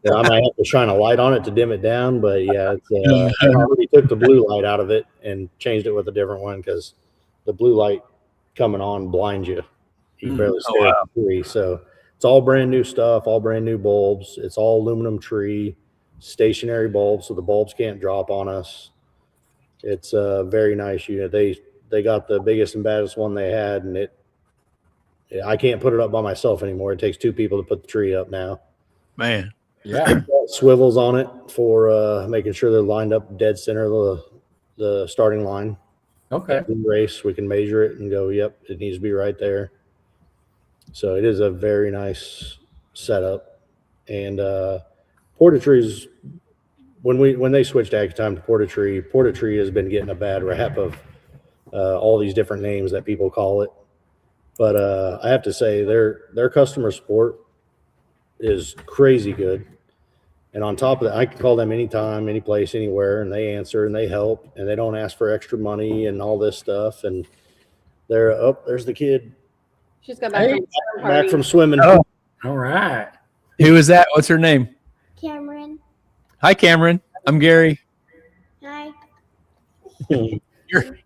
Yeah, I might have to shine a light on it to dim it down. But yeah, I already took the blue light out of it and changed it with a different one because the blue light coming on blinds you. You can barely stare at the tree. So it's all brand new stuff, all brand new bulbs. It's all aluminum tree, stationary bulbs, so the bulbs can't drop on us. It's a very nice unit. They got the biggest and baddest one they had, and I can't put it up by myself anymore. It takes 2 people to put the tree up now. Man. yeah. Swivels on it for making sure they're lined up dead center of the starting line. Okay. In the race, we can measure it and go, yep, it needs to be right there. So it is a very nice setup. And Porta Tree's, when they switched AccuTime to Porta Tree has been getting a bad rap of all these different names that people call it. But I have to say their customer support is crazy good. And on top of that, I can call them anytime, any place, anywhere, and they answer and they help and they don't ask for extra money and all this stuff. And there's the kid She's got back, Hey, from the back party. from swimming. Oh. All right. Who is that? What's her name? Cameron. Hi, Cameron. I'm Gary. Hi.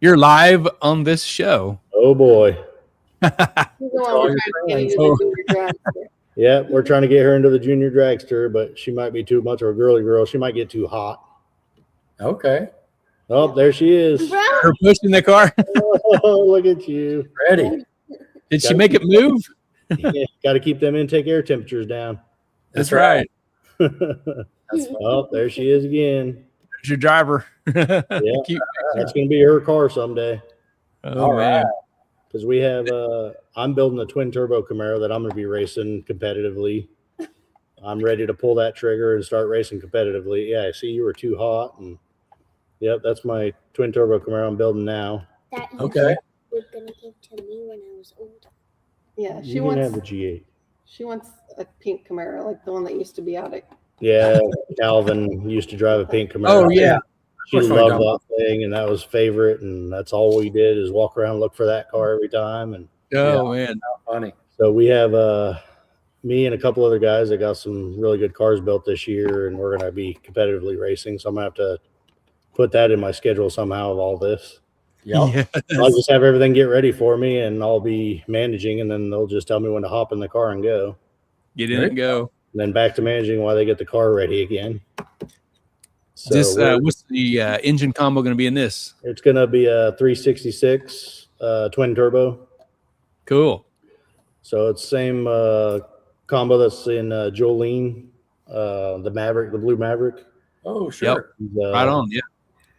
You're live on this show. Oh boy. She's the one all we're your trying to get friends. into the junior dragster. Yeah, we're trying to get her into the junior dragster, but she might be too much of a girly girl. She might get too hot. Okay. Oh, there she is. Bro. Her pushing the car. Oh, look at you. Ready. Did she make it move? Yeah, got to keep them intake air temperatures down. That's right. That's fine. Oh, there she is again. There's your driver. Yeah, Cute. that's going to be her car someday. Oh, All man. right. Because we have, I'm building a twin turbo Camaro that I'm going to be racing competitively. I'm ready to pull that trigger and start racing competitively. Yeah, I see you were too hot. And yep, that's my twin turbo Camaro I'm building now. That you Okay. were gonna give to me when I was older. Yeah, she You can have wants the G8. she wants a pink Camaro, like the one that used to be out at. Yeah, Calvin used to drive a pink Camaro. Oh, yeah. She Which one loved don't? that thing, and that was favorite, and that's all we did is walk around and look for that car every time. And Oh, man. Funny. so we have me and a couple other guys that got some really good cars built this year, and we're going to be competitively racing. So I'm going to have to put that in my schedule somehow of all this. Yep. I'll just have everything get ready for me, and I'll be managing, and then they'll just tell me when to hop in the car and go. Get in and go. And then back to managing while they get the car ready again. So This what's the engine combo going to be in this? it's going to be a 366 twin turbo. Cool. So it's same combo that's in Jolene, the Maverick, the blue Maverick. Oh, sure. Right on. Yeah.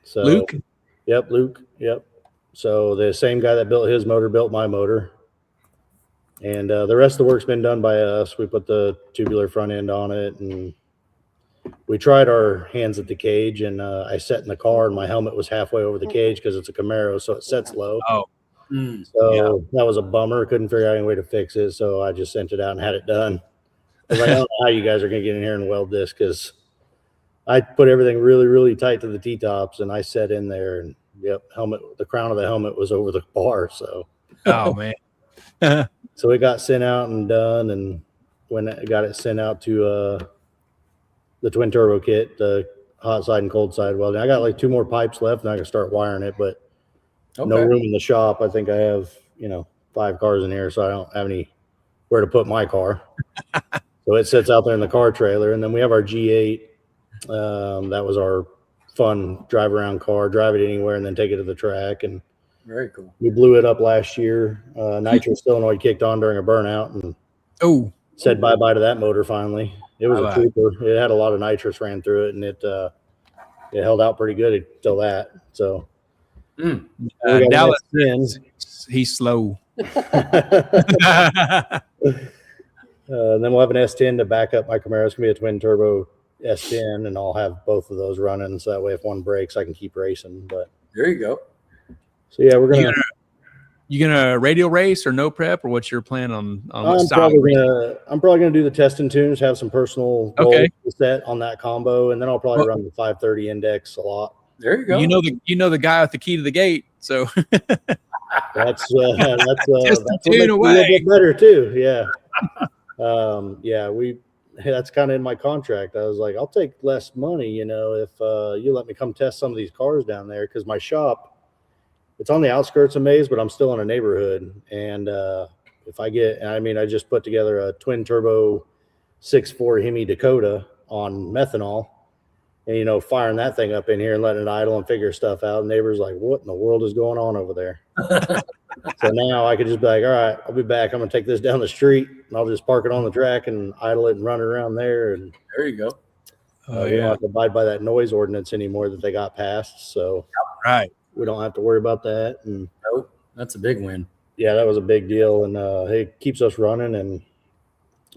So, Luke. Yep, Luke. Yep. So the same guy that built his motor built my motor. And the rest of the work's been done by us. We put the tubular front end on it and we tried our hands at the cage, and I sat in the car, and my helmet was halfway over the cage because it's a Camaro, so it sets low. Oh, So that was a bummer. Couldn't figure out any way to fix it, so I just sent it out and had it done. I was like, I don't know how you guys are going to get in here and weld this, because I put everything really, really tight to the T-tops, and I sat in there, and the crown of the helmet was over the bar. So, oh man. So it got sent out and done, and when I got it sent out to the twin turbo kit, the hot side and cold side welding, I got like 2 more pipes left, and I can start wiring it, but no room in the shop. I think I have 5 cars in here, so I don't have anywhere to put my car. So it sits out there in the car trailer, and then we have our G8. That was our fun drive around car, drive it anywhere, and then take it to the track. And very cool. We blew it up last year. Nitro solenoid kicked on during a burnout, and said bye-bye to that motor finally. It was a trooper. It had a lot of nitrous ran through it, and it held out pretty good until that. So Dallas, he's slow. Then we'll have an S10 to back up my Camaro. It's gonna be a twin turbo S10, and I'll have both of those running, so that way if one breaks, I can keep racing. But there you go. So yeah, we're you gonna radial race or no prep, or what's your plan on I'm probably gonna do the test and tunes, have some personal goals set on that combo, and then I'll probably run the 530 index a lot. There you go. You know the guy with the key to the gate, so that's what makes it a little bit better too. Yeah. That's kind of in my contract. I was like, I'll take less money, if you let me come test some of these cars down there, because my shop, it's on the outskirts of Mays, but I'm still in a neighborhood. And I just put together a twin turbo 6.4 Hemi Dakota on methanol, and firing that thing up in here and letting it idle and figure stuff out. And neighbors like, what in the world is going on over there? So now I could just be like, all right, I'll be back. I'm gonna take this down the street, and I'll just park it on the track and idle it and run it around there. And there you go. You don't have to abide by that noise ordinance anymore that they got passed. So we don't have to worry about that. And that's a big win. Yeah, that was a big deal, and it keeps us running. And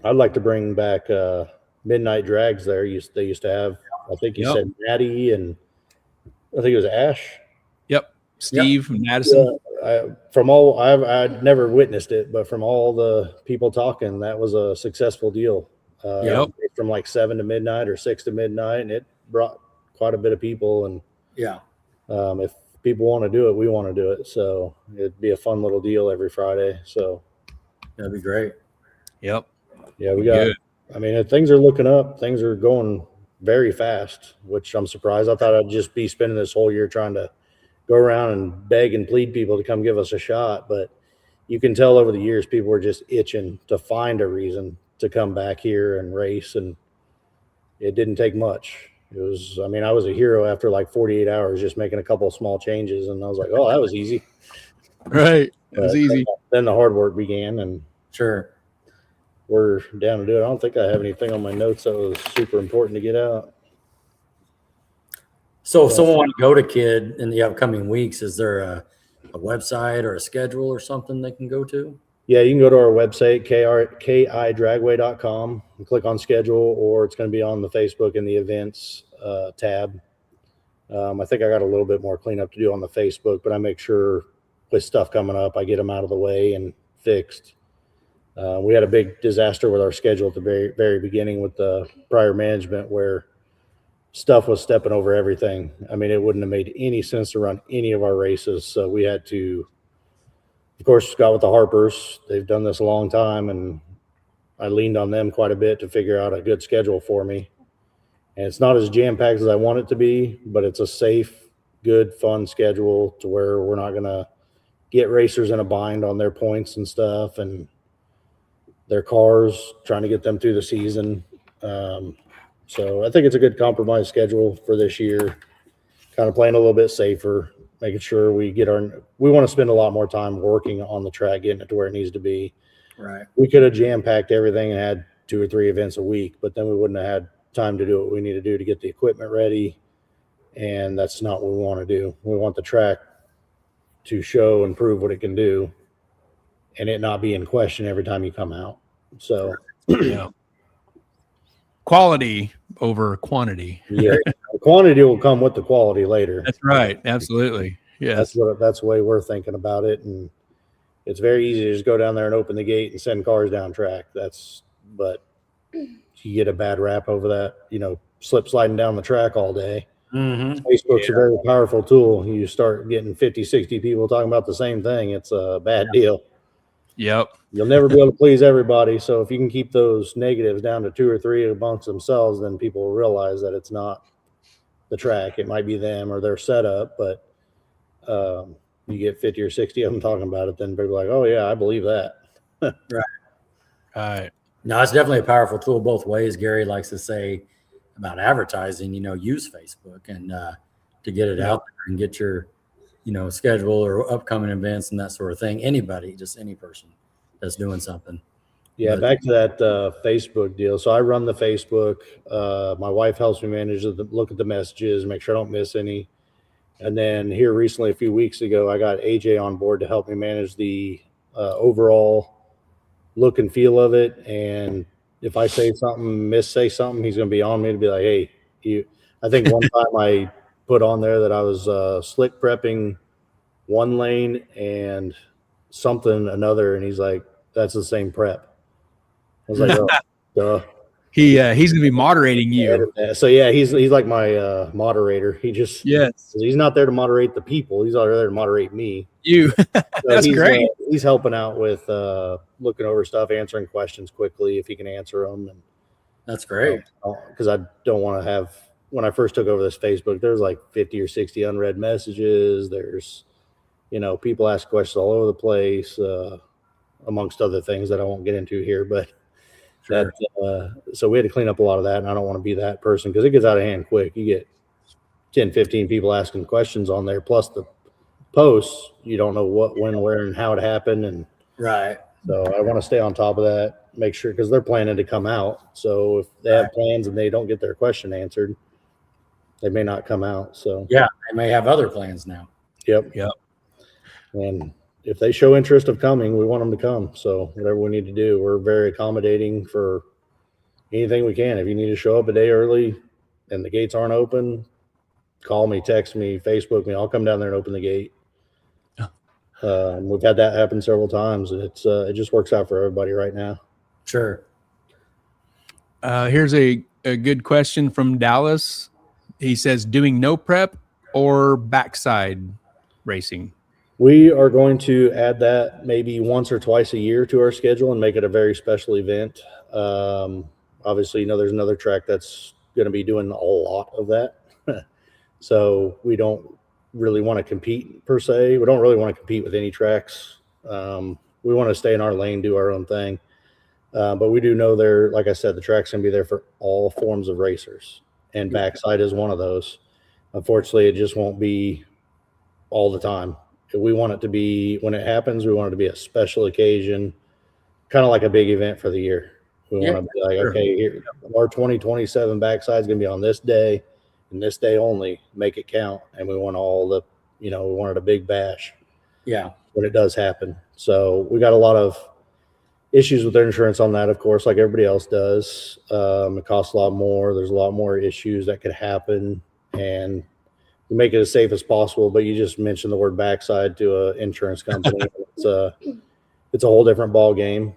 I'd like to bring back midnight drags there. They used to have, I think you said Natty, and I think it was Ash. Yep, Steve Madison. I'd never witnessed it, but from all the people talking, that was a successful deal. From like 7 to midnight or 6 to midnight, and it brought quite a bit of people. And if people want to do it, we want to do it. So it'd be a fun little deal every Friday. So that'd be great. Yep. Yeah, we got. I mean, things are looking up. Things are going very fast, which I'm surprised. I thought I'd just be spending this whole year trying to go around and beg and plead people to come give us a shot. But you can tell over the years, people were just itching to find a reason to come back here and race. And it didn't take much. I was a hero after like 48 hours, just making a couple of small changes. And I was like, oh, that was easy. Right. It was easy. Then the hard work began, and sure, we're down to do it. I don't think I have anything on my notes that was super important to get out. So if someone wants to go to KID in the upcoming weeks, is there a website or a schedule or something they can go to? Yeah, you can go to our website, kidragway.com, and click on schedule, or it's going to be on the Facebook and the events tab. I think I got a little bit more cleanup to do on the Facebook, but I make sure with stuff coming up, I get them out of the way and fixed. We had a big disaster with our schedule at the very, very beginning with the prior management, where stuff was stepping over everything. I mean, it wouldn't have made any sense to run any of our races. So we had to, of course, got with the Harpers. They've done this a long time, and I leaned on them quite a bit to figure out a good schedule for me. And it's not as jam-packed as I want it to be, but it's a safe, good, fun schedule to where we're not going to get racers in a bind on their points and stuff and their cars, trying to get them through the season. So I think it's a good compromise schedule for this year, kind of playing a little bit safer, making sure we want to spend a lot more time working on the track, getting it to where it needs to be. Right. We could have jam-packed everything and had 2 or 3 events a week, but then we wouldn't have had time to do what we need to do to get the equipment ready. And that's not what we want to do. We want the track to show and prove what it can do, and it not be in question every time you come out. So yeah. Quality over quantity. Yeah, the quantity will come with the quality later. That's right. Absolutely. Yes. That's the way we're thinking about it. And it's very easy to just go down there and open the gate and send cars down track. But you get a bad rap over that, slip sliding down the track all day. Mm-hmm. Facebook's a very powerful tool. You start getting 50, 60 people talking about the same thing. It's a bad deal. Yep. You'll never be able to please everybody. So if you can keep those negatives down to 2 or 3 amongst themselves, then people will realize that it's not the track. It might be them or their setup, but you get 50 or 60 of them talking about it, then people are like, oh yeah, I believe that. Right. No, it's definitely a powerful tool both ways. Gary likes to say about advertising, use Facebook and to get it out there and get your, schedule or upcoming events and that sort of thing. Anybody, just any person that's doing something. Yeah, back to that Facebook deal. So I run the Facebook. My wife helps me manage look at the messages, make sure I don't miss any. And then here recently, a few weeks ago, I got AJ on board to help me manage the overall look and feel of it. And if I say something, say something, he's going to be on me to be like, hey, I think one time I put on there that I was slick prepping one lane and something another. And he's like, that's the same prep. I was like, oh, duh. He's going to be moderating you. So yeah, he's like my moderator. He's not there to moderate the people. He's there to moderate me. You. That's great. He's helping out with looking over stuff, answering questions quickly if he can answer them. And that's great. Because I don't want to have, when I first took over this Facebook, there's like 50 or 60 unread messages. There's, people ask questions all over the place, amongst other things that I won't get into here, but sure. So we had to clean up a lot of that, and I don't want to be that person because it gets out of hand quick. You get 10, 15 people asking questions on there, plus the posts. You don't know what, when, where, and how it happened, and right. So I want to stay on top of that, make sure, because they're planning to come out. So if they have plans and they don't get their question answered, they may not come out. So yeah, they may have other plans now. Yep. And if they show interest of coming, we want them to come. So whatever we need to do, we're very accommodating for anything we can. If you need to show up a day early and the gates aren't open, call me, text me, Facebook me. I'll come down there and open the gate. We've had that happen several times, and it just works out for everybody right now. Sure. Here's a good question from Dallas. He says, doing no prep or backside racing? We are going to add that maybe once or twice a year to our schedule and make it a very special event. Obviously, there's another track that's going to be doing a lot of that. So we don't really want to compete per se. We don't really want to compete with any tracks. We want to stay in our lane, do our own thing. But we do know like I said, the track's going to be there for all forms of racers, and backside is one of those. Unfortunately, it just won't be all the time. We want it to be, when it happens, we want it to be a special occasion, kind of like a big event for the year. We want to be like, okay, here, our 2027 backside is going to be on this day and this day only. Make it count. And we want we wanted a big bash. Yeah. When it does happen. So we got a lot of issues with their insurance on that, of course, like everybody else does. It costs a lot more. There's a lot more issues that could happen, and we make it as safe as possible. But you just mentioned the word backside to an insurance company. It's a whole different ball game.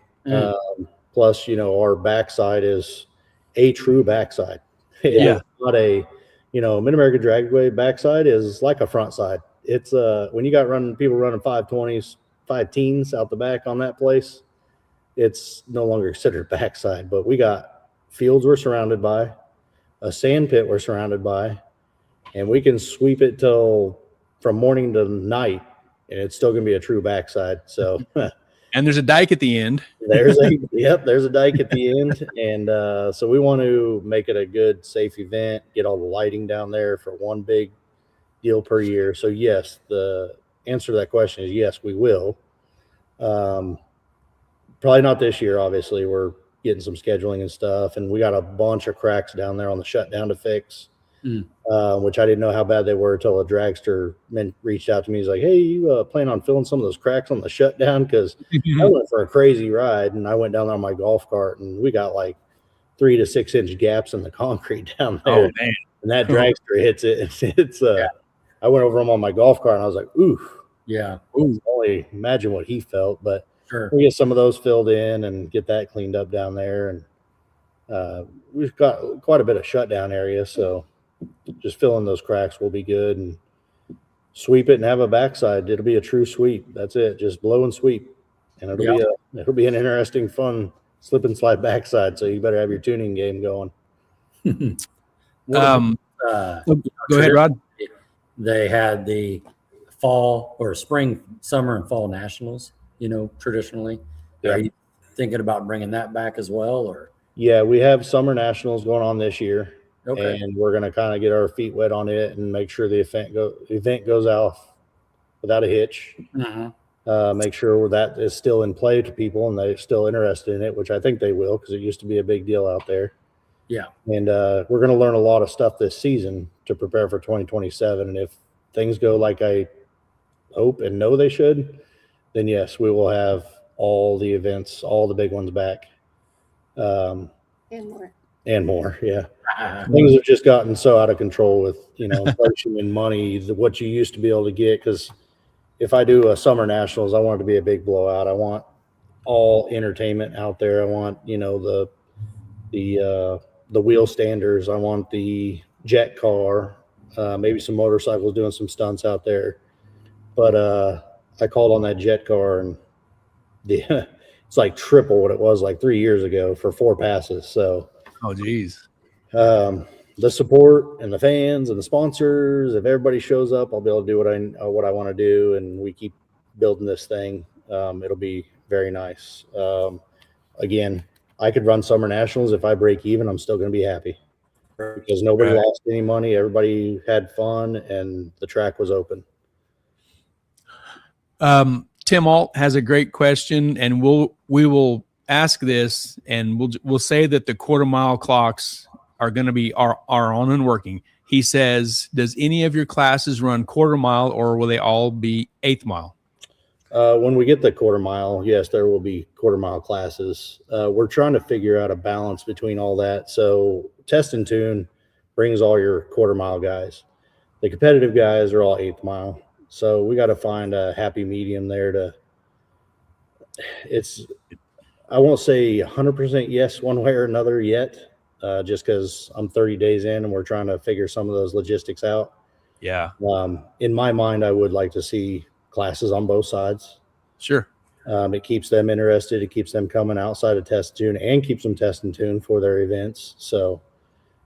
Plus, our backside is a true backside. It's not a, Mid-America Dragway backside is like a front side. It's when you got people running 520s, 5 out the back on that place, it's no longer considered backside. But we got fields we're surrounded by, a sand pit we're surrounded by, and we can sweep it from morning to night, and it's still going to be a true backside. So, and there's a dike at the end. there's a dike at the end, and so we want to make it a good, safe event. Get all the lighting down there for one big deal per year. So yes, the answer to that question is yes, we will. Probably not this year. Obviously, we're getting some scheduling and stuff, and we got a bunch of cracks down there on the shutdown to fix. Which I didn't know how bad they were until a dragster reached out to me. He's like, hey, you plan on filling some of those cracks on the shutdown? Because I went for a crazy ride, and I went down there on my golf cart, and we got like 3 to 6 inch gaps in the concrete down there. Oh man. And that dragster hits it. It's I went over him on my golf cart and I was like, ooh. Yeah. Ooh, only imagine what he felt. But Sure. we get some of those filled in and get that cleaned up down there. And we've got quite a bit of shutdown area. So just filling those cracks will be good, and sweep it and have a backside. It'll be a true sweep. That's it. Just blow and sweep. And it'll be an interesting, fun slip and slide backside. So you better have your tuning game going. Go ahead, Rod. They had the fall or spring, summer, and fall nationals, traditionally. Yeah. Are you thinking about bringing that back as well? Or Yeah, we have summer nationals going on this year. Okay. And we're going to kind of get our feet wet on it and make sure the event goes off without a hitch. Make sure that is still in play to people and they're still interested in it, which I think they will, because it used to be a big deal out there. Yeah. And we're going to learn a lot of stuff this season to prepare for 2027. And if things go like I hope and know they should, then yes, we will have all the events, all the big ones back. And more. Yeah. Things have just gotten so out of control with, inflation and money, what you used to be able to get. Because if I do a summer nationals, I want it to be a big blowout. I want all entertainment out there. I want, the wheel standers. I want the jet car, maybe some motorcycles doing some stunts out there. But I called on that jet car, and it's like triple what it was like 3 years ago for 4 passes. So, oh geez. The support and the fans and the sponsors, if everybody shows up, I'll be able to do what I want to do, and we keep building this thing. It'll be very nice. Again, I could run summer nationals. If I break even, I'm still going to be happy, because nobody lost any money. Everybody had fun, and the track was open. Tim Alt has a great question, and we will ask this, and we'll say that the quarter mile clocks are going to be are on and working. He says, does any of your classes run quarter mile, or will they all be 1/8 mile? When we get the quarter mile, yes, there will be quarter mile classes. We're trying to figure out a balance between all that. So Test and Tune brings all your quarter mile guys. The competitive guys are all 1/8 mile. So we got to find a happy medium there I won't say 100% yes one way or another yet, just because I'm 30 days in and we're trying to figure some of those logistics out. Yeah. In my mind, I would like to see classes on both sides. Sure. It keeps them interested. It keeps them coming outside of Test and Tune, and keeps them Test and Tune for their events. So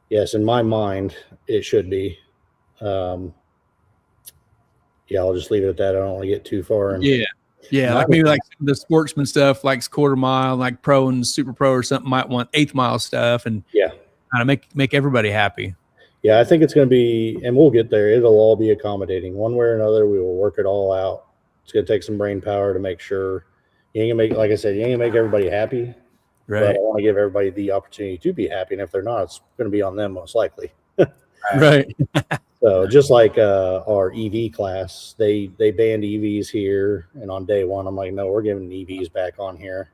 yes, in my mind, it should be. Yeah, I'll just leave it at that. I don't want to get too far. Yeah, like maybe like the sportsman stuff, like quarter mile, like pro and super pro or something, might want 1/8 mile stuff, and kind of make everybody happy. Yeah, I think it's going to be, and we'll get there. It'll all be accommodating one way or another. We will work it all out. It's going to take some brain power to make sure you ain't gonna make, like I said, you ain't gonna make everybody happy. Right. But I want to give everybody the opportunity to be happy, and if they're not, it's going to be on them most likely. Right. So just like our EV class, they banned EVs here, and on day one, I'm like, no, we're giving EVs back on here.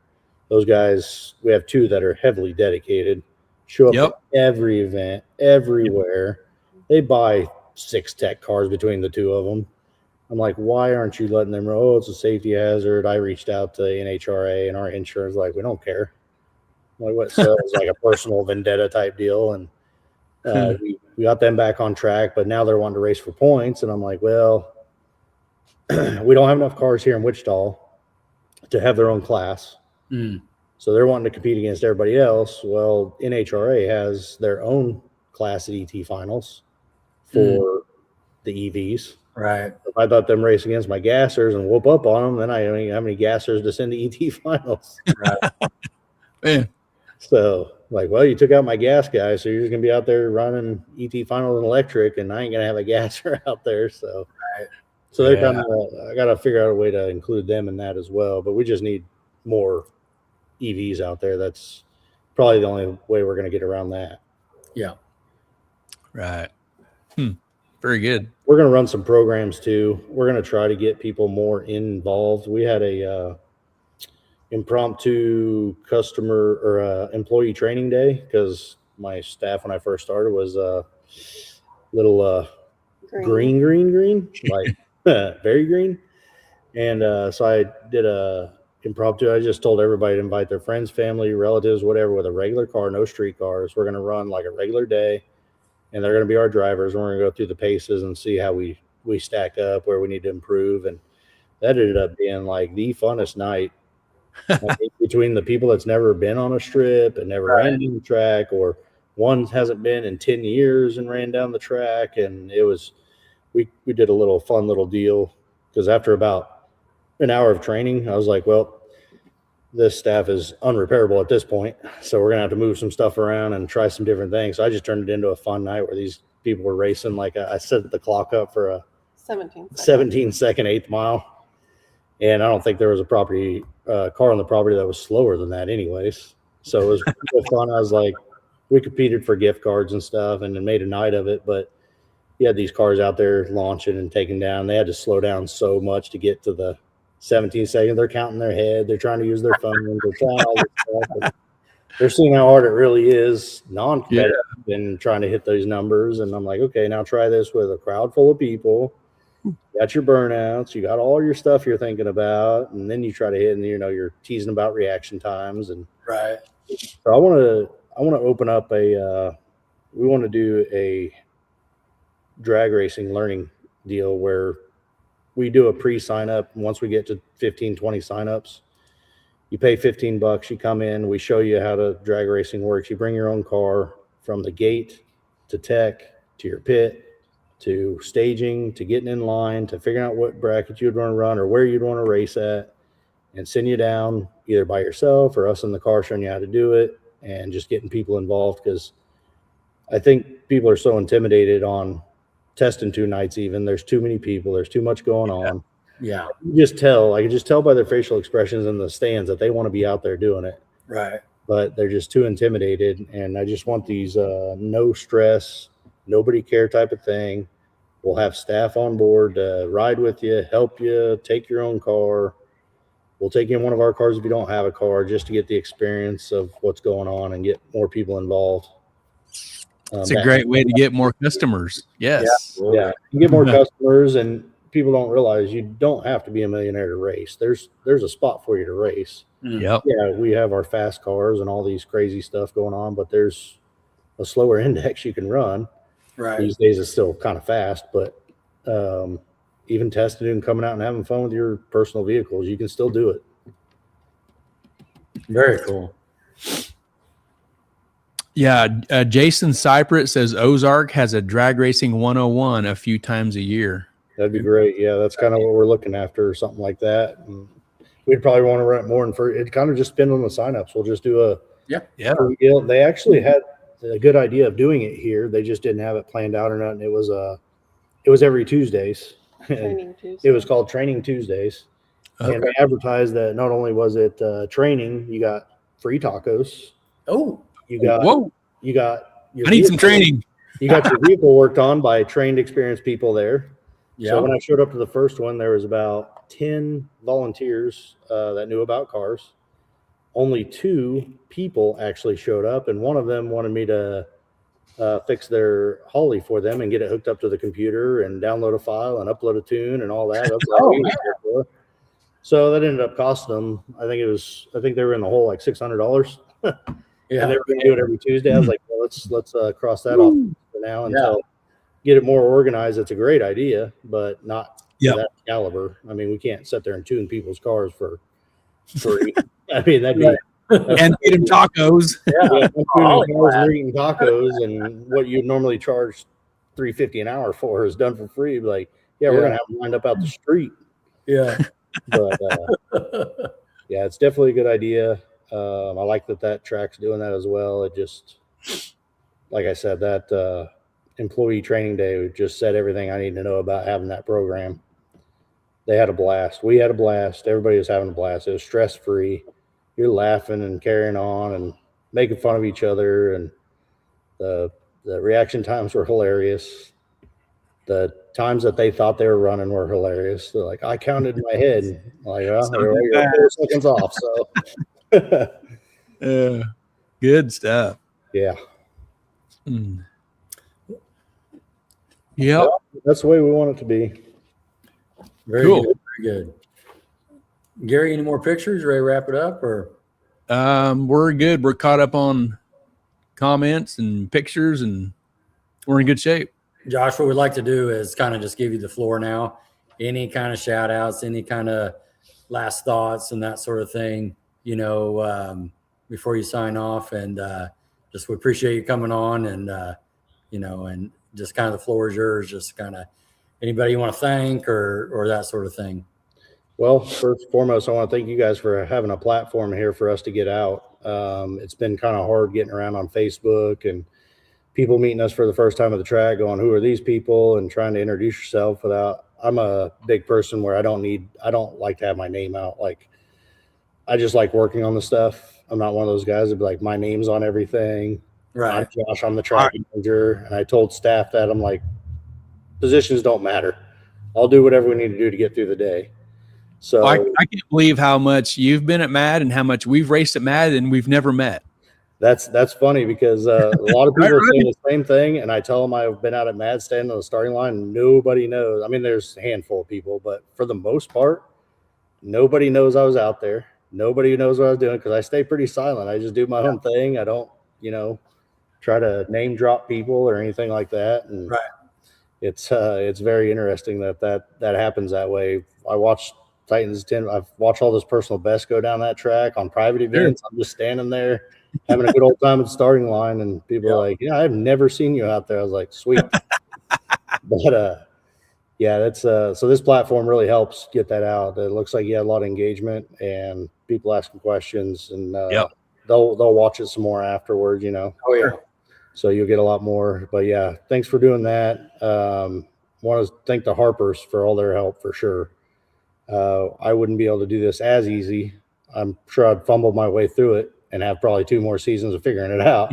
Those guys, we have 2 that are heavily dedicated, show up at every event, everywhere. They buy 6 tech cars between the 2 of them. I'm like, why aren't you letting them? Oh, it's a safety hazard. I reached out to NHRA, and our insurance like, we don't care. I'm like, what? So it's like a personal vendetta type deal, and we got them back on track, but now they're wanting to race for points. And I'm like, well, we don't have enough cars here in Wichita to have their own class. So they're wanting to compete against everybody else. Well, NHRA has their own class at ET finals for the EVs. Right. If I thought them race against my gassers and whoop up on them, then I don't even have any gassers to send to ET finals. Right. Man. So like, well, you took out my gas guy, so you're just gonna be out there running ET finals and electric, and I ain't gonna have a gasser out there. So, so they're kind of, I gotta figure out a way to include them in that as well. But we just need more EVs out there. That's probably the only way we're gonna get around that. Yeah. Right. Very good. We're gonna run some programs too. We're gonna try to get people more involved. We had a impromptu customer or employee training day, because my staff when I first started was a little green, like very green. And so I did a impromptu. I just told everybody to invite their friends, family, relatives, whatever, with a regular car, no street cars. We're going to run like a regular day, and they're going to be our drivers. And we're going to go through the paces and see how we stack up, where we need to improve. And that ended up being like the funnest night. Like, between the people that's never been on a strip and never ran down the track, or one hasn't been in 10 years and ran down the track. And it was, we did a little fun little deal, because after about an hour of training, I was like, well, this staff is unrepairable at this point, so we're gonna have to move some stuff around and try some different things. So I just turned it into a fun night where these people were racing. Like I set the clock up for a 17-second 8th mile, and I don't think there was a property car on the property that was slower than that anyways. So it was real fun. I was like, we competed for gift cards and stuff and then made a night of it. But you had these cars out there launching and taking down. They had to slow down so much to get to the 17 seconds. They're counting their head. They're trying to use their phone. They're trying all this stuff. They're seeing how hard it really is non-competitive and trying to hit those numbers. And I'm like, okay, now try this with a crowd full of people. You got your burnouts. You got all your stuff you're thinking about. And then you try to hit, and you're teasing about reaction times. And Right. so I want to open up we want to do a drag racing learning deal where we do a pre-sign up. Once we get to 15, 20 signups, you pay $15. You come in, we show you how to drag racing works. You bring your own car from the gate to tech to your pit to staging to getting in line to figuring out what bracket you'd want to run or where you'd want to race at, and send you down either by yourself or us in the car showing you how to do it, and just getting people involved. Because I think people are so intimidated on testing 2 nights. Even there's too many people, there's too much going on. Yeah. I can just tell by their facial expressions in the stands that they want to be out there doing it. Right. But they're just too intimidated. And I just want these no stress, nobody care type of thing. We'll have staff on board to ride with you, help you, take your own car. We'll take you in one of our cars if you don't have a car, just to get the experience of what's going on and get more people involved. It's a great way to get more customers. Yes. Yeah. You get more customers, and people don't realize you don't have to be a millionaire to race. There's a spot for you to race. Yep. Yeah, we have our fast cars and all these crazy stuff going on, but there's a slower index you can run. Right. These days it's still kind of fast, but even testing and coming out and having fun with your personal vehicles, you can still do it. Very cool. Yeah. Jason Cypret says Ozark has a drag racing 101 a few times a year. That'd be great. Yeah, that's kind of what we're looking after, or something like that. And we'd probably want to run it more, and it kind of just depends on the signups. We'll just do a deal. They actually had a good idea of doing it here. They just didn't have it planned out or nothing. It was every Tuesdays. Training Tuesday. It was called Training Tuesdays. Okay. And they advertised that not only was it training, you got free tacos. Oh, You got your I need some vehicle- training. You got your vehicle worked on by trained, experienced people there. yeah. So when I showed up to the first one, there was about 10 volunteers that knew about cars. Only 2 people actually showed up, and one of them wanted me to fix their Holly for them and get it hooked up to the computer and download a file and upload a tune and all that. That's what we was there for. So that ended up costing them, I think they were in the hole like $600. Yeah. And they were going to do it every Tuesday. I was like, well, let's cross that off for now until get it more organized. It's a great idea, but not to that caliber. I mean, we can't sit there and tune people's cars for free. I mean, that'd be And feed them tacos. I'm tuning cars and eating tacos, and what you normally charge $3.50 an hour for is done for free. Like, we're gonna have them lined up out the street. Yeah. But yeah, it's definitely a good idea. I like that track's doing that as well. It just, like I said, that employee training day just said everything I need to know about having that program. They had a blast. We had a blast. Everybody was having a blast. It was stress-free. You're laughing and carrying on and making fun of each other, and the reaction times were hilarious. the times that they thought they were running were hilarious. They're like, I counted in my head. I'm like, well, you're 4 seconds off. So good stuff. Yeah. Yeah. Well, that's the way we want it to be. Very Cool. good. Very good. Gary, any more pictures? Ready to wrap it up, or? We're good. We're caught up on comments and pictures, and we're in good shape. Josh, what we'd like to do is kind of just give you the floor now. Any kind of shout outs, any kind of last thoughts and that sort of thing, you know, before you sign off. And just we appreciate you coming on, and, you know, and just kind of the floor is yours. Just kind of anybody you want to thank or that sort of thing. Well, first and foremost, I want to thank you guys for having a platform here for us to get out. It's been kind of hard getting around on Facebook and people meeting us for the first time at the track going, who are these people, and trying to introduce yourself without. I'm a big person where I don't like to have my name out. Like, I just like working on the stuff. I'm not one of those guys that be like, my name's on everything. Right. I'm Josh, I'm the track manager. And I told staff that I'm like, positions don't matter. I'll do whatever we need to do to get through the day. So I can't believe how much you've been at MAD and how much we've raced at MAD, and we've never met. That's funny because a lot of people say the same thing, and I tell them I've been out at MAD standing on the starting line, and nobody knows. I mean, there's a handful of people, but for the most part, nobody knows I was out there. Nobody knows what I was doing because I stay pretty silent. I just do my own thing. I don't, you know, try to name drop people or anything like that. And right. It's very interesting that happens that way. I watched Titans 10. I've watched all this personal best go down that track on private events. I'm just standing there having a good old time at the starting line, and people are like, yeah, I've never seen you out there. I was like, sweet. But yeah, that's so this platform really helps get that out. It looks like you had a lot of engagement and people asking questions, and they'll watch it some more afterwards, you know. Oh yeah. So you'll get a lot more. But yeah, thanks for doing that. Want to thank the Harpers for all their help for sure. I wouldn't be able to do this as easy. I'm sure I'd fumble my way through it and have probably 2 more seasons of figuring it out.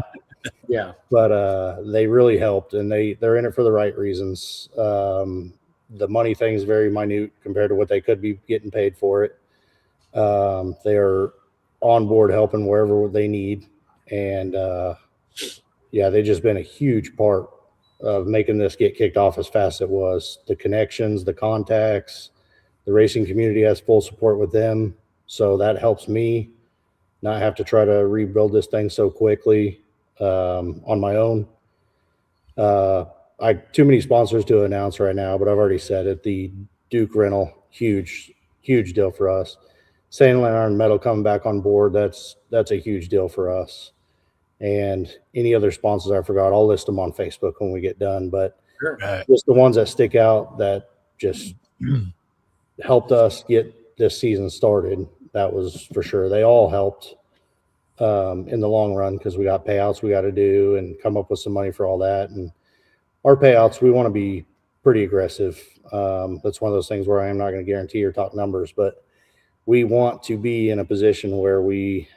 Yeah. But they really helped, and they're in it for the right reasons. The money thing is very minute compared to what they could be getting paid for it. They are on board helping wherever they need. And yeah, they've just been a huge part of making this get kicked off as fast as it was. The connections, the contacts, the racing community has full support with them. So that helps me not have to try to rebuild this thing so quickly on my own. Too many sponsors to announce right now, but I've already said it. The Duke rental, huge deal for us. St. Leonard Metal coming back on board, that's a huge deal for us. And any other sponsors I forgot, I'll list them on Facebook when we get done. But just the ones that stick out that just helped us get this season started, that was for sure. They all helped in the long run because we got payouts we got to do and come up with some money for all that. And our payouts, we want to be pretty aggressive. That's one of those things where I am not going to guarantee or talk numbers, but we want to be in a position where we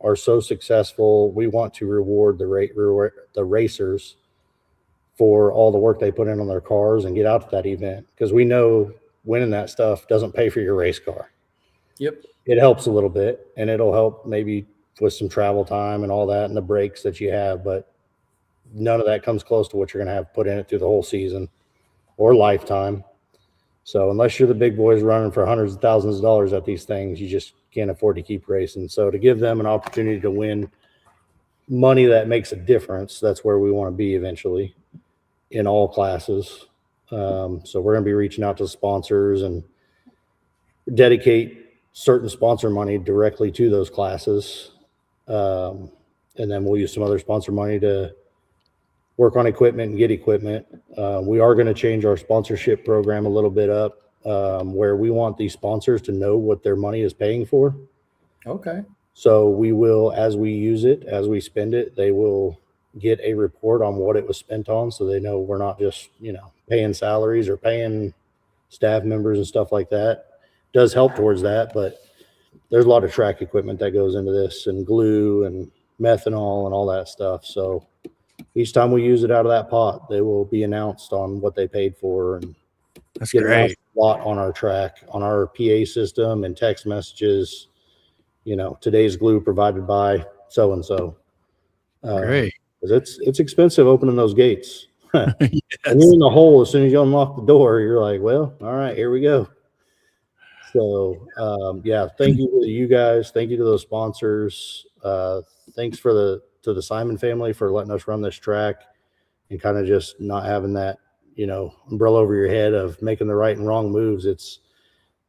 are so successful. We want to reward the racers for all the work they put in on their cars and get out to that event, because we know winning that stuff doesn't pay for your race car. Yep. It helps a little bit, and it'll help maybe with some travel time and all that and the breaks that you have, but none of that comes close to what you're going to have put in it through the whole season or lifetime. So unless you're the big boys running for hundreds of thousands of dollars at these things, you just can't afford to keep racing. So to give them an opportunity to win money that makes a difference, that's where we want to be eventually in all classes. So we're going to be reaching out to sponsors and dedicate certain sponsor money directly to those classes. And then we'll use some other sponsor money to work on equipment and get equipment. We are going to change our sponsorship program a little bit up, where we want these sponsors to know what their money is paying for. Okay. So we will, as we use it, as we spend it, they will get a report on what it was spent on, so they know we're not just, paying salaries or paying staff members and stuff like that. Does help towards that, but there's a lot of track equipment that goes into this, and glue and methanol and all that stuff. So each time we use it out of that pot, they will be announced on what they paid for, and That's get great. a lot on our track, on our PA system and text messages. Today's glue provided by so and so. Great. It's expensive opening those gates. Yes. And you're in the hole as soon as you unlock the door. You're like, well, all right, here we go. So thank you to you guys. Thank you to those sponsors. Thanks to the Simon family for letting us run this track and kind of just not having that, umbrella over your head of making the right and wrong moves.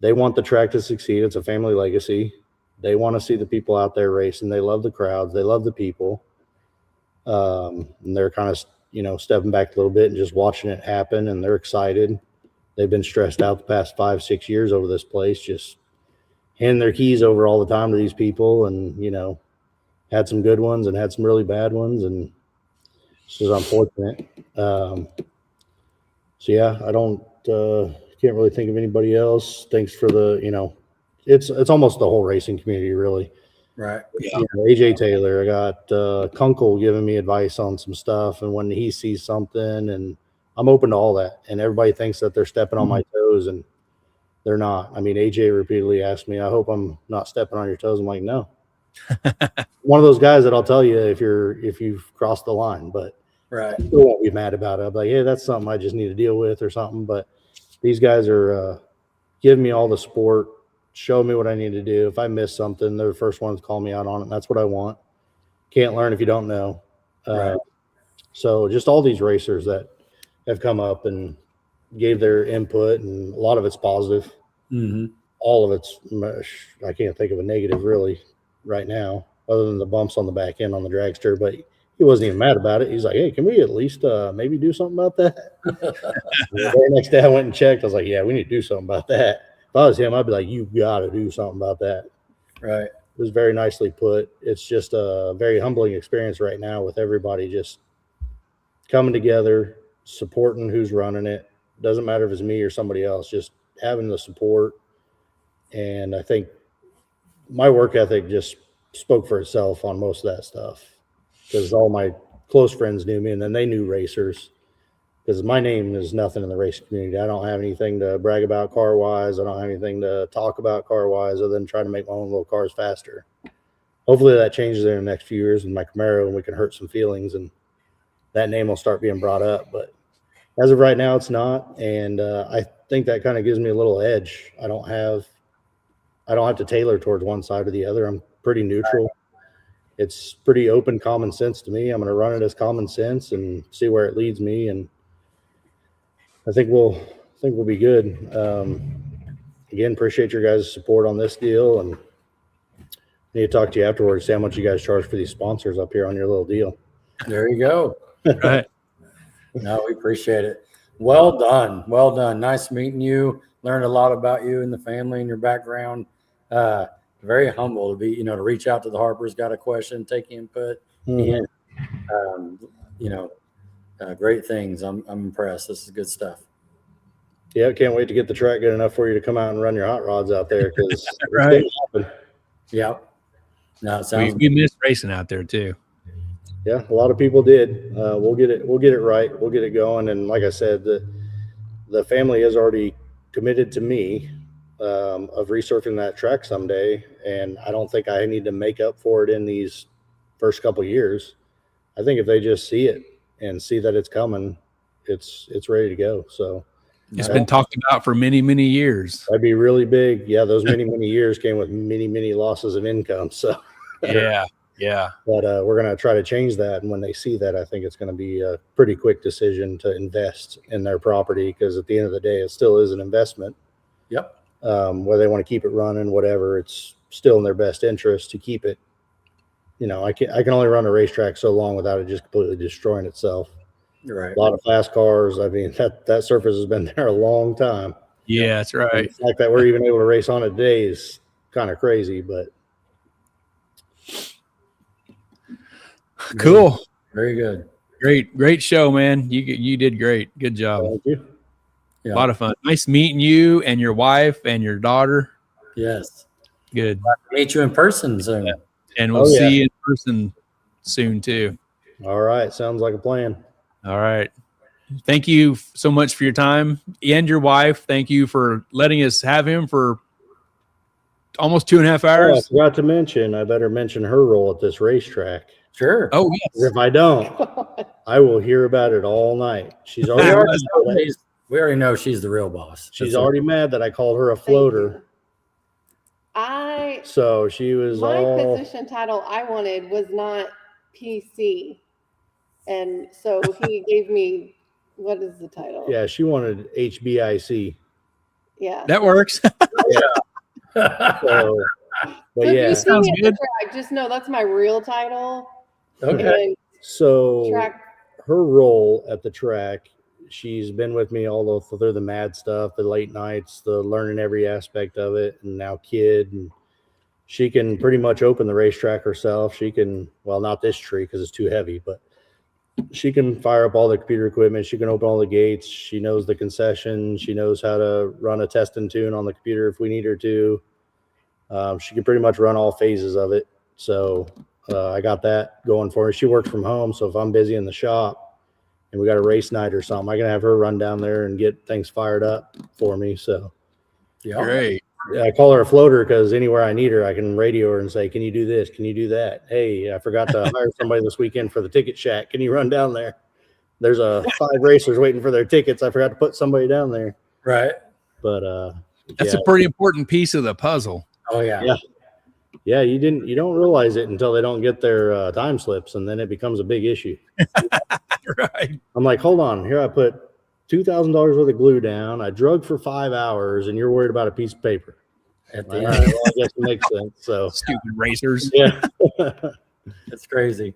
They want the track to succeed. It's a family legacy. They want to see the people out there racing. They love the crowds. They love the people. And they're kind of, stepping back a little bit and just watching it happen. And they're excited. They've been stressed out the past 5-6 years over this place, just handing their keys over all the time to these people, and, had some good ones and had some really bad ones. And it's just unfortunate. I can't really think of anybody else. Thanks for the, it's almost the whole racing community, really. Right. Yeah. AJ Taylor, I got Kunkel giving me advice on some stuff, and when he sees something, and I'm open to all that. And everybody thinks that they're stepping on my toes, and they're not. I mean, AJ repeatedly asked me, I hope I'm not stepping on your toes. I'm like, no. One of those guys that I'll tell you if you've crossed the line, but right. I still won't be mad about it. I'm like, hey, that's something I just need to deal with or something. But these guys are giving me all the support, show me what I need to do. If I miss something, they're the first ones to call me out on it. And that's what I want. Can't learn if you don't know. Right. So just all these racers that have come up and gave their input, and a lot of it's positive. Mm-hmm. All of it's, I can't think of a negative really right now, other than the bumps on the back end on the dragster, but he wasn't even mad about it. He's like, hey, can we at least maybe do something about that? The very next day I went and checked. I was like, yeah, we need to do something about that. If I was him, I'd be like, you got to do something about that. Right. It was very nicely put. It's just a very humbling experience right now with everybody just coming together, supporting who's running it. Doesn't matter if it's me or somebody else, just having the support. And I think my work ethic just spoke for itself on most of that stuff, because all my close friends knew me, and then they knew racers, because my name is nothing in the racing community. I don't have anything to brag about car wise. I don't have anything to talk about car wise other than trying to make my own little cars faster. Hopefully that changes in the next few years with my Camaro, and we can hurt some feelings, and that name will start being brought up. But as of right now, it's not. And I think that kind of gives me a little edge. I don't have to tailor towards one side or the other. I'm pretty neutral. It's pretty open common sense to me. I'm going to run it as common sense and see where it leads me. And I think we'll be good. Again, appreciate your guys' support on this deal, and need to talk to you afterwards, see how much you guys charge for these sponsors up here on your little deal. There you go. Right. No, we appreciate it. Well done. Well done. Nice meeting you. Learned a lot about you and the family and your background. Very humble to be, to reach out to the Harpers, got a question, take input. Mhm. And, great things. I'm impressed. This is good stuff. Yeah, can't wait to get the track good enough for you to come out and run your hot rods out there, because Right. Yeah. No, it sounds We missed racing out there too. Yeah, a lot of people did. We'll get it right. We'll get it going. And like I said, the family has already committed to me of resurfacing that track someday, and I don't think I need to make up for it in these first couple of years. I think if they just see it and see that it's coming, it's ready to go. So It's been talked about for many, many years. that'd be really big. Yeah, those many years came with many losses of income. So Yeah. but we're going to try to change that. And when they see that, I think it's going to be a pretty quick decision to invest in their property, because at the end of the day, it still is an investment. Yep. Whether they want to keep it running, whatever, it's still in their best interest to keep it. I can only run a racetrack so long without it just completely destroying itself. You're right. A lot of fast cars. I mean, that surface has been there a long time. Yeah, that's right. And the fact that we're even able to race on it today is kind of crazy, but Cool. Very good. Great show, man. You did great. Good job. thank you. Yeah. A lot of fun. Nice meeting you and your wife and your daughter. Yes. Good. Meet you in person soon. And we'll see you in person soon too. All right. Sounds like a plan. All right. Thank you so much for your time, and your wife. Thank you for letting us have him for almost 2.5 Oh, I hours. forgot to mention, I better mention her role at this racetrack. Sure. Oh, yes. If I don't, I will hear about it all night. She's we already already know she's the real boss. she's already mad that I called her a floater. So she was my position title I wanted was not PC. And so he gave me, what is the title? Yeah, she wanted HBIC. Yeah. That works. So, but So yeah, if you see Sounds me at the good. track, just know that's my real title. Okay. And so track, her role at the track, she's been with me all through the mad stuff, the late nights, the learning every aspect of it, and now kid, and she can pretty much open the racetrack herself. She can, well, not this tree because it's too heavy, but she can fire up all the computer equipment. She can open all the gates. She knows the concession. She knows how to run a test and tune on the computer if we need her to. She can pretty much run all phases of it. So I got that going for her. She works from home, so if I'm busy in the shop and we got a race night or something, I can have her run down there and get things fired up for me. So Yeah. Great. I call her a floater because anywhere I need her, I can radio her and say, "Can you do this? Can you do that? Hey, I forgot to hire somebody this weekend for the ticket shack. Can you run down there? There's 5 racers waiting for their tickets. I forgot to put somebody down there." Right. But That's a pretty important piece of the puzzle. Oh yeah. yeah, you don't realize it until they don't get their time slips, and then it becomes a big issue. Right. I'm like, hold on, here I put $2,000 worth of glue down. I drug for 5 hours, and you're worried about a piece of paper. At All the right, end. well, I guess it makes sense. So Stupid racers. yeah. It's crazy.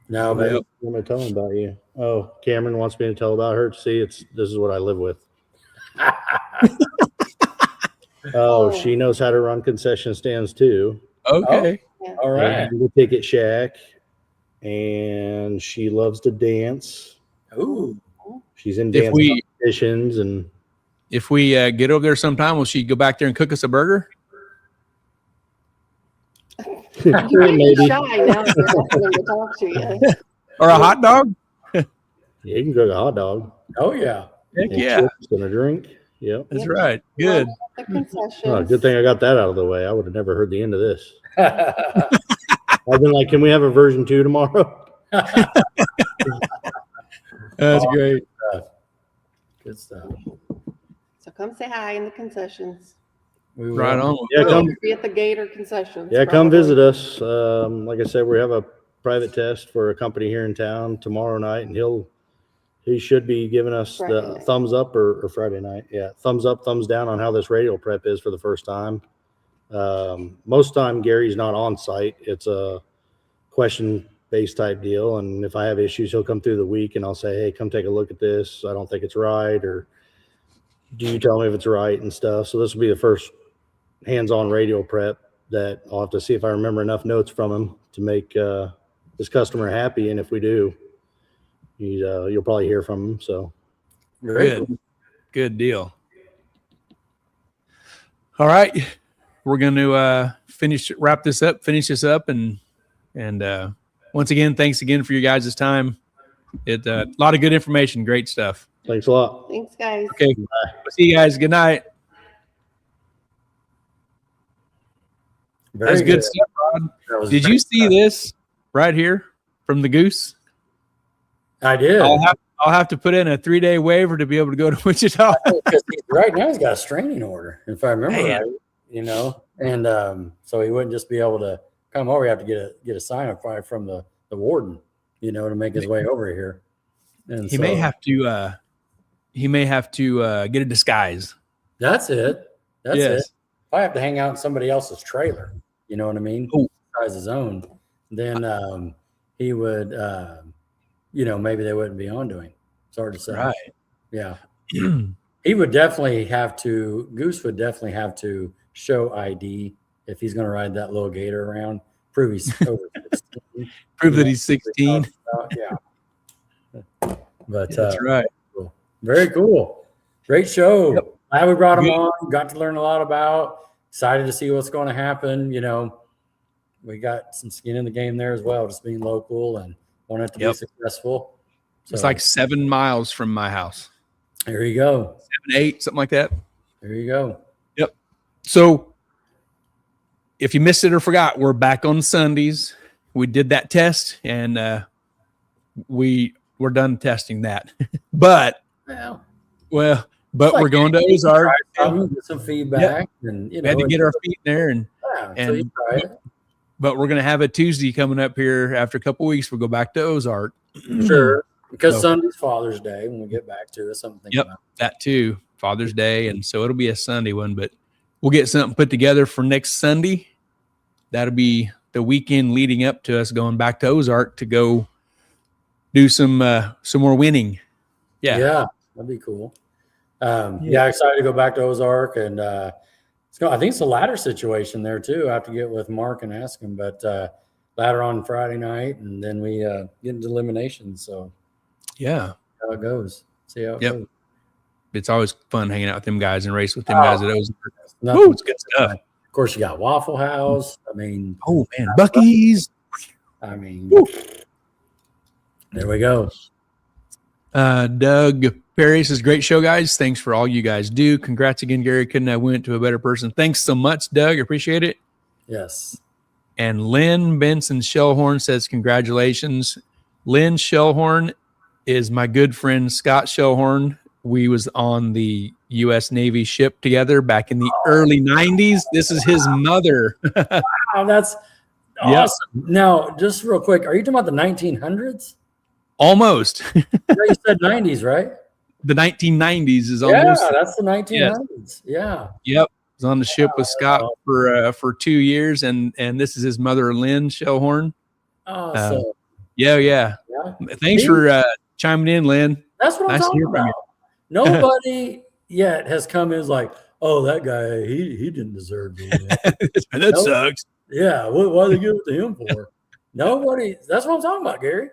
No, but What am I telling about you? Oh, Cameron wants me to tell about her. See, this is what I live with. Oh, she knows how to run concession stands too. Okay. all right. And the ticket shack, and she loves to dance. Ooh. She's in If dance we- competitions, and If we get over there sometime, will she go back there and cook us a burger? you're getting maybe. shy now. They're asking to talk to you. Or a hot dog? Yeah, you can cook a hot dog. Oh yeah. Heck And yeah. chips and a drink. Yep. That's right. Good. The concessions. Oh, good thing I got that out of the way. I would have never heard the end of this. I've been like, can we have a version 2 tomorrow? That's great. Good stuff. So come say hi in the concessions. We Right will. on. Yeah, come. Be at the gate or concessions. Yeah, come probably. visit us. Like I said, we have a private test for a company here in town tomorrow night, and he should be giving us Friday the night. thumbs up or Friday night. Yeah, thumbs up, thumbs down on how this radial prep is for the first time. Most time Gary's not on site. It's a question-based type deal, and if I have issues, he'll come through the week, and I'll say, "Hey, come take a look at this. I don't think it's right," or "Do you tell me if it's right?" and stuff. So this will be the first hands-on radio prep that I'll have to see if I remember enough notes from him to make this customer happy. And if we do, you'll probably hear from him. So Very Good. cool. Good deal. All right. We're going to finish this up. And once again, thanks again for your guys' time. A lot of good information. Great stuff. thanks a lot. Thanks, guys. Okay. See you guys. Good night. Very That's good stuff, Rod. That was Did very you see good. this right here from the Goose? I did. I'll have to put in a 3-day waiver to be able to go to Wichita. Because right now he's got a restraining order, if I remember Man. right. And so he wouldn't just be able to come over. You have to get a sign up from the warden, to make his way over here. And He may have to get a disguise. That's it. That's it. Yes. If I have to hang out in somebody else's trailer, you know what I mean? Oh. Besides his own, then he would, maybe they wouldn't be on to him. It's hard to say. Right. Yeah. He would definitely have to, Goose would definitely have to show ID if he's going to ride that little gator around, prove he's over 16. Prove that he's 16. Yeah. But That's right. very cool. Great show. Yep. Glad we brought him Good. on. Got to learn a lot about. Excited to see what's going to happen. We got some skin in the game there as well, just being local and Want it to be successful. So, it's like 7 miles from my house. There you go. 7, 8, something like that. There you go. Yep. So if you missed it or forgot, we're back on Sundays. We did that test, and we're done testing that. But we're going to Ozark. Get some feedback, and we had to get our feet in there, and so you try it. But we're going to have a Tuesday coming up here after a couple of weeks. We'll go back to Ozark. Sure. Because Sunday's Father's Day when we get back to it. Something to think about. That too. Father's Day. And so it'll be a Sunday one, but we'll get something put together for next Sunday. That'll be the weekend leading up to us going back to Ozark to go do some more winning. Yeah, that'd be cool. Excited to go back to Ozark, and I think it's a ladder situation there too. I have to get with Mark and ask him, but ladder on Friday night, and then we get into elimination. So how it goes. See how it goes. It's always fun hanging out with them guys and race with them guys at Ozark. It's good stuff. Of course, you got Waffle House. I mean, Buc-ee's. I mean, there we go. Doug Perry says, great show, guys. Thanks for all you guys do. Congrats again, Gary. Couldn't have went to a better person. Thanks so much, Doug. Appreciate it. Yes. And Lynn Benson Shellhorn says, congratulations. Lynn Shellhorn is my good friend, Scott Shellhorn. We was on the U.S. Navy ship together back in the early 90s. This is his mother. Wow, that's awesome. Now, just real quick, are you talking about the 1900s? Almost. You said 90s, right? The 1990s is almost. Yeah, that's the 1900s. Yeah. Yep. Was on the ship with Scott for 2 years, and this is his mother, Lynn Shellhorn. Awesome. Yeah. Thanks for chiming in, Lynn. That's what I'm talking about. Nobody yet has come in like, oh, that guy, he didn't deserve it. That sucks. Yeah, why they give it to him for? Nobody. That's what I'm talking about, Gary.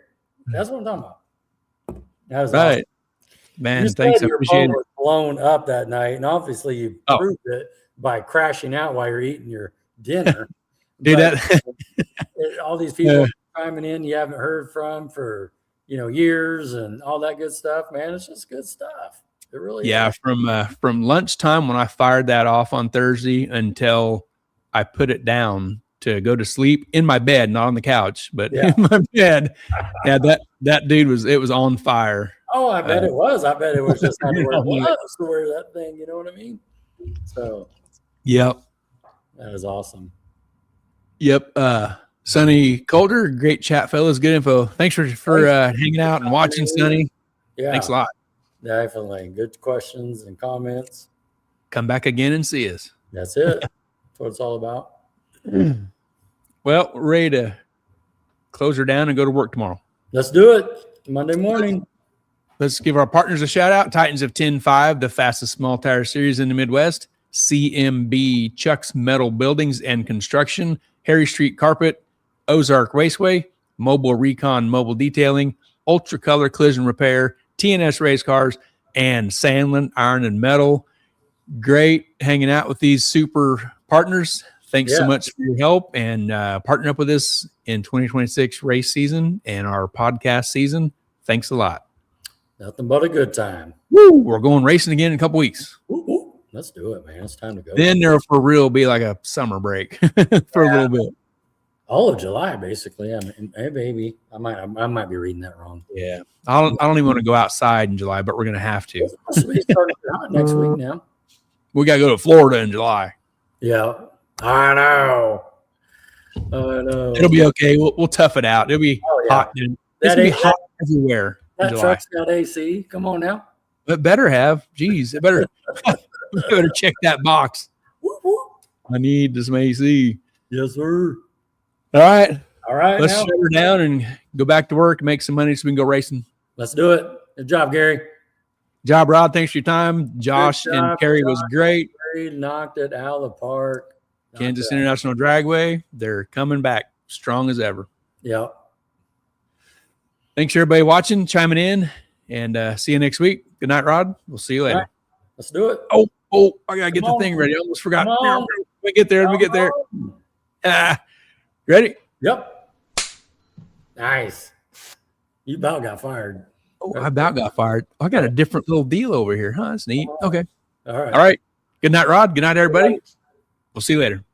That's what I'm talking about. That was right. Awesome. Man, thanks. I appreciate it. Was blown up that night, and obviously you proved it by crashing out while you're eating your dinner. Dude, all these people chiming in you haven't heard from for years and all that good stuff, man. It's just good stuff. It really is. From lunchtime when I fired that off on Thursday until I put it down to go to sleep in my bed, not on the couch, but in my bed. Yeah, that dude was on fire. Oh, I bet it was. I bet it was just where it was to wear that thing. You know what I mean? So, yep, that is awesome. Yep. Sonny Calder, great chat, fellas. Good info. Thanks for hanging out and watching, Sonny. Yeah, thanks a lot. Definitely good questions and comments. Come back again and see us. That's it. That's what it's all about. Well, we're ready to close her down and go to work tomorrow. Let's do it. Monday morning. Let's give our partners a shout out. Titans of 10-5, the fastest small tire series in the Midwest. CMB Chuck's Metal Buildings and Construction. Harry Street Carpet. Ozark Raceway. Mobile Recon Mobile Detailing. Ultra Color Collision Repair. TNS Race Cars. And Sandland Iron and Metal. Great hanging out with these super partners. Thanks so much for your help and partnering up with us in 2026 race season and our podcast season. Thanks a lot. Nothing but a good time. Woo! We're going racing again in a couple weeks. Woo. Let's do it, man. It's time to go. Then there for real be like a summer break for a little bit. All of July, basically. I mean, hey, baby, I might be reading that wrong. Yeah, I don't even want to go outside in July, but we're gonna have to. It's starting out next week now. We gotta go to Florida in July. Yeah, I know. It'll be okay. We'll tough it out. It'll be hot. It'll be hot everywhere. That truck's got AC. Come on now. It better have. Jeez, it better. Better check that box. I need some AC. Yes, sir. All right. Let's now. shut her down and go back to work and make some money so we can go racing. Let's do it. Good job, Gary. Job, Rod. Thanks for your time. Josh and Carrie was great. Carrie knocked it out of the park. Kansas International Dragway. They're coming back strong as ever. Yep. Thanks, everybody watching, chiming in, and see you next week. Good night, Rod. We'll see you later. Right. Let's do it. Oh, I got to get the thing ready. I almost forgot. Let me get there. Ready? Yep. Nice. You about got fired. Oh, I about got fired. I got a different little deal over here, huh? That's neat. Okay. All right. All right. Good night, Rod. Good night, everybody. We'll see you later.